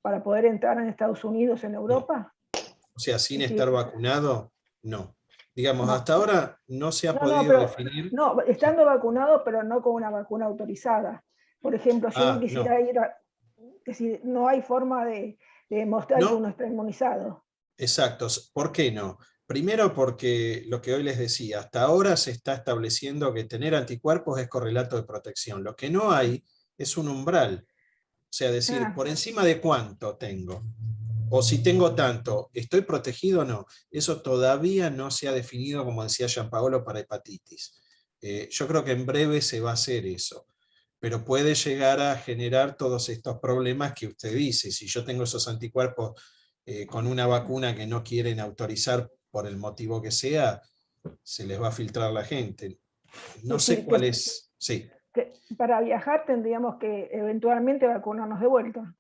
para poder entrar en Estados Unidos, en Europa? No. O sea, sin estar vacunado, no. Digamos, no. Hasta ahora no se ha podido definir. No, estando vacunado, pero no con una vacuna autorizada. Por ejemplo, si uno quisiera ir a... Es decir, no hay forma de demostrar que uno está inmunizado. Exacto. ¿Por qué no? Primero porque lo que hoy les decía, hasta ahora se está estableciendo que tener anticuerpos es correlato de protección. Lo que no hay es un umbral. O sea, decir, por encima de cuánto tengo. O si tengo tanto, ¿estoy protegido o no? Eso todavía no se ha definido, como decía Gianpaolo, para hepatitis. Yo creo que en breve se va a hacer eso. Pero puede llegar a generar todos estos problemas que usted dice. Si yo tengo esos anticuerpos con una vacuna que no quieren autorizar por el motivo que sea, se les va a filtrar la gente. No sé cuál es. Sí. Para viajar tendríamos que eventualmente vacunarnos de vuelta.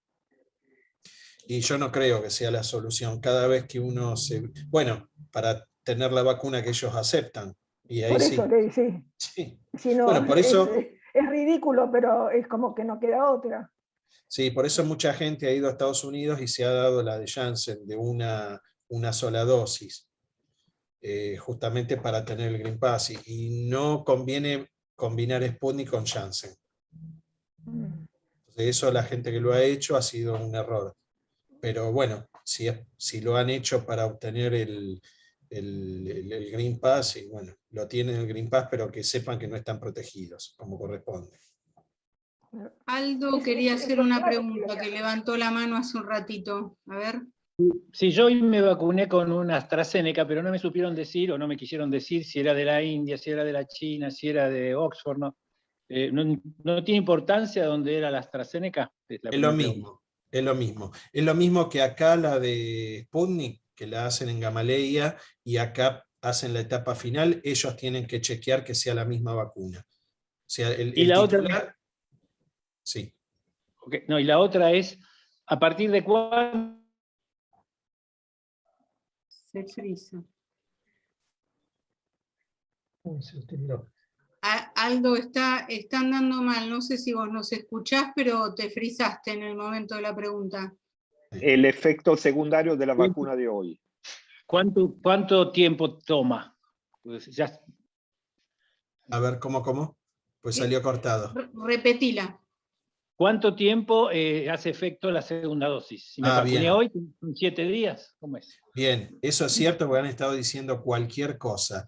Y yo no creo que sea la solución. Cada vez que uno se... Bueno, para tener la vacuna que ellos aceptan. Y ahí por eso, sí. Sí. Si no, bueno, por eso... Es ridículo, pero es como que no queda otra. Sí, por eso mucha gente ha ido a Estados Unidos y se ha dado la de Janssen de una sola dosis, justamente para tener el Green Pass. Y no conviene combinar Sputnik con Janssen. Entonces, eso la gente que lo ha hecho ha sido un error. Pero bueno, si lo han hecho para obtener el Green Pass, y bueno, lo tienen el Green Pass, pero que sepan que no están protegidos, como corresponde. Aldo quería hacer una pregunta, que levantó la mano hace un ratito. A ver. Sí, yo hoy me vacuné con una AstraZeneca, pero no me supieron decir, o no me quisieron decir, si era de la India, si era de la China, si era de Oxford, ¿no? ¿No tiene importancia dónde era la AstraZeneca? Es lo mismo. Es lo mismo. Es lo mismo que acá la de Sputnik, que la hacen en Gamaleya, y acá hacen la etapa final, ellos tienen que chequear que sea la misma vacuna. O sea, Y el la titular... otra, Sí. okay, no, y la otra es, ¿a partir de cuándo? Se frisa. Se utilizó. Aldo, está andando mal, no sé si vos nos escuchás, pero te frisaste en el momento de la pregunta. El efecto secundario de la vacuna de hoy. ¿Cuánto tiempo toma? Pues ya, A ver, ¿cómo? Pues salió cortado. Repetila. ¿cuánto tiempo hace efecto la segunda dosis? Si me vacuné Bien. hoy, ¿son 7 días? ¿Cómo es? Bien, eso es cierto, porque han estado diciendo cualquier cosa.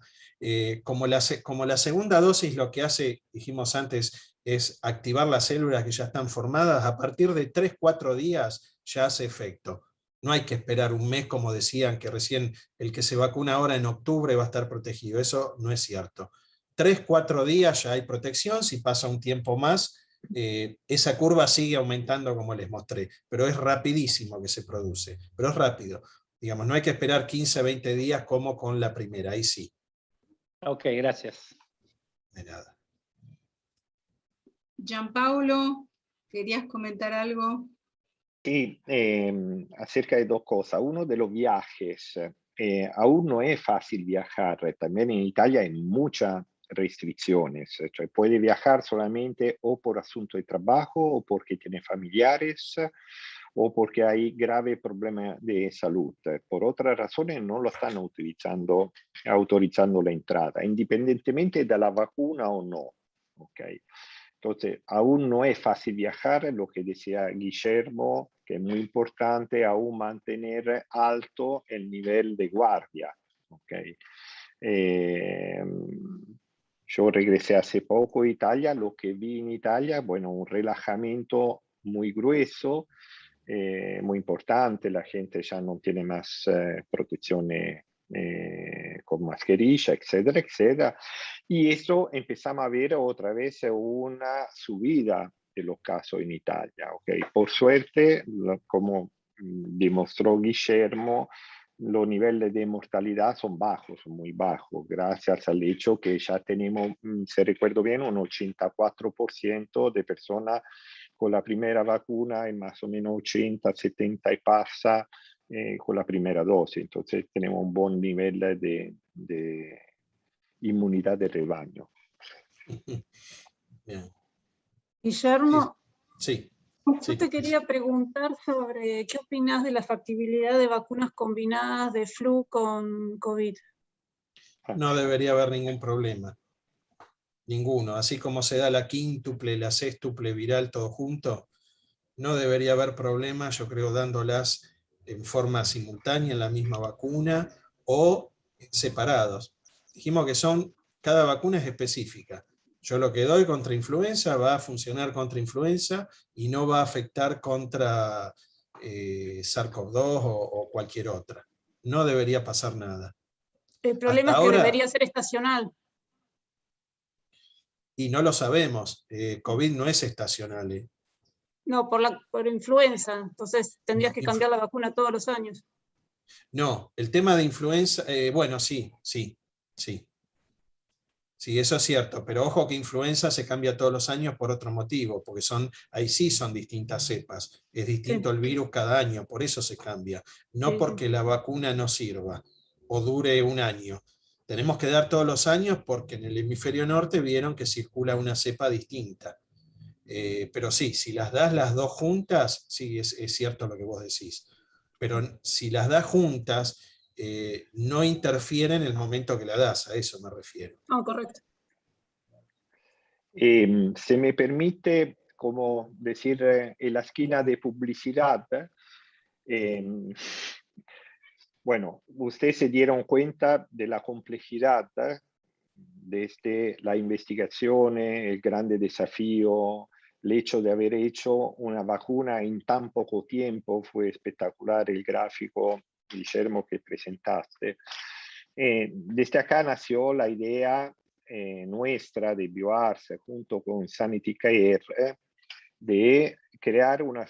Como la segunda dosis lo que hace, dijimos antes, es activar las células que ya están formadas, a partir de 3-4 días ya hace efecto. No hay que esperar un mes, como decían, que recién el que se vacuna ahora en octubre va a estar protegido. Eso no es cierto. 3-4 días ya hay protección, si pasa un tiempo más, esa curva sigue aumentando como les mostré, pero es rapidísimo que se produce, pero es rápido. Digamos, no hay que esperar 15-20 días como con la primera, ahí sí. Ok, gracias. De nada. Gianpaolo, ¿querías comentar algo? Sí, acerca de dos cosas. Uno de los viajes. Aún no es fácil viajar. También en Italia hay muchas restricciones. Cioè, puede viajar solamente o por asunto de trabajo o porque tiene familiares o porque hay grave problema de salud. Por otras razones no lo están autorizando la entrada, independientemente de la vacuna o no. Okay. Entonces, aún no es fácil viajar, lo que decía Guillermo, que es muy importante aún mantener alto el nivel de guardia. Okay. Yo regresé hace poco a Italia, lo que vi en Italia, bueno, un relajamiento muy grueso, muy importante, la gente ya no tiene más protecciones con mascarilla, etcétera, etcétera. Y eso empezamos a ver otra vez una subida de los casos en Italia. ¿Okay? Por suerte, como demostró Guillermo, los niveles de mortalidad son bajos, son muy bajos, gracias al hecho que ya tenemos, si recuerdo bien, un 84% de personas con la primera vacuna y más o menos 80, 70 y pasa con la primera dosis. Entonces tenemos un buen nivel de inmunidad de rebaño. Bien. Guillermo, Sí. yo te quería preguntar sobre qué opinas de la factibilidad de vacunas combinadas de flu con COVID. No debería haber ningún problema. Ninguno. Así como se da la quíntuple, la sextuple viral todo junto, no debería haber problema, yo creo, dándolas en forma simultánea en la misma vacuna o separados. Dijimos que cada vacuna es específica. Yo lo que doy contra influenza va a funcionar contra influenza y no va a afectar contra SARS-CoV-2 o cualquier otra. No debería pasar nada. El problema Hasta es que ahora, debería ser estacional. y no lo sabemos, COVID no es estacional. No, por influenza. Entonces tendrías que cambiar la vacuna todos los años. No, el tema de influenza, bueno, sí. Sí, eso es cierto, pero ojo que influenza se cambia todos los años por otro motivo, porque ahí sí son distintas cepas, es distinto el virus cada año, por eso se cambia, no porque la vacuna no sirva o dure un año. Tenemos que dar todos los años porque en el hemisferio norte vieron que circula una cepa distinta. Pero sí, si las das las dos juntas, sí, es cierto lo que vos decís. Pero si las das juntas, no interfiere en el momento que la das, a eso me refiero. No, correcto. Se me permite, como decir, en la esquina de publicidad, bueno, ustedes se dieron cuenta de la complejidad desde la investigación, el grande desafío, el hecho de haber hecho una vacuna en tan poco tiempo, fue espectacular el gráfico, Guillermo, que presentaste. Desde acá nació la idea nuestra de BioArce junto con Sanity Care de crear una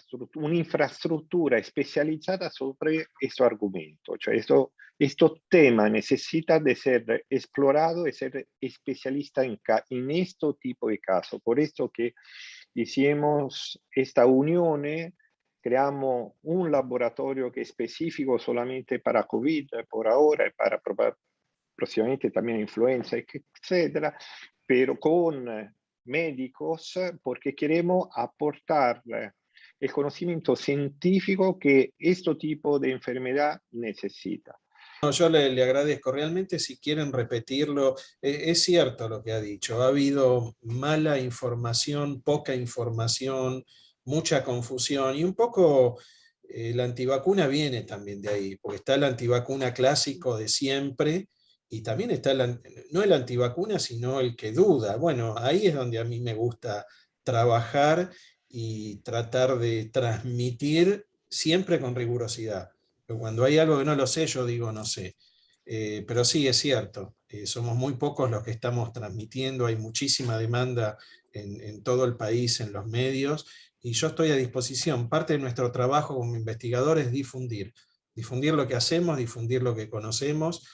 infraestructura especializada sobre este argumento. Cioè, este tema necesita de ser explorado y ser especialista en este tipo de casos. Por esto que hicimos esta unión, creamos un laboratorio que es específico solamente para COVID por ahora, y para próximamente también influenza, etcétera, pero con médicos, porque queremos aportar el conocimiento científico que este tipo de enfermedad necesita. No, yo le agradezco. Realmente, si quieren repetirlo, es cierto lo que ha dicho. Ha habido mala información, poca información, mucha confusión, y un poco la antivacuna viene también de ahí, porque está el antivacuna clásico de siempre, y también está no el antivacuna, sino el que duda. Bueno, ahí es donde a mí me gusta trabajar y tratar de transmitir siempre con rigurosidad. Pero cuando hay algo que no lo sé, yo digo no sé. Pero sí, es cierto, somos muy pocos los que estamos transmitiendo, hay muchísima demanda en todo el país, en los medios, y yo estoy a disposición. Parte de nuestro trabajo como investigador es difundir lo que hacemos, difundir lo que conocemos.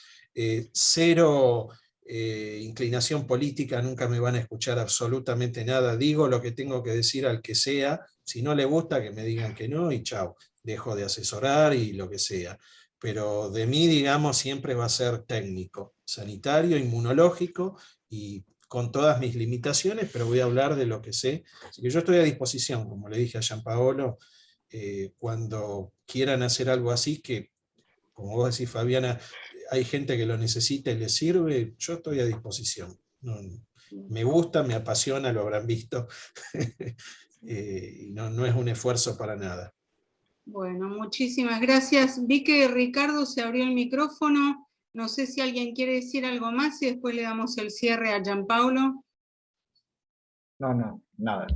Cero inclinación política, nunca me van a escuchar absolutamente nada, digo lo que tengo que decir al que sea, si no le gusta que me digan que no y chao, dejo de asesorar y lo que sea. Pero de mí, digamos, siempre va a ser técnico, sanitario, inmunológico, y con todas mis limitaciones, pero voy a hablar de lo que sé. Así que yo estoy a disposición, como le dije a Gianpaolo, cuando quieran hacer algo así, que, como vos decís, Fabiana, hay gente que lo necesita y le sirve, yo estoy a disposición. Me gusta, me apasiona, lo habrán visto, y no es un esfuerzo para nada. Bueno, muchísimas gracias. Vi que Ricardo se abrió el micrófono. No sé si alguien quiere decir algo más y después le damos el cierre a Gianpaolo. No, nada.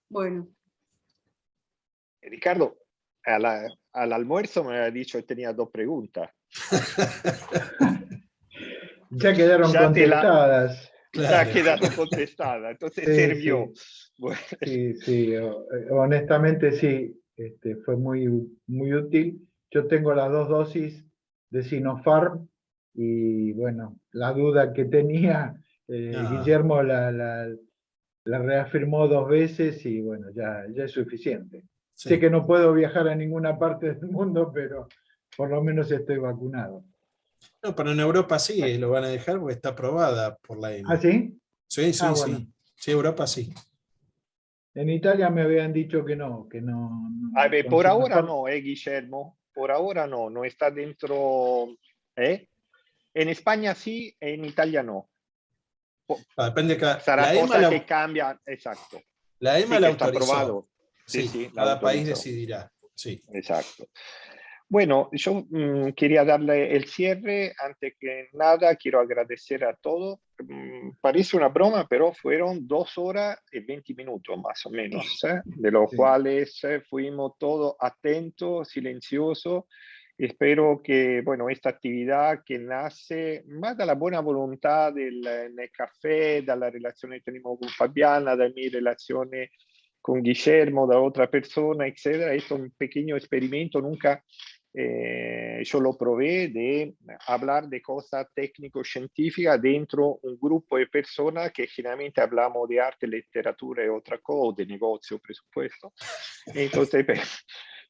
Bueno. Ricardo, al almuerzo me había dicho que tenía 2 preguntas. Ya quedaron contestadas. Ya quedaron contestadas, entonces Sí, sirvió. Sí, Bueno. sí, honestamente sí, fue muy útil. Yo tengo las 2 dosis de Sinopharm y bueno, la duda que tenía, Guillermo la reafirmó 2 veces y bueno, ya es suficiente. Sí. Sé que no puedo viajar a ninguna parte del mundo, pero por lo menos estoy vacunado. No, pero en Europa sí, lo van a dejar porque está aprobada por la EMA. ¿Ah, sí? Sí, Bueno. Sí, Europa sí. En Italia me habían dicho que no. A ver, por ahora no, Guillermo. Por ahora no está dentro. En España sí, en Italia no. Depende de Sarà cosa que cambia, exacto. La EMA sí, la está autorizó. aprobado. Sí, cada país decidirá. Sí. Exacto. Bueno, yo quería darle el cierre. Antes que nada, quiero agradecer a todos. Parece una broma, pero fueron 2 horas y 20 minutos más o menos, de los cuales fuimos todos atentos, silenciosos. Espero que, bueno, esta actividad que nace más dalla buona volontà nel caffè, dalla relazione che tenemos con Fabiana, da mi relazione con Guillermo, da otra persona, etcétera, es un pequeño experimento, nunca yo lo probé, de hablar de cosas técnico-científicas dentro un grupo de personas que generalmente hablamos de arte, literatura y otra cosa, de negocio, presupuesto. Entonces,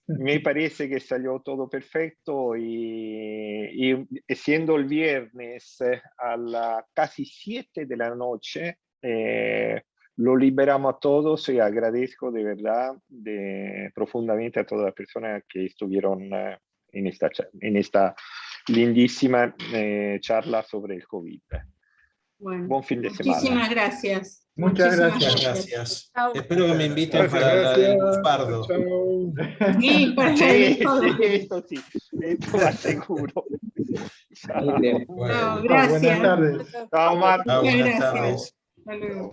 me parece que salió todo perfecto y siendo el viernes a las casi 7 de la noche, lo liberamos a todos y agradezco de verdad profundamente a todas las personas que estuvieron en esta lindísima charla sobre el COVID. Bueno, buen fin de semana. Muchísimas gracias. Muchas Gracias. Espero que me inviten Gracias, para la del gracias. Pardo. Chau. Sí, para Sí, todo. esto sí, esto va seguro. Chao. Bueno. Gracias. Buenas tardes. Chao, Marco. Chao, buenas Gracias. tardes. Hasta luego.